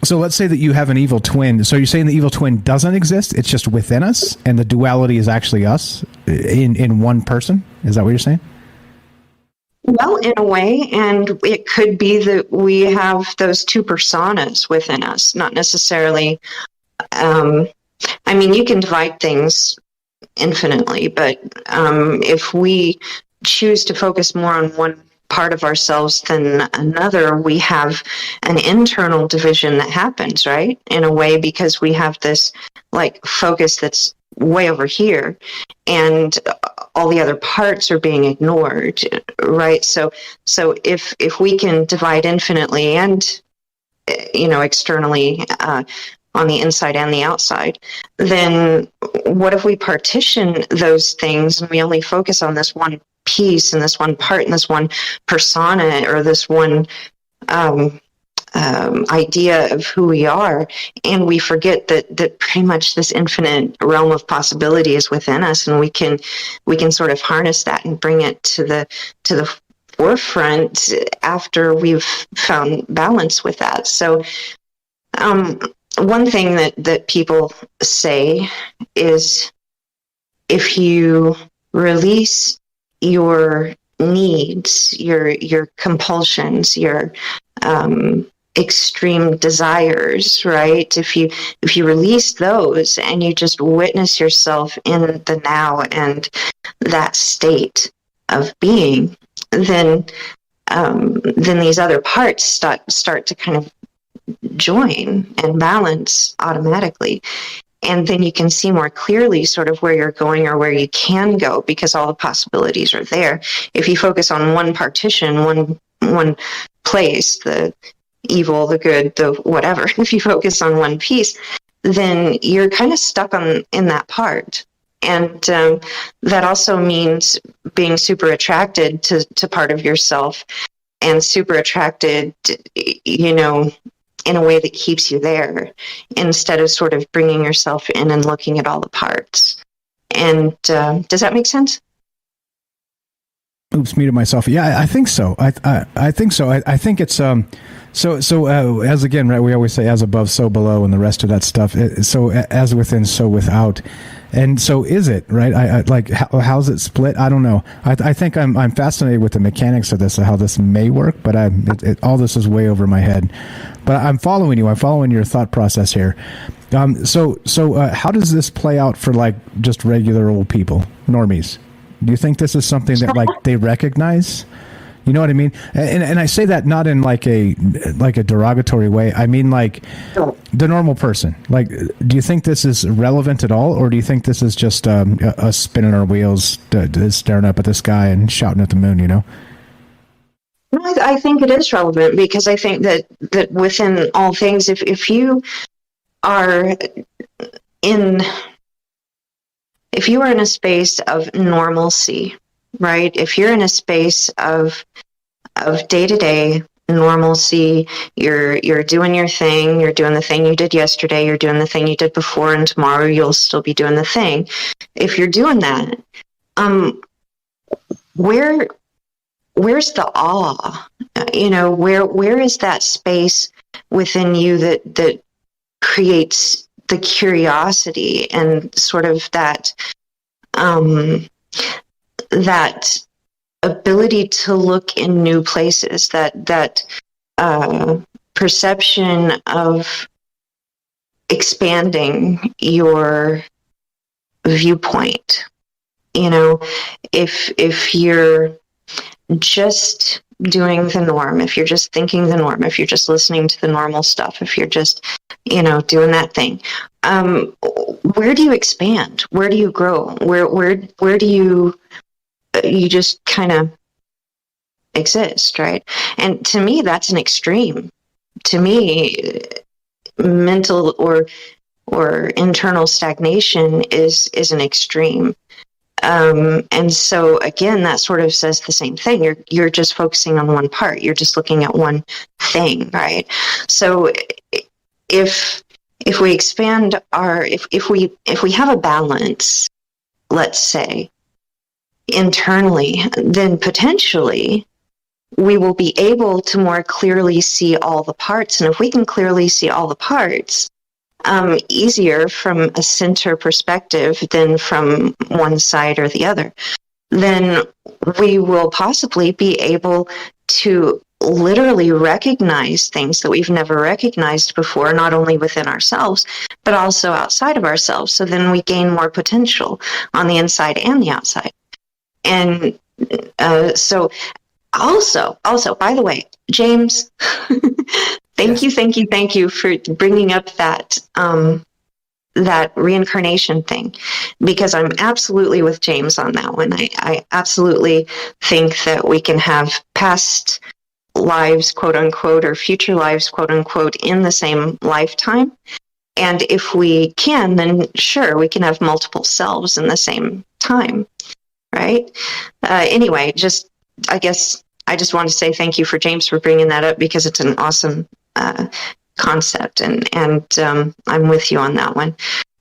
So let's say that you have an evil twin. So you're saying the evil twin doesn't exist? It's just within us, and the duality is actually us in one person? Is that what you're saying? Well, in a way, and it could be that we have those two personas within us, not necessarily. I mean, you can divide things infinitely, but if we choose to focus more on one part of ourselves than another, we have an internal division that happens, right? In a way, because we have this like focus that's way over here, and all the other parts are being ignored, right? So if we can divide infinitely and externally, on the inside and the outside, then what if we partition those things and we only focus on this one piece and this one part and this one persona or this one idea of who we are, and we forget that pretty much this infinite realm of possibility is within us, and we can sort of harness that and bring it to the forefront after we've found balance with that. So one thing that people say is, if you release your needs, your compulsions, your extreme desires, right? If you release those and you just witness yourself in the now and that state of being, then these other parts start to kind of join and balance automatically. And then you can see more clearly sort of where you're going or where you can go, because all the possibilities are there. If you focus on one partition, one place, the evil, the good, the whatever, if you focus on one piece, then you're kind of stuck in that part. And that also means being super attracted to part of yourself, and super attracted, in a way that keeps you there, instead of sort of bringing yourself in and looking at all the parts. And does that make sense? Oops, muted myself. Yeah, I think so. I think so. I think it's so as again, right? We always say as above, so below, and the rest of that stuff. So as within, so without. And so is it, right? I like, how's it split? I don't know. I think I'm fascinated with the mechanics of this, of how this may work, but all this is way over my head. But I'm following you. I'm following your thought process here. So how does this play out for like just regular old people, normies? Do you think this is something that like they recognize? You know what I mean? And I say that not in like a derogatory way. I mean like the normal person. Like, do you think this is relevant at all, or do you think this is just us spinning our wheels, staring up at the sky and shouting at the moon? You know? No, I think it is relevant, because I think that within all things, if you are in a space of normalcy, right? If you're in a space of day-to-day normalcy, you're doing your thing, you're doing the thing you did yesterday, you're doing the thing you did before, and tomorrow you'll still be doing the thing. If you're doing that, where's the awe? Where is that space within you that creates the curiosity and sort of that that ability to look in new places, that perception of expanding your viewpoint? If you're just doing the norm, if you're just thinking the norm, if you're just listening to the normal stuff, if you're just doing that thing, where do you expand? Where do you grow? Where do you just kind of exist, right? And to me, that's an extreme. To me, mental or internal stagnation is an extreme. And so again, that sort of says the same thing. You're just focusing on one part. You're just looking at one thing, right? So if we expand if we have a balance, let's say, internally, then potentially we will be able to more clearly see all the parts. And if we can clearly see all the parts, easier from a center perspective than from one side or the other, then we will possibly be able to literally recognize things that we've never recognized before, not only within ourselves, but also outside of ourselves. So then we gain more potential on the inside and the outside. And so also, by the way, James, thank you for bringing up that that reincarnation thing, because I'm absolutely with James on that one. I absolutely think that we can have past lives, quote unquote, or future lives, quote unquote, in the same lifetime. And if we can, then sure, we can have multiple selves in the same time, right? Anyway, I guess I just want to say thank you for James for bringing that up, because it's an awesome concept, and I'm with you on that one.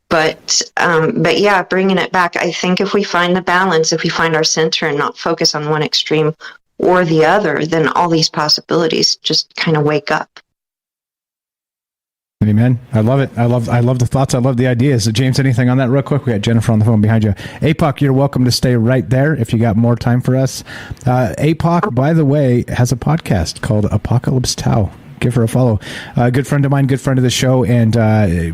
But yeah, bringing it back, I think if we find the balance, if we find our center and not focus on one extreme or the other, then all these possibilities just kind of wake up. Amen. I love it. I love the thoughts. I love the ideas. So James, anything on that real quick? We got Jennifer on the phone behind you. APOC, you're welcome to stay right there if you got more time for us. APOC, by the way, has a podcast called Apocalypse Tau. Give her a follow. Good friend of mine, good friend of the show, and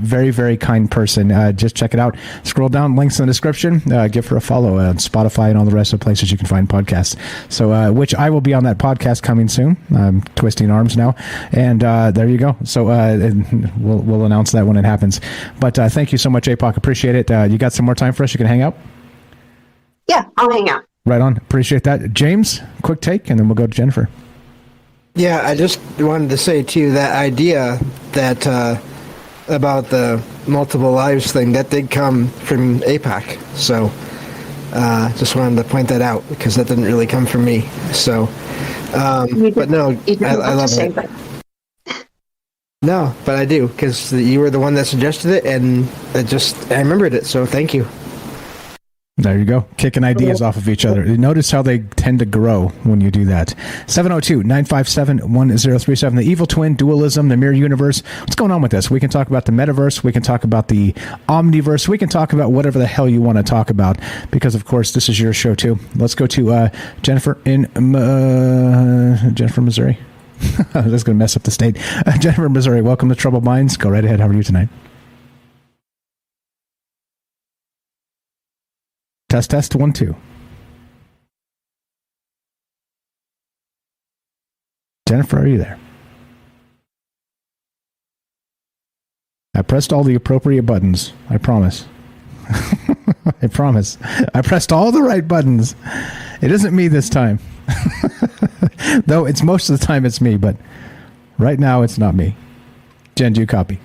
very, very kind person. Just check it out. Scroll down, links in the description. Give her a follow on Spotify and all the rest of the places you can find podcasts. So, which I will be on that podcast coming soon. I'm twisting arms now. And there you go. So we'll announce that when it happens. But thank you so much, APOC. Appreciate it. You got some more time for us? You can hang out? Yeah, I'll hang out. Right on. Appreciate that. James, quick take, and then we'll go to Jennifer. Yeah, I just wanted to say, too, that idea that about the multiple lives thing, that did come from APOC. So just wanted to point that out, because that didn't really come from me. So, but no, I love it. No, but I do, because you were the one that suggested it, and I remembered it, so thank you. There you go. Kicking ideas off of each other. Notice how they tend to grow when you do that. 702-957-1037. The evil twin, dualism, the mirror universe. What's going on with this? We can talk about the metaverse. We can talk about the omniverse. We can talk about whatever the hell you want to talk about, because, of course, this is your show, too. Let's go to Jennifer in Jennifer, Missouri. That's going to mess up the state. Jennifer, Missouri, welcome to Troubled Minds. Go right ahead. How are you tonight? Test 1 2. Jennifer, are you there? I pressed all the appropriate buttons. I promise. I promise. I pressed all the right buttons. It isn't me this time. Though it's most of the time it's me, but right now it's not me. Jen, do you copy?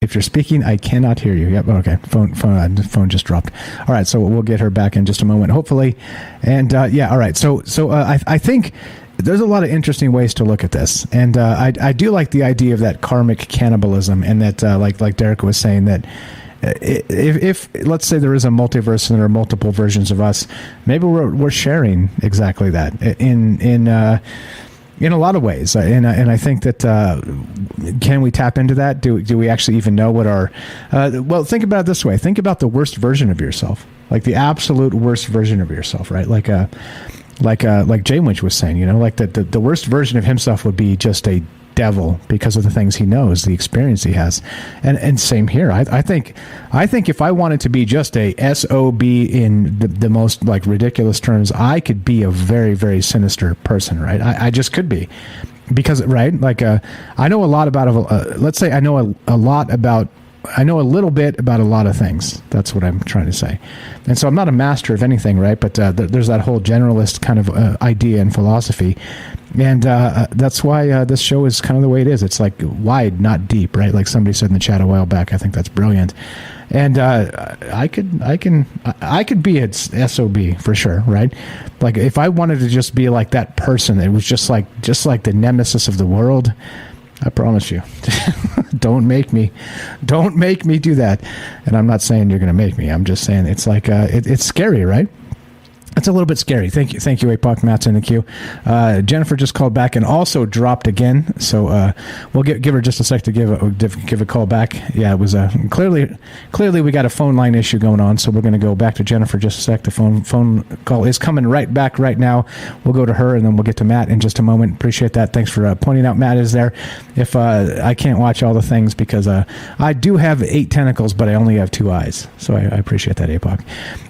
If you're speaking, I cannot hear you. Yep. Okay. Phone just dropped. All right. So we'll get her back in just a moment, hopefully. And yeah. All right. So I think there's a lot of interesting ways to look at this, and I do like the idea of that karmic cannibalism, and that like Derek was saying, that if let's say there is a multiverse and there are multiple versions of us, maybe we're sharing exactly that in a lot of ways, and I think that can we tap into that? Do we actually even know what our well, think about it this way. Think about the worst version of yourself, like the absolute worst version of yourself, right? Like Jay Winch was saying, like the worst version of himself would be just a devil because of the things he knows, the experience he has, and same here. I think if I wanted to be just a SOB in the most like ridiculous terms, I could be a very, very sinister person, right? I just could be, because right, like I know a lot about let's say I know a little bit about a lot of things. That's what I'm trying to say. And so I'm not a master of anything, right? But there's that whole generalist kind of idea and philosophy. And that's why this show is kind of the way it is. It's like wide, not deep, right? Like somebody said in the chat a while back. I think that's brilliant. And I could be its SOB for sure, right? Like if I wanted to just be like that person, it was just like the nemesis of the world. I promise you, don't make me do that. And I'm not saying you're going to make me. I'm just saying it's like it's scary, right? It's a little bit scary. Thank you, APOC. Matt's in the queue. Jennifer just called back and also dropped again. So we'll give her just a sec to give a call back. Yeah, it was clearly we got a phone line issue going on. So we're going to go back to Jennifer just a sec. The phone call is coming right back right now. We'll go to her and then we'll get to Matt in just a moment. Appreciate that. Thanks for pointing out Matt is there. If I can't watch all the things because I do have 8 tentacles, but I only have 2 eyes. So I appreciate that, APOC.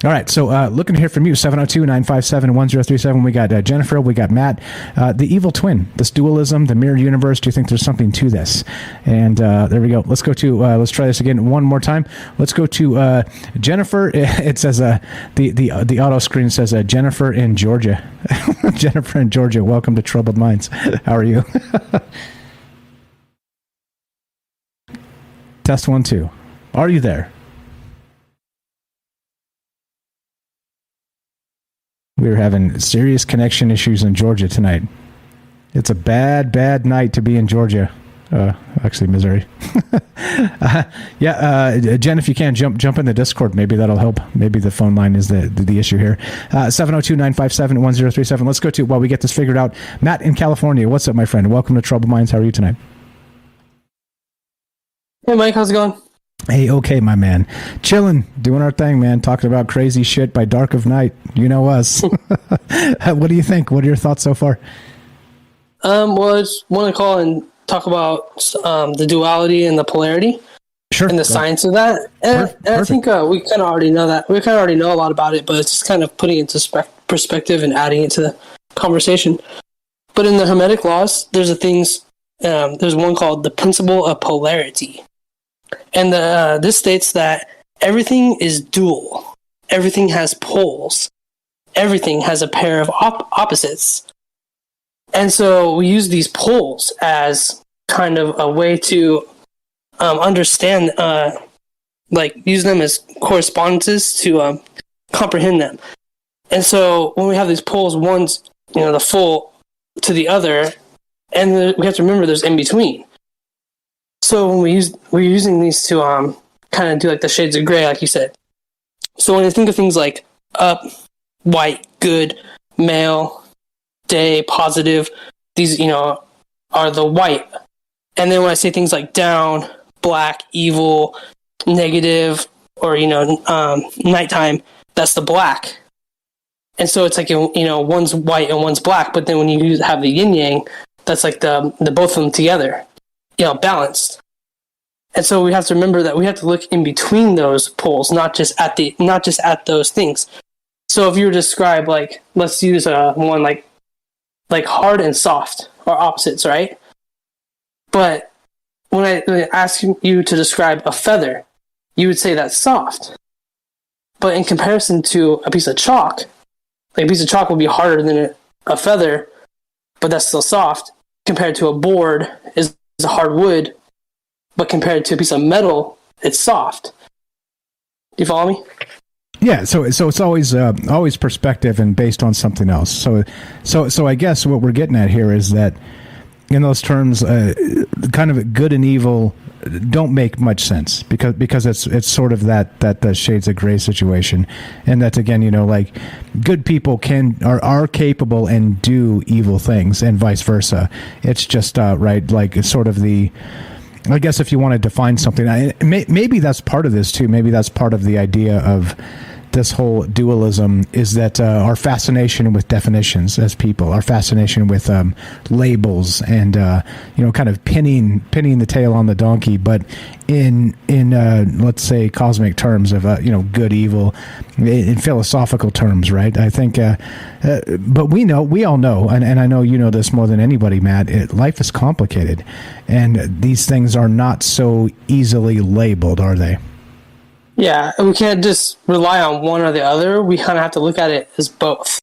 All right. So looking to hear from you. 702-957-1037. We got Jennifer. We got Matt. The evil twin, this dualism, the mirror universe. Do you think there's something to this? And there we go. Let's go to, let's try this again one more time. Let's go to Jennifer. It says, the auto screen says Jennifer in Georgia. Jennifer in Georgia. Welcome to Troubled Minds. How are you? Test 1, 2. Are you there? We're having serious connection issues in Georgia tonight. It's a bad night to be in Georgia. Actually, Missouri. Jen, if you can, jump in the Discord. Maybe that'll help. Maybe the phone line is the issue here. 702-957-1037. Let's go to, while we get this figured out, Matt in California. What's up, my friend? Welcome to Troubled Minds. How are you tonight? Hey, Mike. How's it going? Hey, okay, my man. Chilling, doing our thing, man. Talking about crazy shit by dark of night. You know us. What do you think? What are your thoughts so far? Well, I just want to call and talk about the duality and the polarity. Sure. And the science of that. And I think we kind of already know that. We kind of already know a lot about it, but it's just kind of putting it into perspective and adding it to the conversation. But in the Hermetic laws, there's there's one called the principle of polarity. And this states that everything is dual. Everything has poles. Everything has a pair of opposites. And so we use these poles as kind of a way to understand, use them as correspondences to comprehend them. And so when we have these poles, one's, the full to the other, and we have to remember there's in between. So when we're using these to kind of do like the shades of gray, like you said. So when you think of things like up, white, good, male, day, positive, these are the white. And then when I say things like down, black, evil, negative, or nighttime, that's the black. And so it's like one's white and one's black. But then when you have the yin yang, that's like the both of them together. Balanced. And so we have to remember that we have to look in between those poles, not just at those things. So if you were to describe, let's use one like hard and soft are opposites, right? But when I ask you to describe a feather, you would say that's soft. But in comparison to a piece of chalk, a piece of chalk will be harder than a feather, but that's still soft. Compared to a board is a hard wood, but compared to a piece of metal, it's soft. Do you follow me? Yeah, so it's always perspective and based on something else. So I guess what we're getting at here is that in those terms, kind of good and evil don't make much sense because it's sort of that shades of gray situation, and that again, good people are capable and do evil things, and vice versa. It's just right, like it's sort of the. I guess if you want to define something, maybe that's part of this too. Maybe that's part of the idea of this whole dualism is that our fascination with definitions as people, our fascination with labels and kind of pinning the tail on the donkey, but in let's say cosmic terms of good, evil, in philosophical terms, right? I think, but we all know, and I know you know this more than anybody, Matt. Life is complicated, and these things are not so easily labeled, are they? Yeah, we can't just rely on one or the other. We kind of have to look at it as both.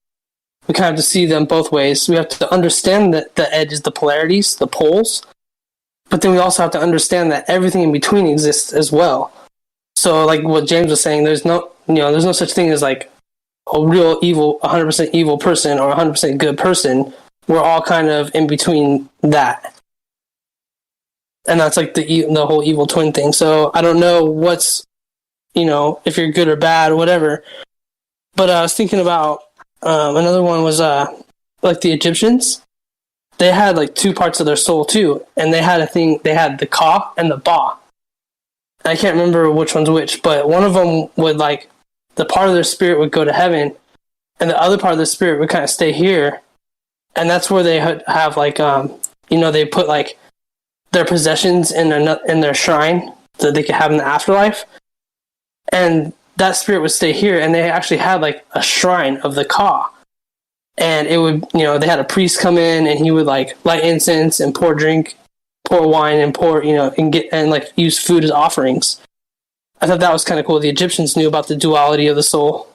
We kind of have to see them both ways. We have to understand that the edges, the polarities, the poles, but then we also have to understand that everything in between exists as well. So, like what James was saying, there's no such thing as like a real evil, 100% evil person or 100% good person. We're all kind of in between that, and that's like the whole evil twin thing. So I don't know what's if you're good or bad or whatever. But I was thinking about Another one was like the Egyptians. They had like two parts of their soul too, and they had a thing. They had the Ka and the Ba. I can't remember which one's which, but one of them would like the part of their spirit would go to heaven, and the other part of the spirit would kind of stay here, and that's where they have like they put like their possessions in their shrine that they could have in the afterlife, and that spirit would stay here, and they actually had like a shrine of the Ka, and it would they had a priest come in, and he would like light incense and pour wine and pour and like use food as offerings. I thought that was kind of cool. The Egyptians knew about the duality of the soul.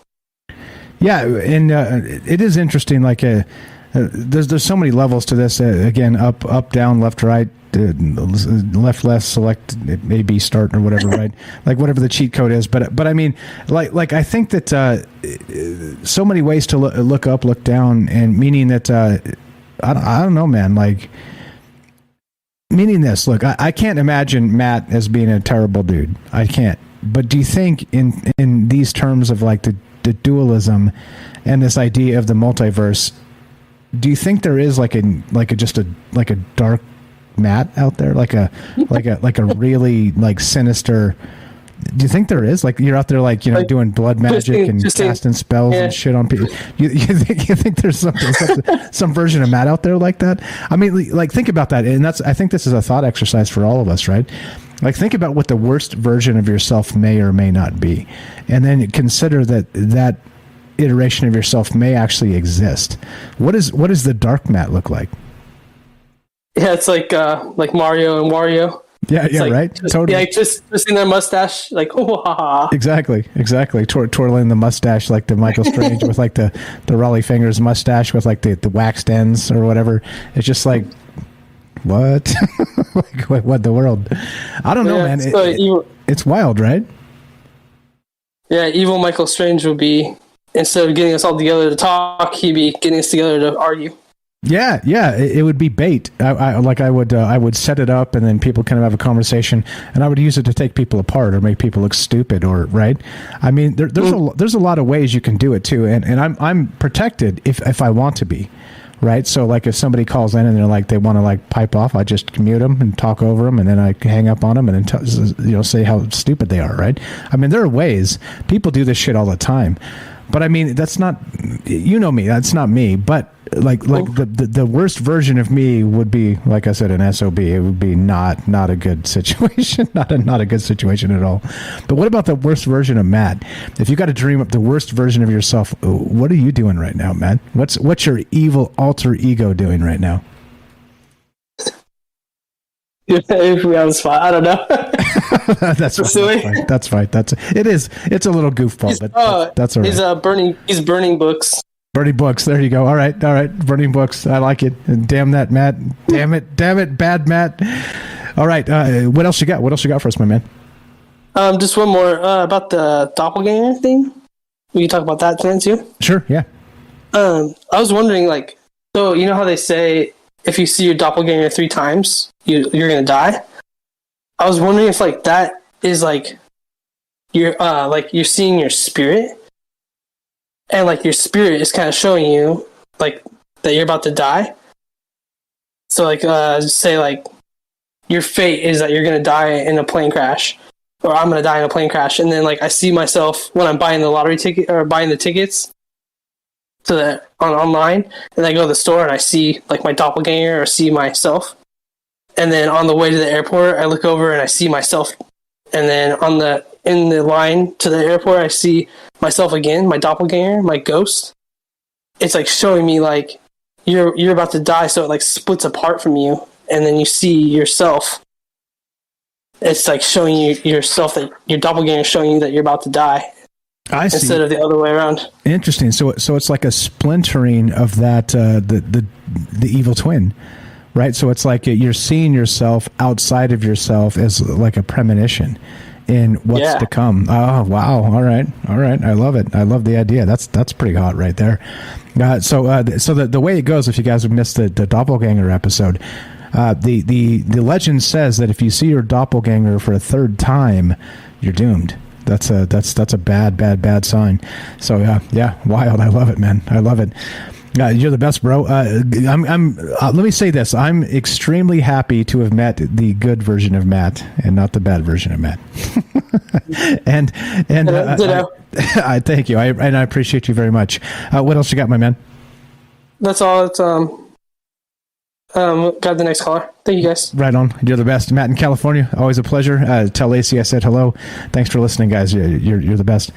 Yeah, and it is interesting. Like, there's so many levels to this. Again, up, down, left, right, left, select, A, B, start, or whatever. Right, like whatever the cheat code is. But I mean, like I think that so many ways to look up, look down, and meaning that I don't know, man. Like, meaning this. Look, I can't imagine Matt as being a terrible dude. I can't. But do you think in these terms of like the dualism and this idea of the multiverse, do you think there is like a dark Matt out there, like a really like sinister? Do you think there is, like, you're out there like doing blood magic and casting spells and shit on people? You think there's some version of Matt out there like that? I mean, like, think about that, and I think this is a thought exercise for all of us, right? Like, think about what the worst version of yourself may or may not be, and then consider that iteration of yourself may actually exist. What does the dark Matt look like? Yeah, it's like Mario and Wario. Yeah, like, right. Totally. Yeah, just twisting their mustache, like Exactly. Twirling the mustache like the Michael Strange with like the Raleigh Fingers mustache with like the waxed ends or whatever. It's just like, what? Like, what the world? I don't know, man. It's wild, right? Yeah, evil Michael Strange would be, instead of getting us all together to talk, he'd be getting us together to argue. Yeah, it would be bait. I would set it up, and then people kind of have a conversation, and I would use it to take people apart or make people look stupid, or right. I mean, there's a lot of ways you can do it too, and I'm protected if I want to be, right. So like if somebody calls in and they're like they want to like pipe off, I just mute them and talk over them, and then I hang up on them and then say how stupid they are, right. I mean, there are ways. People do this shit all the time. But I mean, that's not, me, that's not me. But like the worst version of me would be, like I said, an SOB. It would be not a good situation, not a good situation at all. But what about the worst version of Matt? If you got to dream up the worst version of yourself, what are you doing right now, Matt? What's your evil alter ego doing right now? If we have a spot, I don't know. That's right. That's right. It's a little goofball, but that's all right. He's burning books. Burning books. There you go. All right. Burning books. I like it. And damn that, Matt. Damn it, bad Matt. All right. What else you got? What else you got for us, my man? Just one more about the doppelganger thing. We can talk about that then too. Sure. Yeah. I was wondering, like, so you know how they say if you see your doppelganger 3 times, you're gonna die. I was wondering if like that is like you're seeing your spirit, and like your spirit is kind of showing you like that you're about to die. So like say like your fate is that you're gonna die in a plane crash, or I'm gonna die in a plane crash, and then like I see myself when I'm buying the lottery ticket or buying the tickets to the online, and I go to the store and I see like my doppelganger or see myself. And then on the way to the airport, I look over and I see myself. And then in the line to the airport, I see myself again, my doppelganger, my ghost. It's like showing me like you're about to die, so it like splits apart from you, and then you see yourself. It's like showing you yourself, that your doppelganger is showing you that you're about to die. I see. Instead of the other way around. Interesting. So it's like a splintering of that the evil twin. Right, so it's like you're seeing yourself outside of yourself as like a premonition in what's to come. Oh wow! All right. I love it. I love the idea. That's pretty hot right there. So the way it goes, if you guys have missed the doppelganger episode, the legend says that if you see your doppelganger for a 3rd time, you're doomed. That's a bad sign. So yeah, wild. I love it, man. I love it. You're the best, bro. Let me say this. I'm extremely happy to have met the good version of Matt and not the bad version of Matt. and I thank you. I appreciate you very much. What else you got, my man? That's all. It's got the next caller. Thank you, guys. Right on. You're the best. Matt in California. Always a pleasure. Tell Lacey I said hello. Thanks for listening, guys. You're the best.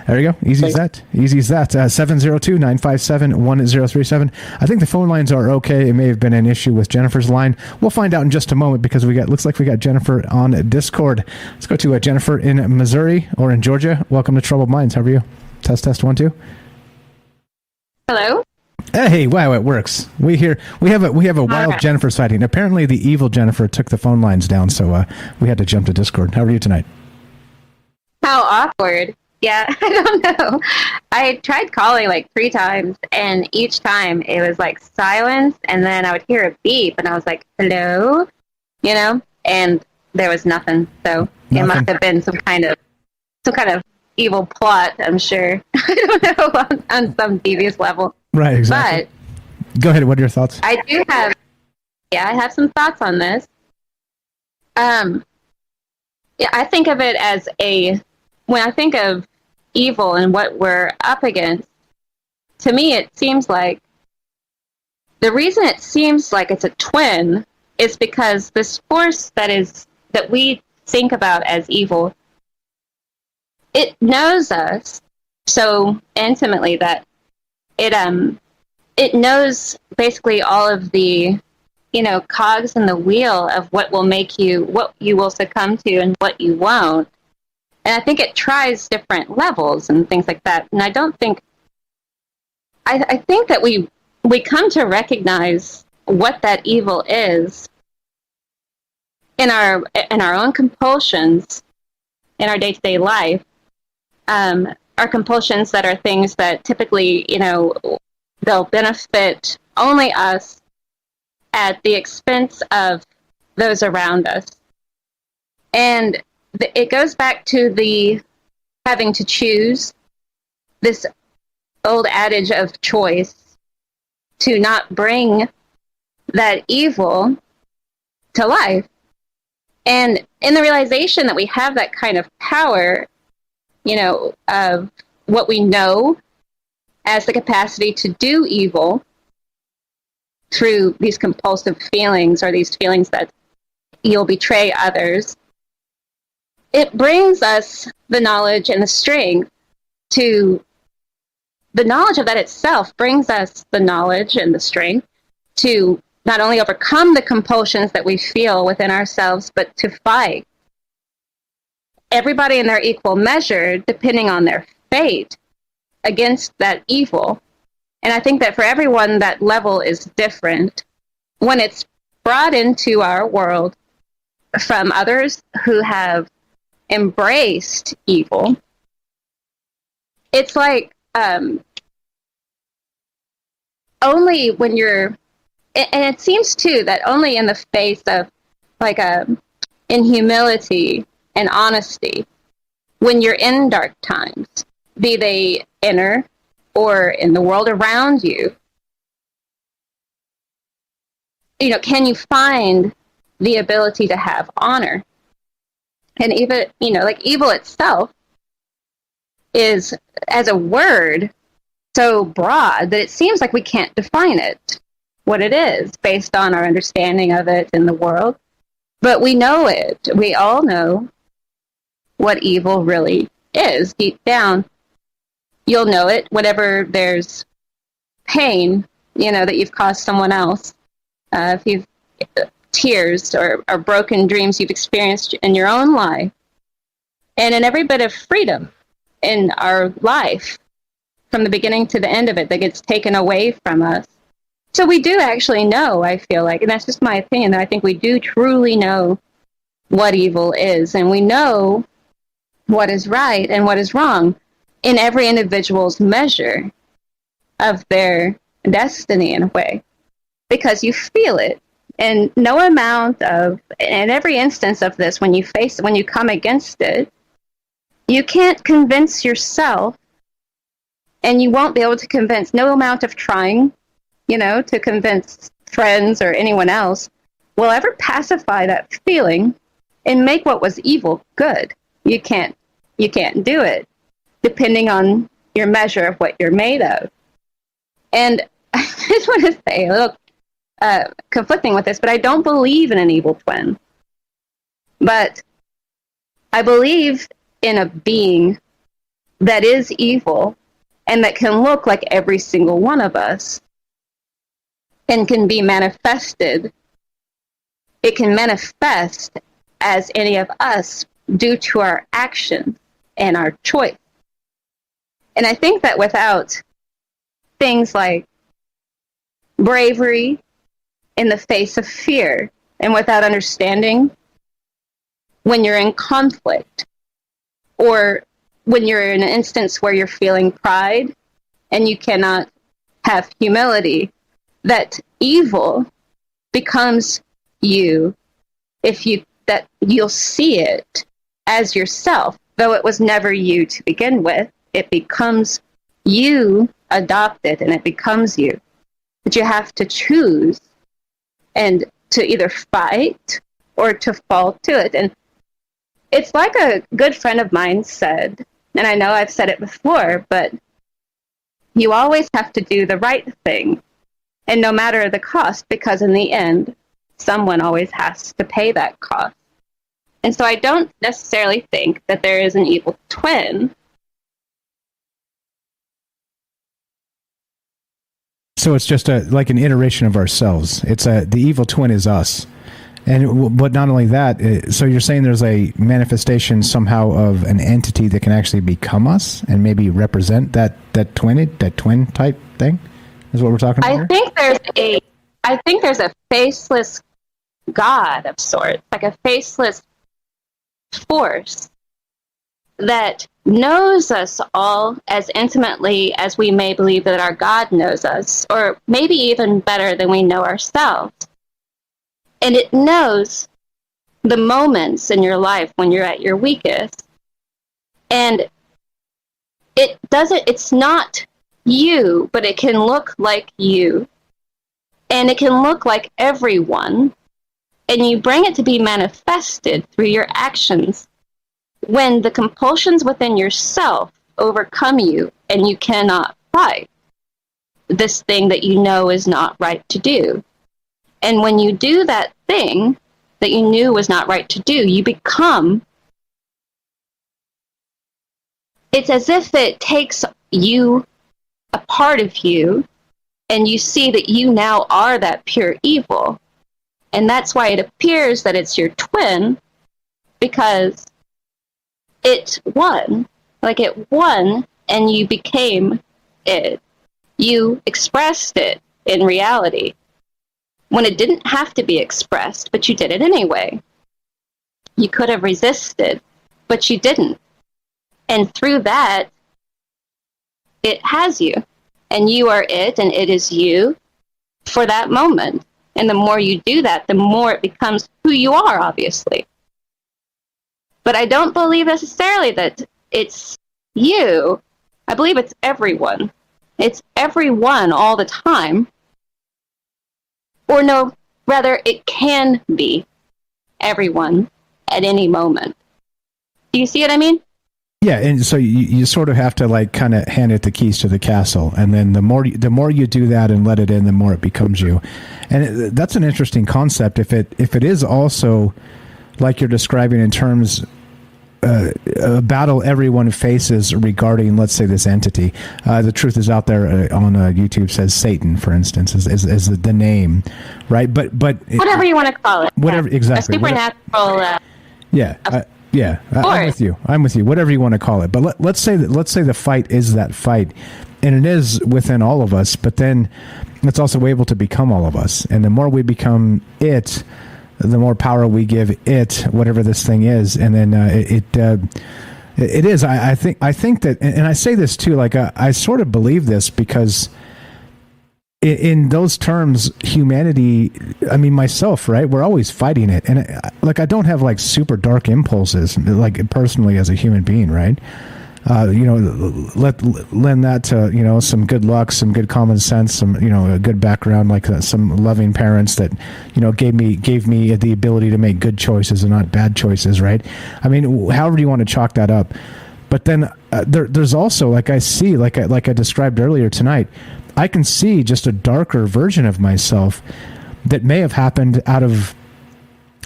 There you go. Easy as that. 702-957-1037. I think the phone lines are okay. It may have been an issue with Jennifer's line. We'll find out in just a moment because looks like we got Jennifer on Discord. Let's go to Jennifer in Missouri or in Georgia. Welcome to Troubled Minds. How are you? Test 1 2. Hello. Hey, wow, it works. We have a wild Jennifer sighting. Apparently, the evil Jennifer took the phone lines down, so we had to jump to Discord. How are you tonight? How awkward. Yeah, I don't know. I tried calling like 3 times, and each time it was like silence, and then I would hear a beep, and I was like, hello? And there was nothing. So it must have been some kind of evil plot, I'm sure. I don't know, on some devious level. Right, exactly. But go ahead. What are your thoughts? I have some thoughts on this. I think of it as when I think of evil and what we're up against, to me it seems like the reason it seems like it's a twin is because this force that we think about as evil, it knows us so intimately that it knows basically all of the cogs in the wheel of what you will succumb to and what you won't. And I think it tries different levels and things like that. And I think that we come to recognize what that evil is in our own compulsions in our day-to-day life. Our compulsions that are things that typically, they'll benefit only us at the expense of those around us. And it goes back to the having to choose, this old adage of choice, to not bring that evil to life. And in the realization that we have that kind of power, of what we know as the capacity to do evil through these compulsive feelings or these feelings that you'll betray others, it brings us the knowledge and the strength to the knowledge of that itself brings us the knowledge and the strength to not only overcome the compulsions that we feel within ourselves, but to fight everybody in their equal measure, depending on their fate, against that evil. And I think that for everyone, that level is different. When it's brought into our world from others who have embraced evil, it's like only when you're, and it seems too that only in the face of in humility and honesty, when you're in dark times, be they inner or in the world around you, can you find the ability to have honor? And even, evil itself is, as a word, so broad that it seems like we can't define it, what it is, based on our understanding of it in the world. But we know it. We all know what evil really is deep down. You'll know it whenever there's pain, that you've caused someone else. If you've tears or broken dreams you've experienced in your own life. And in every bit of freedom in our life, from the beginning to the end of it, that gets taken away from us. So we do actually know, I feel like, and that's just my opinion, that I think we do truly know what evil is. And we know what is right and what is wrong in every individual's measure of their destiny, in a way, because you feel it. And no amount of, in every instance of this, when you come against it, you can't convince yourself, and you won't be able to convince, no amount of trying, to convince friends or anyone else will ever pacify that feeling and make what was evil good. You can't do it, depending on your measure of what you're made of. And I just want to say, a little conflicting with this, but I don't believe in an evil twin. But I believe in a being that is evil and that can look like every single one of us and can be manifested. It can manifest as any of us due to our actions and our choice. And I think that without things like bravery in the face of fear, and without understanding when you're in conflict, or when you're in an instance where you're feeling pride and you cannot have humility, that evil becomes you, that you'll see it as yourself, though it was never you to begin with. It becomes you adopted, and it becomes you. But you have to choose and to either fight or to fall to it. And it's like a good friend of mine said, and I know I've said it before, but you always have to do the right thing, and no matter the cost, because in the end, someone always has to pay that cost. And so I don't necessarily think that there is an evil twin. So it's just like an iteration of ourselves. The evil twin is us. But not only that, so you're saying there's a manifestation somehow of an entity that can actually become us and maybe represent that twin type thing? Is what we're talking about here? I think there's a faceless God of sorts, like a faceless force that knows us all as intimately as we may believe that our God knows us, or maybe even better than we know ourselves. And it knows the moments in your life when you're at your weakest. And it's not you, but it can look like you. And it can look like everyone. And you bring it to be manifested through your actions when the compulsions within yourself overcome you and you cannot fight this thing that you know is not right to do. And when you do that thing that you knew was not right to do, you become, it's as if it takes you, a part of you, and you see that you now are that pure evil. And that's why it appears that it's your twin, because it won. Like it won, and you became it. You expressed it in reality when it didn't have to be expressed, but you did it anyway. You could have resisted, but you didn't. And through that, it has you. And you are it, and it is you for that moment. And the more you do that, the more it becomes who you are, obviously. But I don't believe necessarily that it's you. I believe it's everyone. It's everyone all the time. Or no, rather, it can be everyone at any moment. Do you see what I mean? Yeah, and so you sort of have to like kind of hand it the keys to the castle, and then the more you do that and let it in, the more it becomes you. And that's an interesting concept. If it is also like you're describing in terms a battle everyone faces regarding, let's say, this entity. The Truth Is Out There on YouTube says Satan, for instance, is the name, right? But whatever you want to call it. Whatever, exactly. A supernatural. I'm with you. Whatever you want to call it. But let's say the fight is that fight, and it is within all of us. But then it's also able to become all of us, and the more we become it, the more power we give it, whatever this thing is, and then it is. I think that, and I say this too. Like I sort of believe this because in those terms, humanity, I mean, myself, right? We're always fighting it. And I don't have like super dark impulses, like personally as a human being, right? Lend that to, some good luck, some good common sense, some, a good background, like some loving parents that, gave me the ability to make good choices and not bad choices, right? I mean, however you want to chalk that up. But then there's also, like I see, like I described earlier tonight, I can see just a darker version of myself that may have happened out of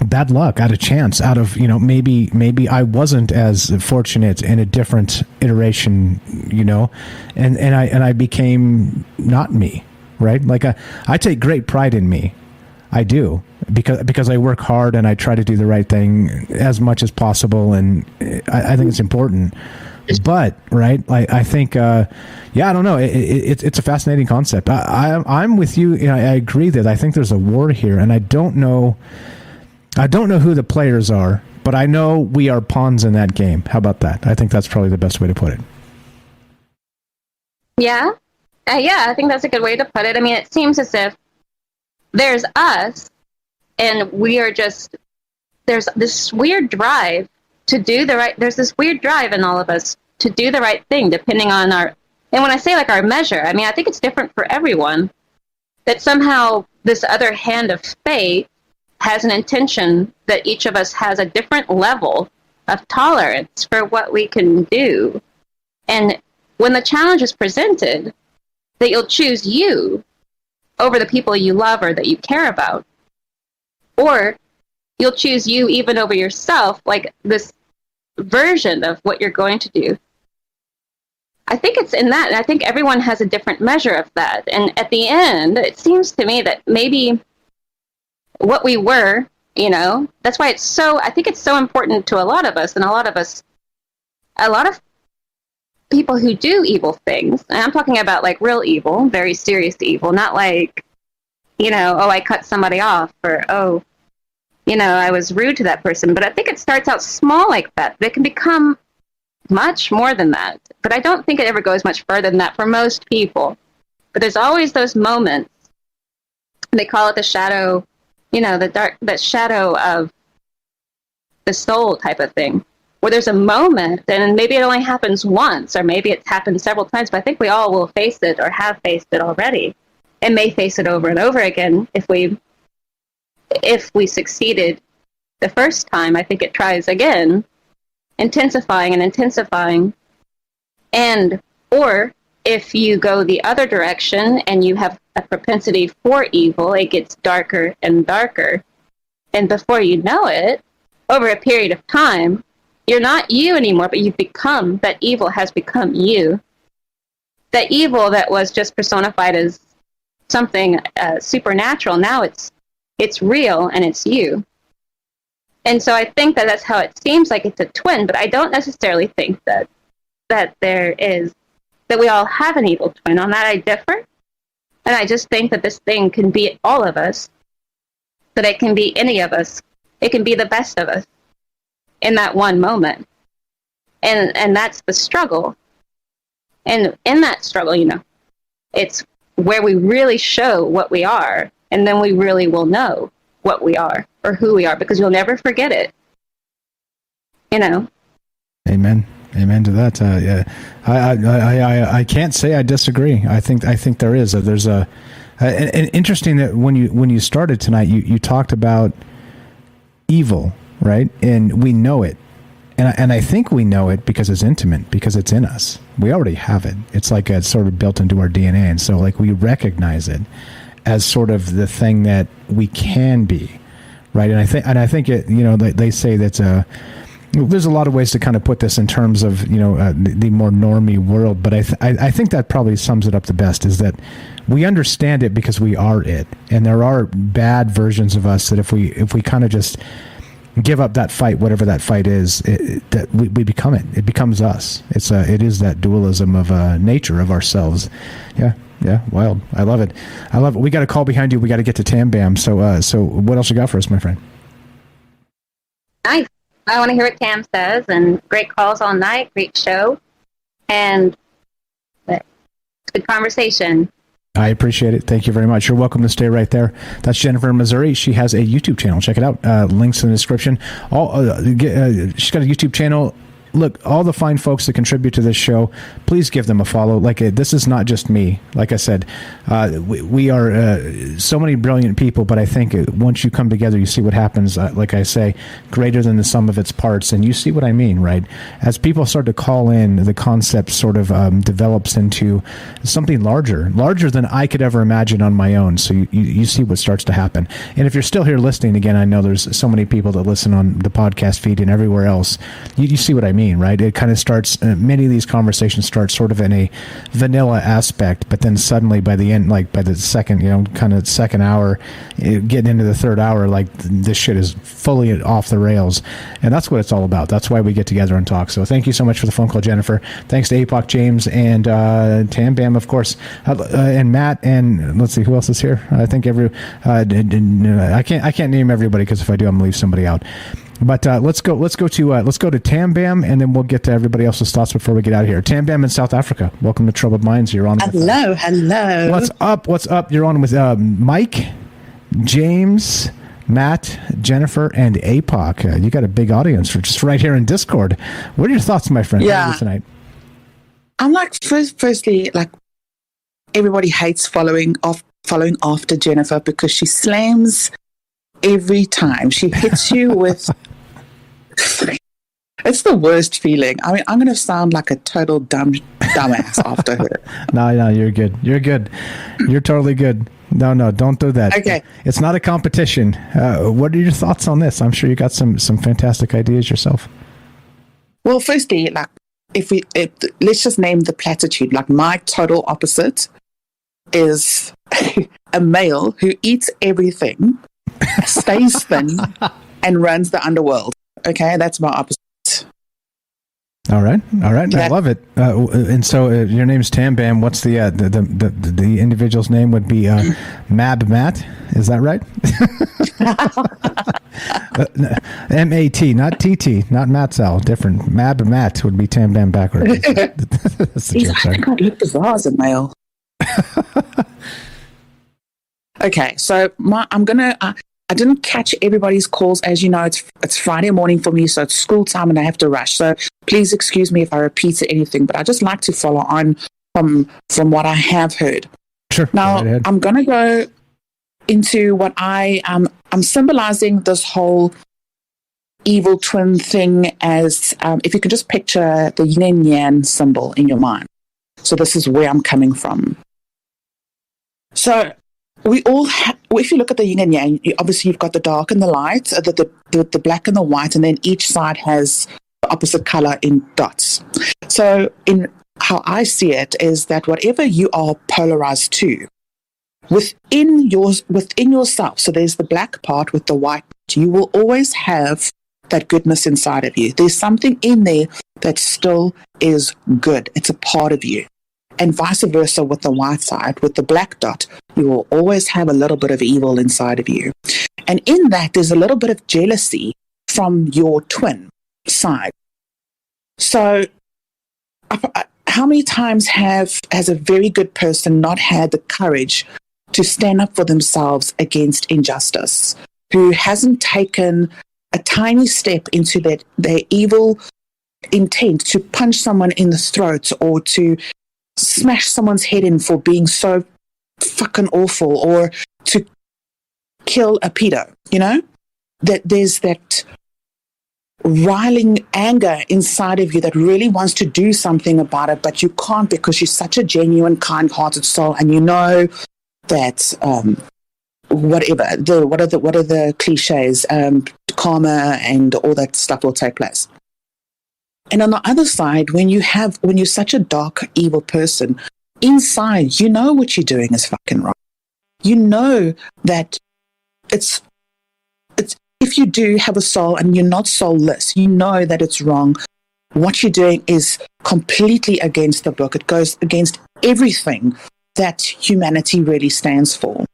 bad luck, out of chance, out of, maybe I wasn't as fortunate in a different iteration, and I became not me, right? Like I take great pride in me. I do, because I work hard and I try to do the right thing as much as possible, and I think it's important. But right, I think, I don't know. It's a fascinating concept. I'm with you. I agree that I think there's a war here, and I don't know who the players are, but I know we are pawns in that game. How about that? I think that's probably the best way to put it. Yeah, I think that's a good way to put it. I mean, it seems as if there's us, and we are just, there's this weird drive to do the right, there's this weird drive in all of us to do the right thing, depending on our, and when I say like our measure, I mean, I think it's different for everyone, that somehow this other hand of fate has an intention that each of us has a different level of tolerance for what we can do. And when the challenge is presented, that you'll choose you over the people you love or that you care about, or you'll choose you even over yourself, like this version of what you're going to do. I think it's in that, and I think everyone has a different measure of that. And at the end, it seems to me that maybe what we were, that's why I think it's so important to a lot of us, and a lot of people who do evil things, and I'm talking about like real evil, very serious evil, not like, I cut somebody off, or, I was rude to that person. But I think it starts out small like that. They can become much more than that. But I don't think it ever goes much further than that for most people. But there's always those moments, they call it the shadow, the shadow of the soul type of thing, where there's a moment, and maybe it only happens once, or maybe it's happened several times, but I think we all will face it or have faced it already, and may face it over and over again if we succeeded the first time. I think it tries again, intensifying and intensifying. And, or if you go the other direction and you have a propensity for evil, it gets darker and darker. And before you know it, over a period of time, you're not you anymore, but you've become, that evil has become you. That evil that was just personified as something supernatural, now it's real and it's you. And so I think that that's how it seems like it's a twin, but I don't necessarily think that there is, that we all have an evil twin. On that I differ. And I just think that this thing can be all of us, that it can be any of us. It can be the best of us in that one moment. And that's the struggle. And in that struggle, it's where we really show what we are, and then we really will know what we are or who we are, because you'll never forget it. Amen. Amen to that. Yeah, I can't say I disagree. I think there is there's an interesting that when you started tonight, you talked about evil, right? And we know it, and I think we know it because it's intimate, because it's in us. We already have it. It's like it's sort of built into our DNA, and so like we recognize it as sort of the thing that we can be, right? And I think it. They say that's there's a lot of ways to kind of put this in terms of the more normie world, but I think that probably sums it up the best, is that we understand it because we are it, and there are bad versions of us that if we kind of just give up that fight, whatever that fight is, that we become it. It becomes us. It is that dualism of nature of ourselves. Yeah, wild. I love it. We got a call behind you. We got to get to Tam Bam. So what else you got for us, my friend? Nice. I want to hear what Tam says, and great calls all night, great show, and good conversation. I appreciate it. Thank you very much. You're welcome to stay right there. That's Jennifer in Missouri. She has a YouTube channel. Check it out. Links in the description. She's got a YouTube channel. Look, all the fine folks that contribute to this show, please give them a follow. This is not just me. Like I said, we are so many brilliant people, but I think once you come together, you see what happens. Like I say, greater than the sum of its parts, and you see what I mean, right? As people start to call in, the concept sort of develops into something larger than I could ever imagine on my own. So you see what starts to happen. And if you're still here listening, again, I know there's so many people that listen on the podcast feed and everywhere else. You see what I mean, right? It kind of starts, many of these conversations start sort of in a vanilla aspect, but then suddenly by the end, like by the second, kind of second hour, getting into the third hour, like this shit is fully off the rails. And that's what it's all about. That's why we get together and talk. So thank you so much for the phone call, Jennifer. Thanks to APOC James and Tam Bam, of course, and Matt, and let's see who else is here. I think I can't name everybody, because if I do, I'm gonna leave somebody out. But let's go to Tam Bam, and then we'll get to everybody else's thoughts before we get out of here. Tam Bam in South Africa. Welcome to Troubled Minds. You're on. Hello. What's up? You're on with Mike, James, Matt, Jennifer, and APOC. You got a big audience for just right here in Discord. What are your thoughts, my friend? Yeah. Tonight. I'm like, firstly, like, everybody hates following after Jennifer because she slams every time. She hits you with. It's the worst feeling. I mean, I'm going to sound like a total dumbass after her. No, you're good. You're totally good. No, don't do that. Okay. It's not a competition. What are your thoughts on this? I'm sure you got some fantastic ideas yourself. Well, firstly, like, let's just name the platitude. Like, my total opposite is a male who eats everything, stays thin, and runs the underworld. Okay, that's my opposite. All right. I love it. And so your name's Tam Bam. What's the individual's name? Would be Mab Matt. Is that right? M-A-T, not T-T, not Matzal. Different. Mab Matt would be Tam Bam backwards. He's like, I think I'd look bizarre as a male. Okay, so I didn't catch everybody's calls. As you know, it's Friday morning for me, so it's school time and I have to rush. So please excuse me if I repeat anything, but I just like to follow on from what I have heard. Sure. Now, I'm going to go into what I'm symbolizing this whole evil twin thing as, if you can just picture the yin and yang symbol in your mind. So this is where I'm coming from. So we all if you look at the yin and yang, obviously you've got the dark and the light, the black and the white, and then each side has the opposite color in dots. So in how I see it is that whatever you are polarized to, within yourself, so there's the black part with the white, you will always have that goodness inside of you. There's something in there that still is good. It's a part of you. And vice versa with the white side, with the black dot, you will always have a little bit of evil inside of you. And in that, there's a little bit of jealousy from your twin side. So how many times has a very good person not had the courage to stand up for themselves against injustice, who hasn't taken a tiny step into their evil intent to punch someone in the throat or to smash someone's head in for being so fucking awful, or to kill a pedo, that there's that riling anger inside of you that really wants to do something about it, but you can't because you're such a genuine, kind-hearted soul, and you know that what are the cliches, karma and all that stuff will take place. And on the other side, when you're such a dark, evil person, inside, you know what you're doing is fucking wrong. You know that it's if you do have a soul and you're not soulless, you know that it's wrong. What you're doing is completely against the book. It goes against everything that humanity really stands for,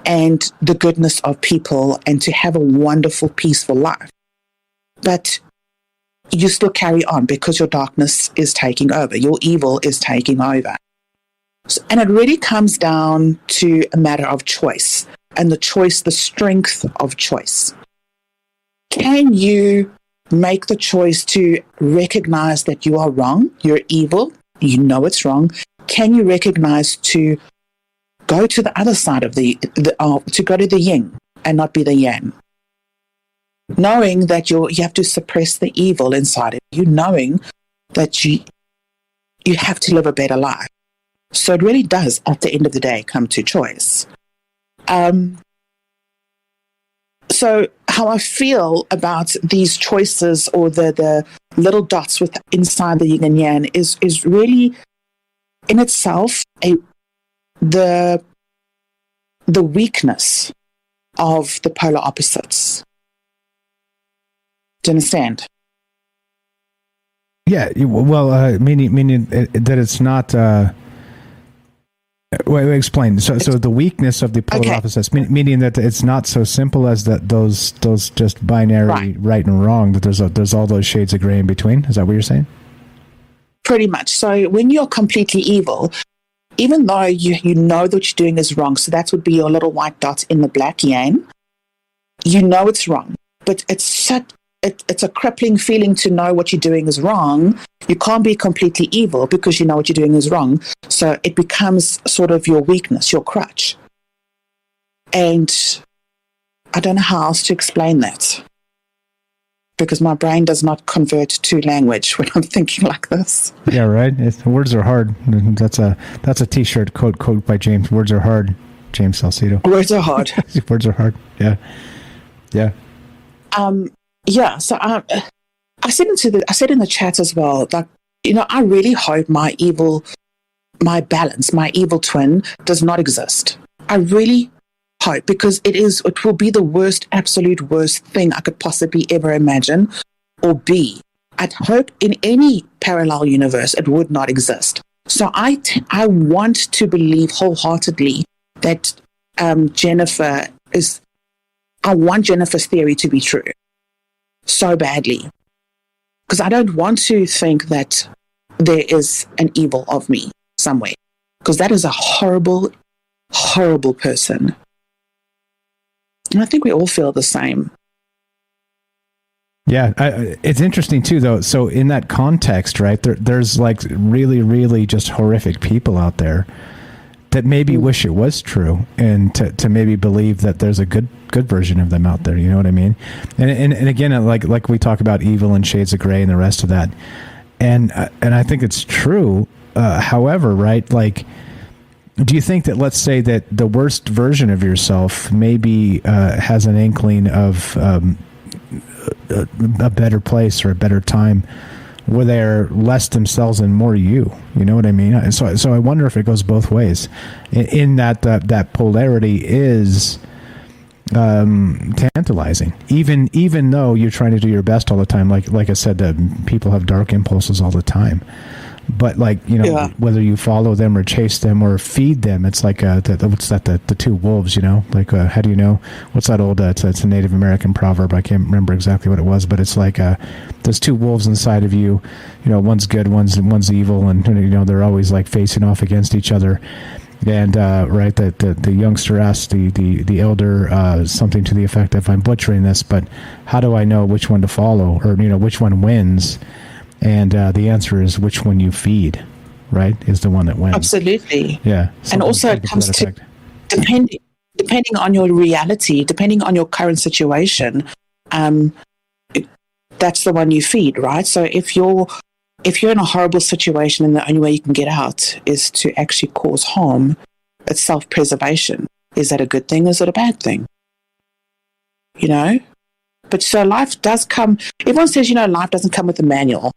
and the goodness of people, and to have a wonderful, peaceful life. But you still carry on because your darkness is taking over. Your evil is taking over. And it really comes down to a matter of choice, and the strength of choice. Can you make the choice to recognize that you are wrong, you're evil, you know it's wrong? Can you recognize to go to the other side of to go to the yin and not be the yang? Knowing that you have to suppress the evil inside of you, knowing that you have to live a better life. So it really does, at the end of the day, come to choice. So how I feel about these choices, or the little dots inside the yin and yang, is really in itself the weakness of the polar opposites. Do you understand? Yeah, well, meaning that it's not. Wait, explain. So the weakness of the polar opposites, meaning that it's not so simple as that those just binary right and wrong. That there's all those shades of gray in between. Is that what you're saying? Pretty much. So when you're completely evil, even though you know that what you're doing is wrong, so that would be your little white dot in the black yang. You know it's wrong, but it's a crippling feeling to know what you're doing is wrong. You can't be completely evil because you know what you're doing is wrong. So it becomes sort of your weakness, your crutch. And I don't know how else to explain that, because my brain does not convert to language when I'm thinking like this. Yeah, right. Words are hard. That's a T-shirt quote by James. Words are hard, James Salcedo. Words are hard. Words are hard. Yeah. Yeah, so I said in the chat as well, like, I really hope my evil twin does not exist. I really hope, because it will be the absolute worst thing I could possibly ever imagine or be. I'd hope in any parallel universe it would not exist. So I want to believe wholeheartedly that I want Jennifer's theory to be true so badly, because I don't want to think that there is an evil of me somewhere, because that is a horrible, horrible person. And I think we all feel the same. Yeah, it's interesting too, though. So in that context, right, there's like really, really just horrific people out there that maybe wish it was true, and to maybe believe that there's a good version of them out there. You know what I mean? And again, like we talk about evil and shades of gray and the rest of that, and I think it's true. However, right, like, do you think that, let's say that the worst version of yourself maybe has an inkling of a better place or a better time, where they're less themselves and more you? You know what I mean? So I wonder if it goes both ways. In that polarity is tantalizing, even though you're trying to do your best all the time. Like I said, people have dark impulses all the time. But whether you follow them or chase them or feed them, it's like the two wolves, like how do you know, what's that old it's a Native American proverb, I can't remember exactly what it was, but it's like there's two wolves inside of you, one's good, one's evil, and they're always like facing off against each other. And right, the youngster asked the elder something to the effect of, I'm butchering this, but how do I know which one to follow, or which one wins? And the answer is which one you feed, right, is the one that wins. Absolutely. Yeah. And also it comes to depending on your reality, depending on your current situation, that's the one you feed, right? So if you're in a horrible situation and the only way you can get out is to actually cause harm, it's self-preservation. Is that a good thing? Is it a bad thing? But so life does come, everyone says, life doesn't come with a manual.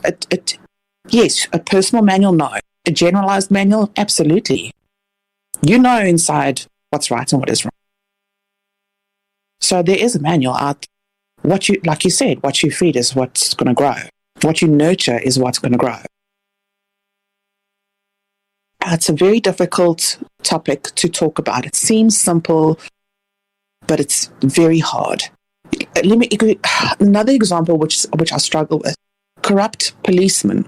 Yes, a personal manual, no. A generalized manual, absolutely. Inside what's right and what is wrong. So there is a manual out. Like you said, what you feed is what's going to grow. What you nurture is what's going to grow. It's a very difficult topic to talk about. It seems simple, but it's very hard. Another example which I struggle with: corrupt policemen.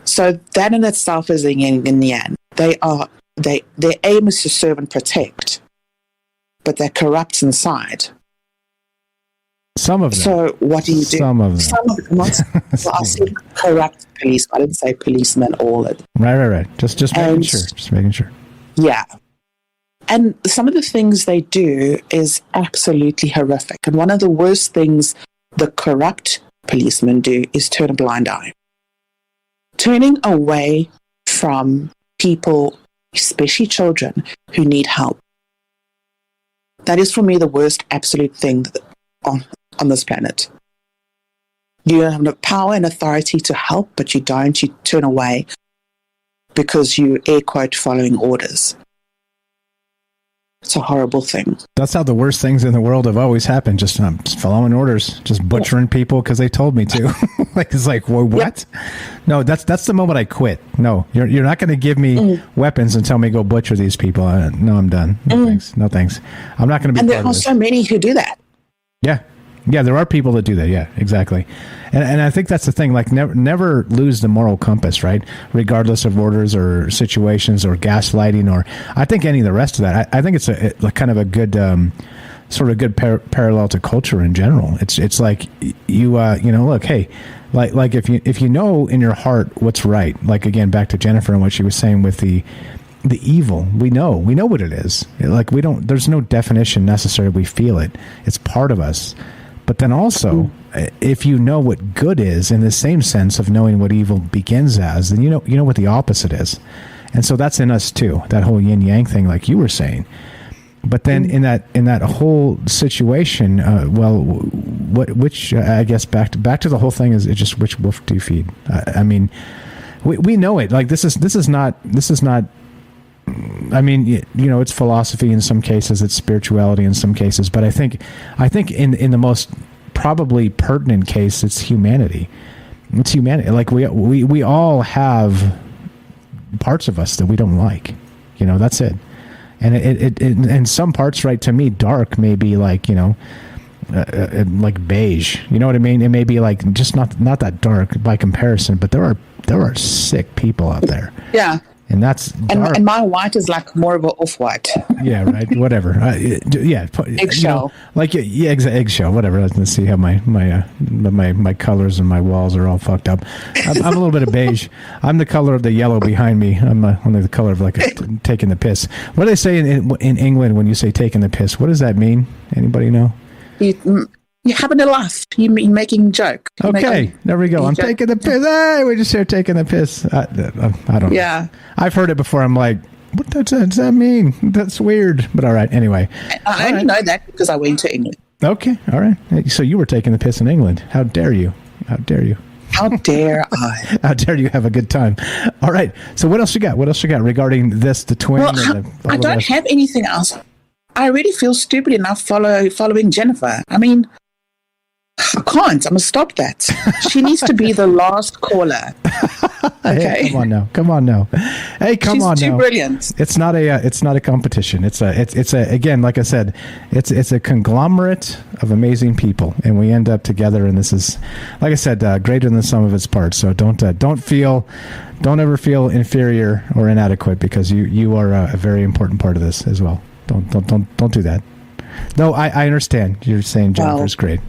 So that in itself is the yin and yang. Their aim is to serve and protect, but they're corrupt inside. Some of them. So what do you do? Some of them. Some of them. Well, I said corrupt police. I didn't say policemen all of them. Right. Just making sure. Just making sure. Yeah. And some of the things they do is absolutely horrific. And one of the worst things the corrupt policemen do is turn a blind eye. Turning away from people, especially children, who need help. That is for me the worst absolute thing on this planet. You have the power and authority to help, but you don't. You turn away because you air quote following orders. It's a horrible thing. That's how the worst things in the world have always happened. Just following orders, just butchering people because they told me to. It's like, well, what? Yep. No, that's the moment I quit. No, you're not going to give me weapons and tell me go butcher these people. No, I'm done. No thanks. No thanks. I'm not going to be. And there are so many who do that. Yeah, there are people that do that. Yeah, exactly. And I think that's the thing. Like, never lose the moral compass, right? Regardless of orders or situations or gaslighting or I think any of the rest of that. I think it's a kind of a good sort of good parallel to culture in general. It's like you look, hey, like if you know in your heart what's right. Like again, back to Jennifer and what she was saying with the evil, we know what it is. Like there's no definition necessary. We feel it. It's part of us. But then also, if you know what good is in the same sense of knowing what evil begins as, then you know what the opposite is. And so that's in us too, that whole yin yang thing, like you were saying. But then in that whole situation, which I guess back to the whole thing is just which wolf do you feed? I mean, we know it. Like this is not. I mean, it's philosophy in some cases, it's spirituality in some cases, but I think in the most probably pertinent case, it's humanity. It's humanity. Like we all have parts of us that we don't like. That's it. And it and some parts, right, to me, dark may be like like beige. You know what I mean? It may be like just not that dark by comparison, but there are sick people out there. Yeah. And that's dark. And my white is like more of an off-white. Yeah, right. Whatever. Eggshell. Eggshell. Whatever. Let's see how my colors and my walls are all fucked up. I'm a little bit of beige. I'm the color of the yellow behind me. I'm only the color of like taking the piss. What do they say in England when you say taking the piss? What does that mean? Anybody know? You're having a laugh. You're making a joke. Okay, there we go. I'm taking the piss. Hey, we're just here taking the piss. I don't know. Yeah. I've heard it before. I'm like, what does that mean? That's weird. But all right, anyway. I only know that because I went to England. Okay, all right. So you were taking the piss in England. How dare you? How dare you? How dare I? How dare you have a good time? All right. So what else you got? What else you got regarding this, the twin? Well, I don't have anything else. I really feel stupid enough following Jennifer. I mean, I can't. I'm going to stop that. She needs to be the last caller. Okay. Hey, come on now. Hey, come on now. She's too brilliant. It's not a competition. It's a again, like I said, it's a conglomerate of amazing people, and we end up together. And this is, like I said, greater than the sum of its parts. So don't ever feel inferior or inadequate, because you are a very important part of this as well. Don't do that. No, I understand. You're saying Jennifer's great.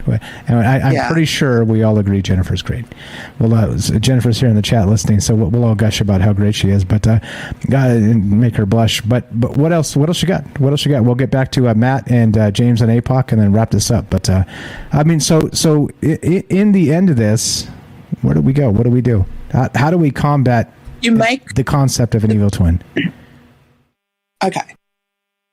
And I'm pretty sure we all agree Jennifer's great. Well, Jennifer's here in the chat listening, so we'll all gush about how great she is, but make her blush. But what else? What else you got? What else you got? We'll get back to Matt and James and APOC and then wrap this up. But I mean, so in the end of this, where do we go? What do we do? How do we combat the concept of an evil twin? Okay.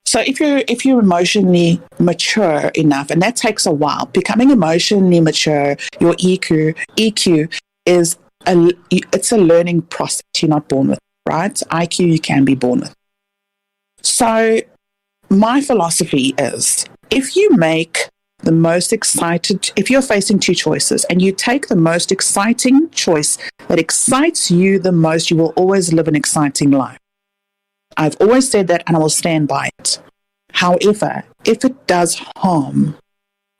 So if you're emotionally mature enough, and that takes a while, becoming emotionally mature, your EQ is it's a learning process. You're not born with, right? IQ you can be born with. So my philosophy is, if you make the most excited, if you're facing two choices and you take the most exciting choice that excites you the most, you will always live an exciting life. I've always said that, and I will stand by it. However, if it does harm,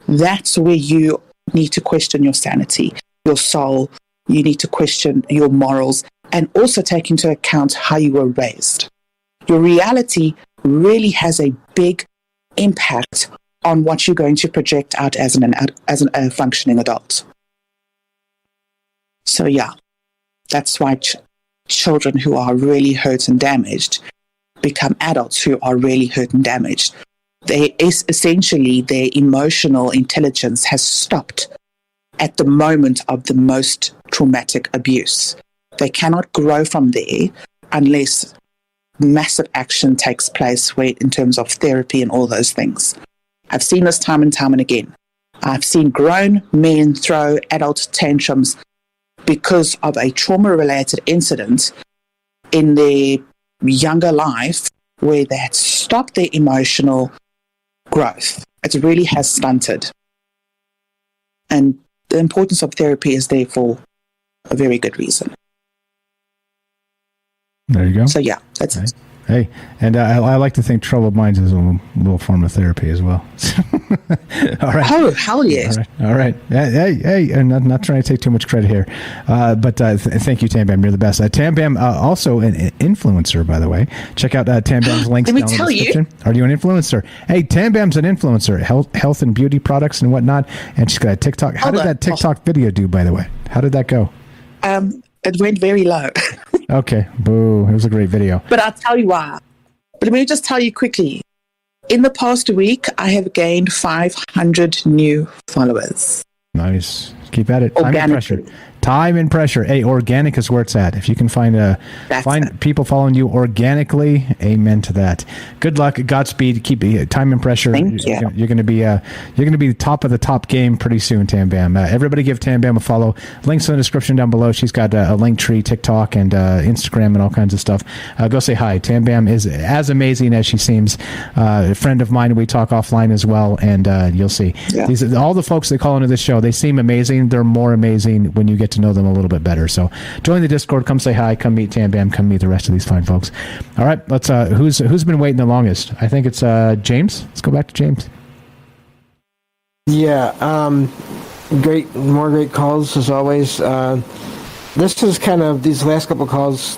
that's where you need to question your sanity, your soul. You need to question your morals. and also take into account how you were raised. Your reality really has a big impact on what you're going to project out as a functioning adult. So yeah, that's why children who are really hurt and damaged become adults who are really hurt and damaged. Essentially, their emotional intelligence has stopped at the moment of the most traumatic abuse. They cannot grow from there unless massive action takes place in terms of therapy and all those things. I've seen this time and time and again. I've seen grown men throw adult tantrums because of a trauma-related incident in their younger life where they had stopped their emotional growth. It really has stunted. And the importance of therapy is there for a very good reason. There you go. So yeah, that's it. Hey, and I like to think troubled minds is a little form of therapy as well. All right. Oh, hell yes. All right. Hey, and not trying to take too much credit here, but thank you, Tam Bam. You're the best. Tam Bam, also an influencer, by the way. Check out Tam Bam's links down in the description. Are you an influencer? Hey, Tam Bam's an influencer, health and beauty products and whatnot, and she's got a TikTok. How did that TikTok video do, by the way? How did that go? It went very low. Okay, boo. It was a great video. But I'll tell you why. But let me just tell you quickly. In the past week, I have gained 500 new followers. Nice. Keep at it. Time and pressure. Time and pressure. Hey, organic is where it's at. If you can find people following you organically, amen to that. Good luck. Godspeed. Keep time and pressure. Thank you. You're going to be top of the top game pretty soon, Tam Bam. Everybody give Tam Bam a follow. Links in the description down below. She's got a link tree, TikTok, and Instagram, and all kinds of stuff. Go say hi. Tam Bam is as amazing as she seems. A friend of mine. We talk offline as well, and you'll see. Yeah. All the folks that call into this show, they seem amazing. They're more amazing when you get to know them a little bit better. So join the Discord, come say hi, come meet Tam Bam, come meet the rest of these fine folks. All right, let's who's been waiting the longest? I think it's James. Let's go back to James. Yeah, more great calls as always. This is kind of, these last couple calls,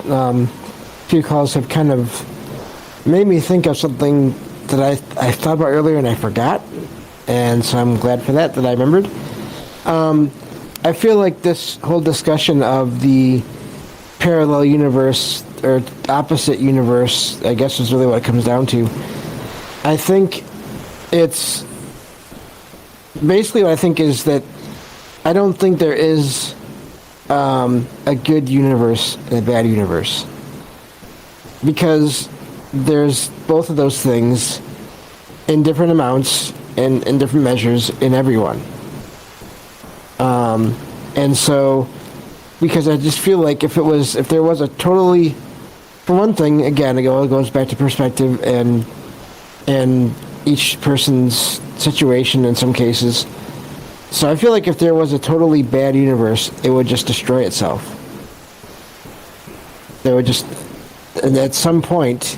few calls have kind of made me think of something that I thought about earlier and I forgot, and so I'm glad for that I remembered. I feel like this whole discussion of the parallel universe or opposite universe, I guess, is really what it comes down to. I think it's basically what I think is that I don't think there is a good universe and a bad universe, because there's both of those things in different amounts and in different measures in everyone. And so, because I just feel like if there was a totally, for one thing, again, it goes back to perspective and each person's situation in some cases. So I feel like if there was a totally bad universe, it would just destroy itself. And at some point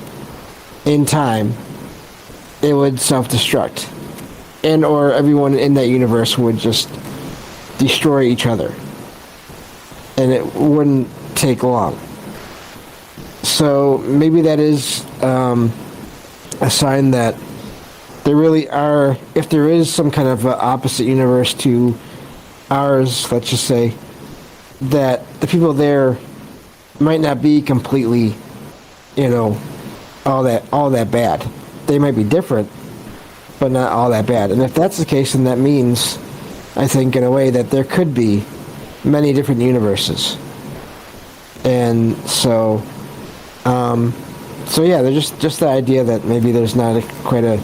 in time, it would self-destruct. And or everyone in that universe would just destroy each other, and it wouldn't take long. So maybe that is a sign that there really are, if there is some kind of opposite universe to ours, let's just say, that the people there might not be completely, all that bad. They might be different, but not all that bad. And if that's the case, then that means, I think, in a way, that there could be many different universes. And so yeah, there's just the idea that maybe there's not quite a,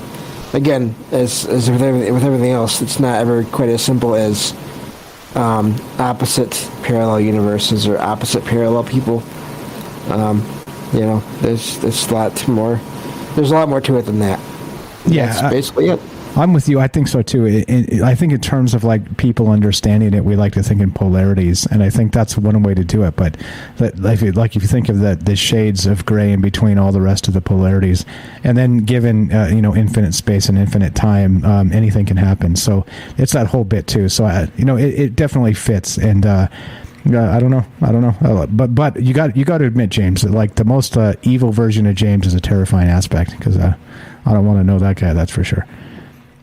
again, as with everything else, it's not ever quite as simple as opposite parallel universes or opposite parallel people. There's a lot more. There's a lot more to it than that. Yeah, that's basically it. I'm with you. I think so too. I think in terms of like people understanding it, we like to think in polarities, and I think that's one way to do it. But if you think of the shades of gray in between all the rest of the polarities, and then given infinite space and infinite time, anything can happen. So it's that whole bit too. So it definitely fits. And I don't know. But you got to admit, James, that like the most evil version of James is a terrifying aspect, because I don't want to know that guy. That's for sure.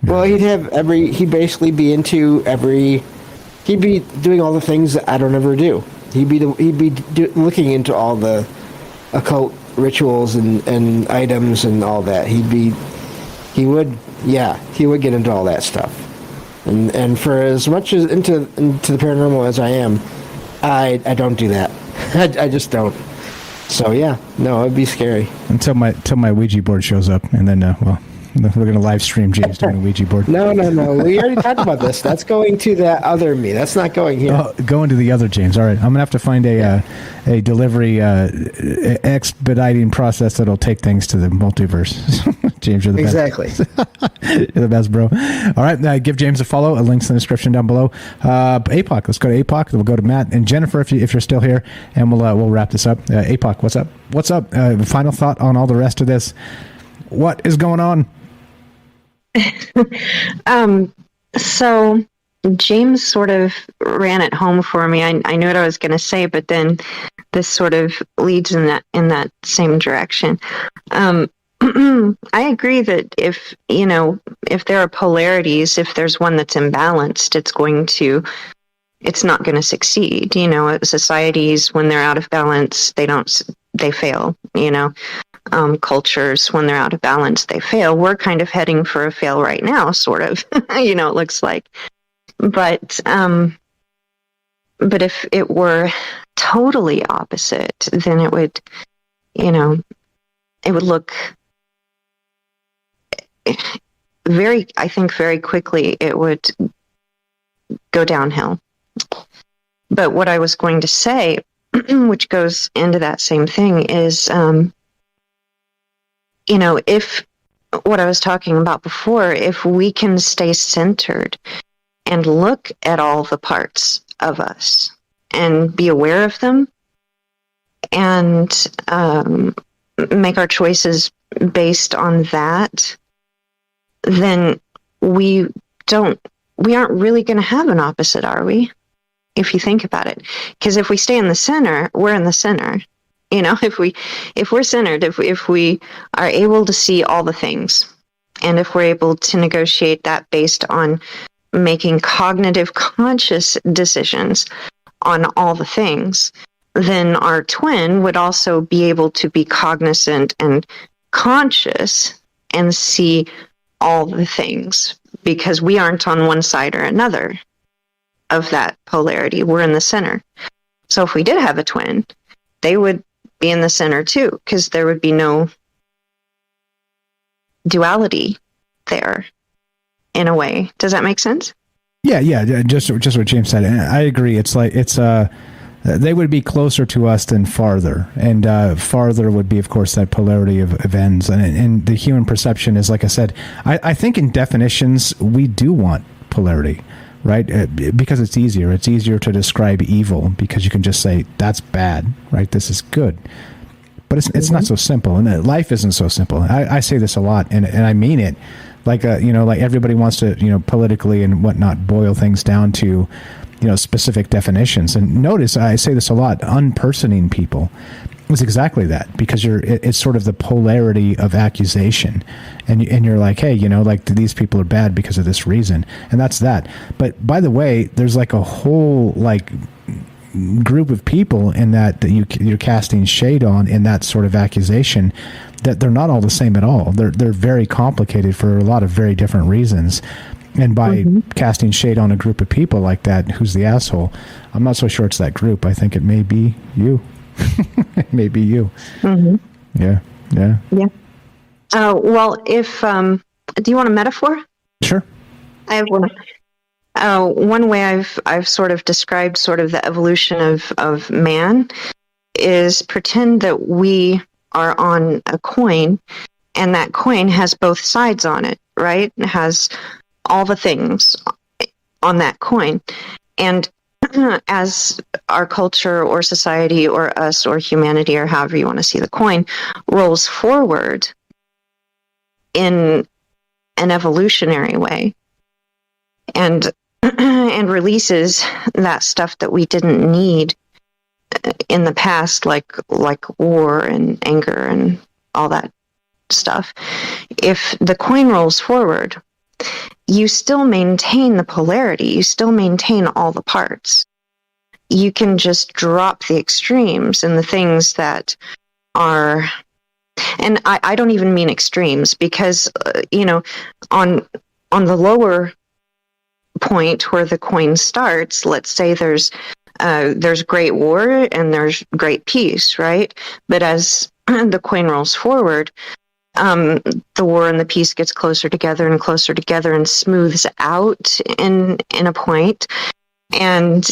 Well, he'd basically be he'd be doing all the things that I don't ever do. He'd be looking into all the occult rituals and items and all that. He would get into all that stuff. And for as much as into the paranormal as I am, I don't do that. I just don't. So yeah, no, it'd be scary until my Ouija board shows up, and then we're going to live stream James doing a Ouija board. No. We already talked about this. That's going to that other me. That's not going here. Oh, going to the other James. All right. I'm going to have to find a delivery expediting process that'll take things to the multiverse. James, you're the best. Exactly. You're the best, bro. All right. Give James a follow. A link's in the description down below. APOC. Let's go to APOC. Then we'll go to Matt and Jennifer if you're still here, and we'll wrap this up. APOC, what's up? What's up? Final thought on all the rest of this. What is going on? So James sort of ran it home for me. I knew what I was going to say, but then this sort of leads in that same direction. I agree that if there are polarities, if there's one that's imbalanced, it's not going to succeed. Societies, when they're out of balance, they fail. Cultures, when they're out of balance, they fail. We're kind of heading for a fail right now, sort of. It looks like. But if it were totally opposite, then it would look very quickly it would go downhill. But what I was going to say, which goes into that same thing, is if what I was talking about before, if we can stay centered and look at all the parts of us and be aware of them and make our choices based on that, then we aren't really going to have an opposite, are we? If you think about it. Because if we stay in the center, we're in the center. If we're centered, if we are able to see all the things, and if we're able to negotiate that based on making cognitive conscious decisions on all the things, then our twin would also be able to be cognizant and conscious and see all the things, because we aren't on one side or another of that polarity. We're in the center. So if we did have a twin, they would be in the center too, because there would be no duality there, in a way. Does that make sense? Yeah. Just what James said. And I agree. It's like they would be closer to us than farther, and farther would be, of course, that polarity of ends. And the human perception is, like I said, I think in definitions we do want polarity. Right? Because it's easier. It's easier to describe evil because you can just say, that's bad, right? This is good. But it's not so simple. And life isn't so simple. I say this a lot, and I mean it. Like, like everybody wants to, politically and whatnot, boil things down to, specific definitions. And notice, I say this a lot, unpersoning people is exactly that, because it's sort of the polarity of accusation, and you're like, hey, like these people are bad because of this reason, and that's that. But by the way, there's like a whole like group of people in that you're casting shade on in that sort of accusation, that they're not all the same at all. They're very complicated for a lot of very different reasons. And by casting shade on a group of people like that, who's the asshole? I'm not so sure it's that group. I think it may be you. It may be you. Mm-hmm. Yeah. Well, if do you want a metaphor? Sure. I have one. One way I've sort of described sort of the evolution of man is pretend that we are on a coin, and that coin has both sides on it, right? It has all the things on that coin. And as our culture or society or us or humanity, or however you want to see the coin, rolls forward in an evolutionary way, and and releases that stuff that we didn't need in the past, like war and anger and all that stuff. If the coin rolls forward, you still maintain the polarity. You still maintain all the parts. You can just drop the extremes and the things that are, and I don't even mean extremes, because on the lower point where the coin starts, let's say there's great war and there's great peace, right? But as the coin rolls forward, the war and the peace gets closer together and smooths out in a point, and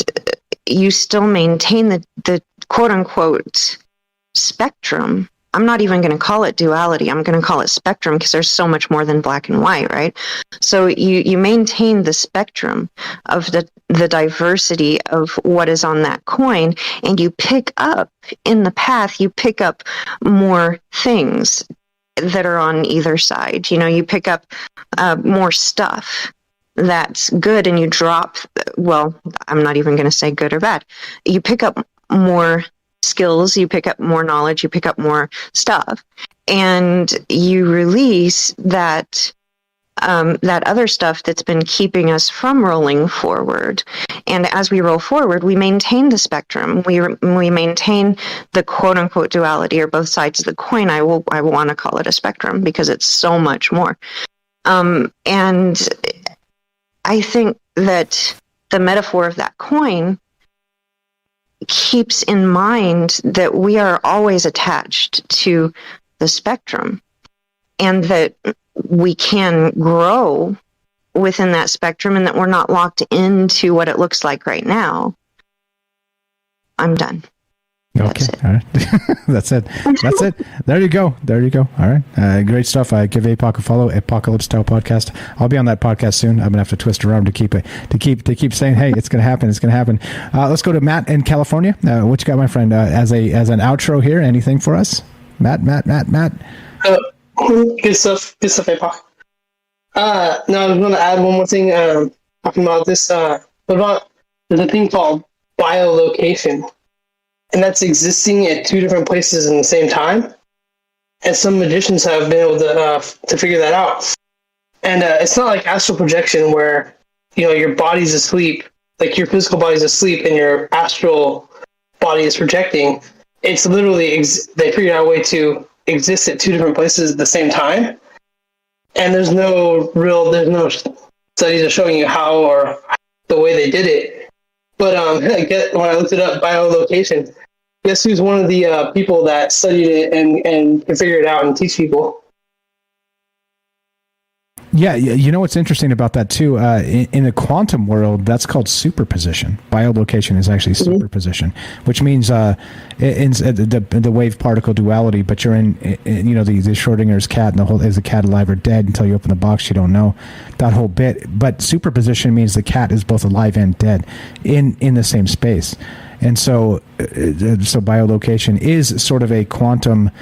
you still maintain the quote unquote spectrum. I'm not even going to call it duality. I'm going to call it spectrum, because there's so much more than black and white, right? So you maintain the spectrum of the diversity of what is on that coin, and you pick up in the path, you pick up more things that are on either side. You pick up more stuff that's good, and you drop, well, I'm not even going to say good or bad. You pick up more skills, you pick up more knowledge, you pick up more stuff, and you release that other stuff that's been keeping us from rolling forward. And as we roll forward, we maintain the spectrum. We maintain the quote unquote duality, or both sides of the coin. I want to call it a spectrum, because it's so much more. And I think that the metaphor of that coin keeps in mind that we are always attached to the spectrum, and that we can grow within that spectrum, and that we're not locked into what it looks like right now. I'm done. Okay. All right. That's it. There you go. All right. Great stuff. I give APOC a follow, Apocalypse Style Podcast. I'll be on that podcast soon. I'm gonna have to twist her arm to keep saying, hey, it's gonna happen. Let's go to Matt in California. What you got, my friend? As an outro here, anything for us? Matt. Good stuff, APOC. Now I'm gonna add one more thing. Talking about this. There's a thing called biolocation. And that's existing at two different places in the same time. And some magicians have been able to figure that out. And it's not like astral projection where, your body's asleep, like your physical body's asleep and your astral body is projecting. It's literally, they figured out a way to exist at two different places at the same time. And there's no studies showing you how or the way they did it. But when I looked it up, biolocation, guess who's one of the people that studied it and can figure it out and teach people? Yeah, what's interesting about that too, in the quantum world, that's called superposition. Biolocation is actually superposition, which means in the wave particle duality, but you're in the Schrodinger's cat, and is the cat alive or dead? Until you open the box, you don't know that whole bit. But superposition means the cat is both alive and dead in the same space. And so biolocation is sort of a quantum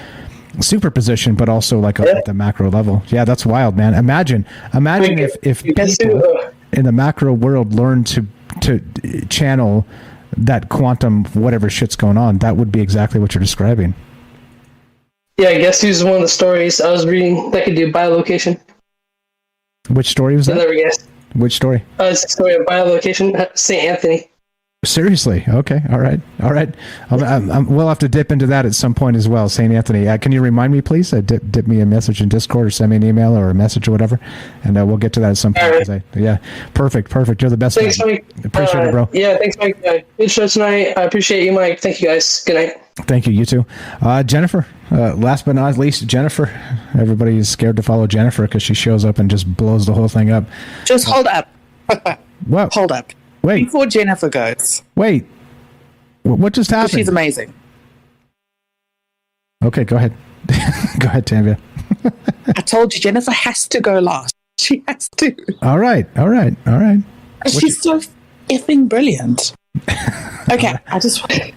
superposition, but also like at the macro level. Yeah, that's wild, man. Imagine if people in the macro world learn to channel that quantum whatever shit's going on. That would be exactly what you're describing. Yeah, I guess who's one of the stories I was reading that could do biolocation. Which story was that? Never guessed. Which story? It's the story of biolocation, St. Anthony. Seriously? Okay. All right. We'll have to dip into that at some point as well. St. Anthony. Can you remind me, please? Dip me a message in Discord, or send me an email or a message or whatever, and we'll get to that at some point. Right. Perfect. You're the best. Thanks, Mike. Appreciate it, bro. Yeah, thanks, Mike. Good show tonight. I appreciate you, Mike. Thank you, guys. Good night. Thank you. You too. Jennifer, last but not least, Jennifer. Everybody is scared to follow Jennifer because she shows up and just blows the whole thing up. Just hold up. What? Hold up. Wait. Before Jennifer goes. Wait. What just happened? She's amazing. Okay, go ahead. Go ahead, Tavia. I told you, Jennifer has to go last. She has to. All right. She's so effing brilliant. Okay, I just... Okay,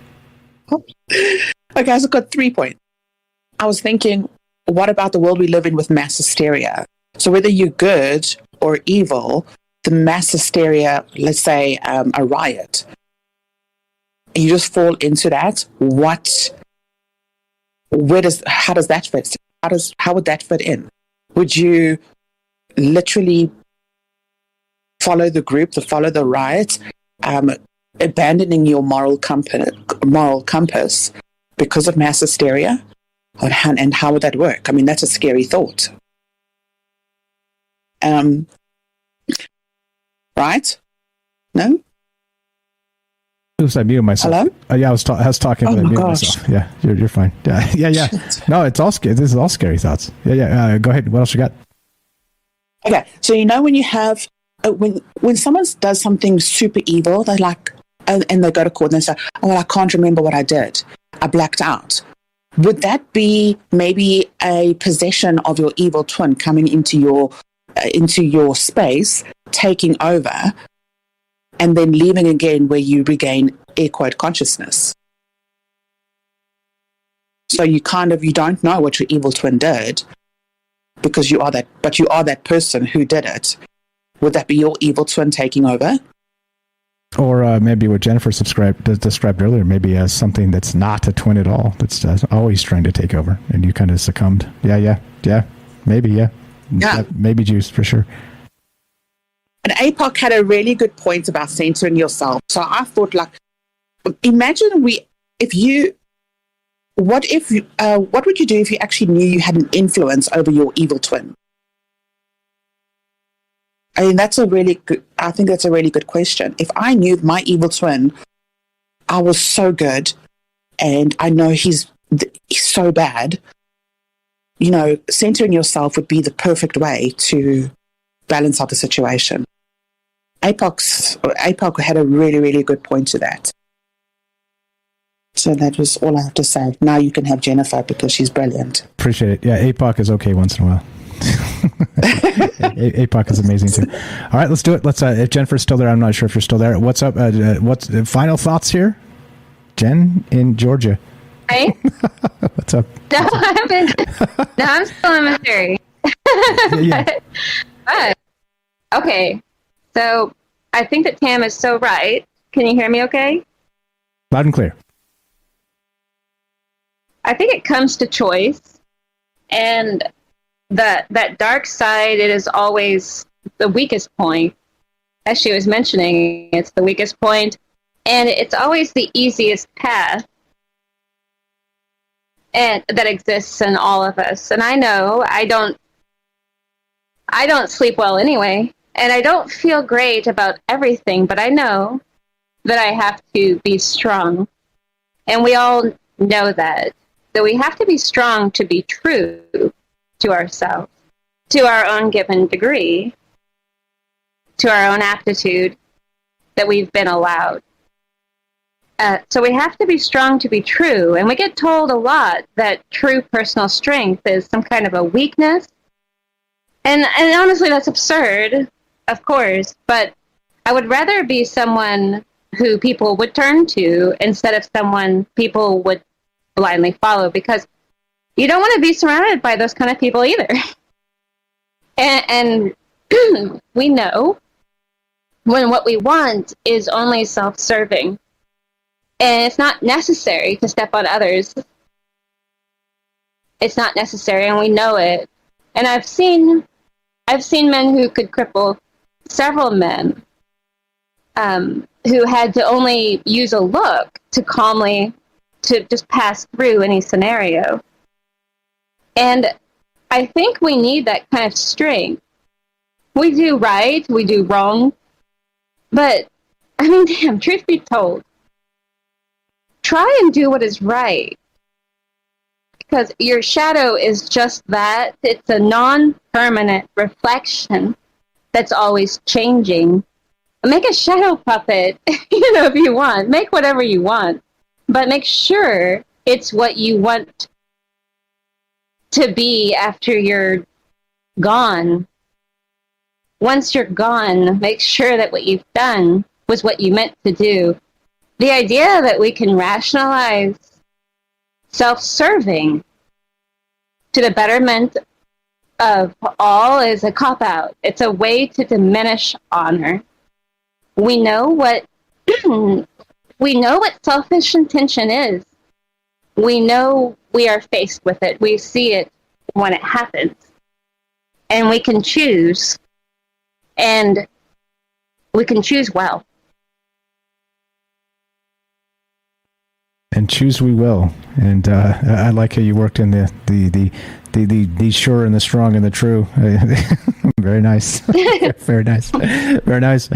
I've got 3 points. I was thinking, what about the world we live in with mass hysteria? So whether you're good or evil, the mass hysteria, let's say a riot, you just fall into that. How does that fit? How would that fit in? Would you literally follow the group, follow the riot, abandoning your moral compass because of mass hysteria? And how would that work? I mean, that's a scary thought. Right? No? Oops, I muted myself. Hello? Yeah, I was talking. Oh but I my muted gosh. myself. Yeah, you're fine. Yeah. No, it's all scary. This is all scary thoughts. Yeah. Go ahead. What else you got? Okay, so when you have when someone does something super evil, they're like, and they go to court and they say, "Oh, well, I can't remember what I did. I blacked out." Would that be maybe a possession of your evil twin coming into your space, taking over, and then leaving again where you regain air quote consciousness? So you don't know what your evil twin did because you are that person who did it. Would that be your evil twin taking over? Or maybe what Jennifer described earlier, maybe as something that's not a twin at all, that's always trying to take over, and you kind of succumbed. Yeah. Maybe, maybe Juice, for sure. And APOC had a really good point about centering yourself. So I thought, imagine what would you do if you actually knew you had an influence over your evil twin? I mean, I think that's a really good question. If I knew my evil twin, I was so good, and I know he's so bad, centering yourself would be the perfect way to balance out the situation. APOC had a really, really good point to that. So that was all I have to say. Now you can have Jennifer because she's brilliant. Appreciate it. Yeah, APOC is okay once in a while. APOC is amazing too. All right, let's do it. If Jennifer's still there, I'm not sure if you're still there. What's up? What's final thoughts here? Jen in Georgia. Hey. What's up? No, I'm still in Missouri. Yeah. But okay, so I think that Tam is so right. Can you hear me okay? Loud and clear. I think it comes to choice, and that dark side, it is always the weakest point. As she was mentioning, it's the weakest point, and it's always the easiest path and that exists in all of us. And I know I don't sleep well anyway, and I don't feel great about everything, but I know that I have to be strong. And we all know that we have to be strong to be true to ourselves, to our own given degree, to our own aptitude that we've been allowed. So we have to be strong to be true. And we get told a lot that true personal strength is some kind of a weakness. And honestly, that's absurd, of course. But I would rather be someone who people would turn to instead of someone people would blindly follow, because you don't want to be surrounded by those kind of people either. And we know when what we want is only self-serving. And it's not necessary to step on others. It's not necessary, and we know it. And I've seen men who could cripple several men who had to only use a look to calmly to just pass through any scenario. And I think we need that kind of strength. We do right, we do wrong, but I mean, damn, truth be told, try and do what is right. Because your shadow is just that. It's a non-permanent reflection that's always changing. Make a shadow puppet, if you want. Make whatever you want. But make sure it's what you want to be after you're gone. Once you're gone, make sure that what you've done was what you meant to do. The idea that we can rationalize self-serving to the betterment of all is a cop-out. It's a way to diminish honor. We know what selfish intention is. We know we are faced with it. We see it when it happens. And we can choose. And we can choose well. And choose we will. And I like how you worked in the sure and the strong and the true. Very nice. Very nice. Very nice.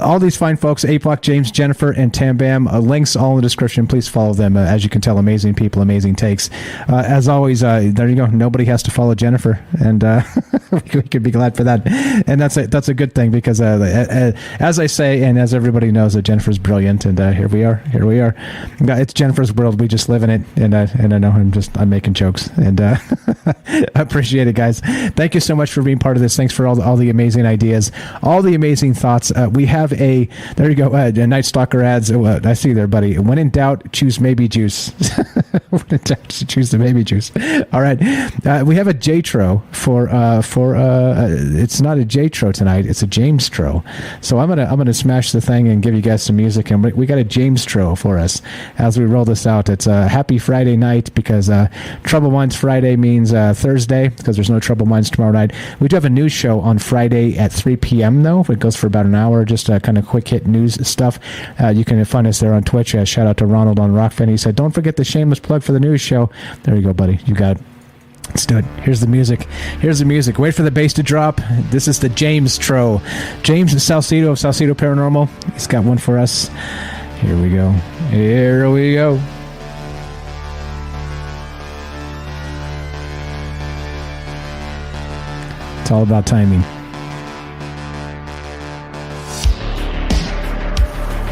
All these fine folks, Apoc, James, Jennifer, and Tam Bam, links all in the description. Please follow them. As you can tell, amazing people, amazing takes. As always, there you go. Nobody has to follow Jennifer, and we could be glad for that. And that's a good thing, because as I say, and as everybody knows, that Jennifer's brilliant, and here we are. It's Jennifer's world. We just live in it, and I know I'm making jokes, and I appreciate it, guys. Thank you so much for being part of this. Thanks for all the amazing ideas, all the amazing thoughts. We have there you go, Night Stalker ads. I see there, buddy. When in doubt, choose maybe juice. When in doubt, choose the maybe juice. All right. We have a J-tro for it's not a J-tro tonight, it's a James-tro. So I'm gonna smash the thing and give you guys some music, and we got a James-tro for us as we roll this out. It's a happy Friday night, because Trouble Minds Friday means Thursday, because there's no Trouble Minds tomorrow night. We do have a news show on Friday at 3 p.m. though. It goes for about an hour, just kind of quick hit news stuff. You can find us there on Twitch. Shout out to Ronald on Rockfin. He said, don't forget the shameless plug for the news show. There you go, buddy. You got it. Let's do it. Here's the music. Wait for the bass to drop. This is the James-tro. James Salcedo of Salcedo Paranormal. He's got one for us. Here we go. It's all about timing.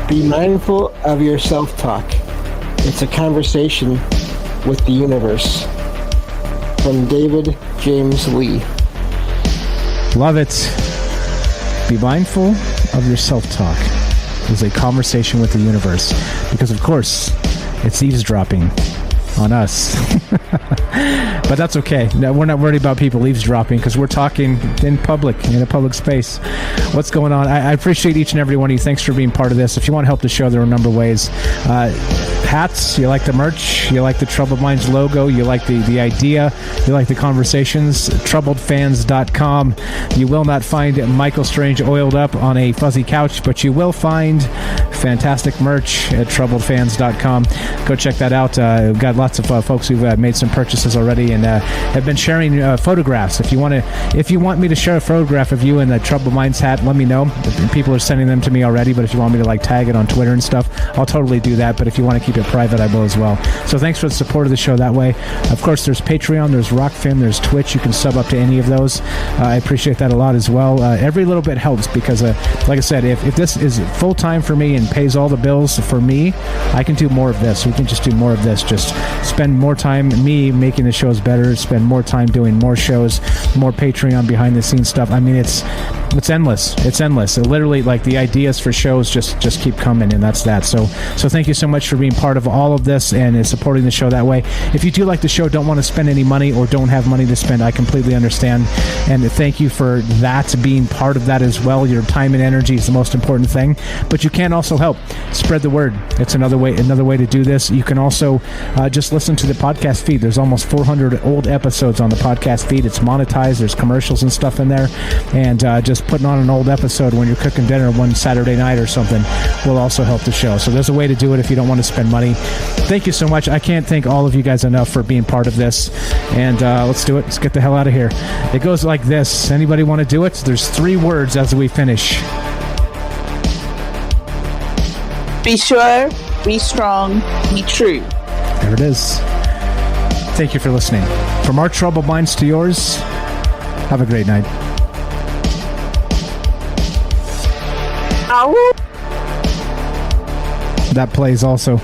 Be mindful of your self-talk. It's a conversation with the universe. From David James Lee. Love it. Be mindful of your self-talk. It's a conversation with the universe. Because, of course, it's eavesdropping on us. But that's okay. No, we're not worried about people eavesdropping, because we're talking in public, in a public space. What's going on? I appreciate each and every one of you. Thanks for being part of this. If you want to help the show, there are a number of ways. Hats, you like the merch, you like the Troubled Minds logo, you like the idea, you like the conversations, troubledfans.com. You will not find Michael Strange oiled up on a fuzzy couch, but you will find fantastic merch at troubledfans.com. Go check that out. We've got lots of folks who've made some purchases already, and have been sharing photographs. If you want me to share a photograph of you in the Troubled Minds hat, let me know. People are sending them to me already, but if you want me to tag it on Twitter and stuff, I'll totally do that. But if you want to keep it private, I will as well. So thanks for the support of the show that way. Of course, there's Patreon, there's Rockfin, there's Twitch. You can sub up to any of those. I appreciate that a lot as well. Every little bit helps, because like I said, if this is full time for me and pays all the bills for me, I can do more of this. We can just do more of this. Just spend more time me making the shows better, spend more time doing more shows, more Patreon behind the scenes stuff. I mean, it's endless. It's endless. Literally, the ideas for shows just keep coming, and that's that. So thank you so much for being part of all of this and supporting the show that way. If you do like the show, don't want to spend any money, or don't have money to spend, I completely understand, and thank you for that, being part of that as well. Your time and energy is the most important thing, but you can also help spread the word. It's another way to do this. You can also just listen to the podcast feed. There's almost 400 old episodes on the podcast feed. It's monetized. There's commercials and stuff in there, and just putting on an old episode when you're cooking dinner one Saturday night or something will also help the show. So there's a way to do it if you don't want to spend money. Thank you so much. I can't thank all of you guys enough for being part of this, and let's do it. Let's get the hell out of here. It goes like this. Anybody want to do it? There's 3 words as we finish. Be sure, be strong, be true. There it is. Thank you for listening. From our troubled minds to yours, have a great night. Ow. That plays also.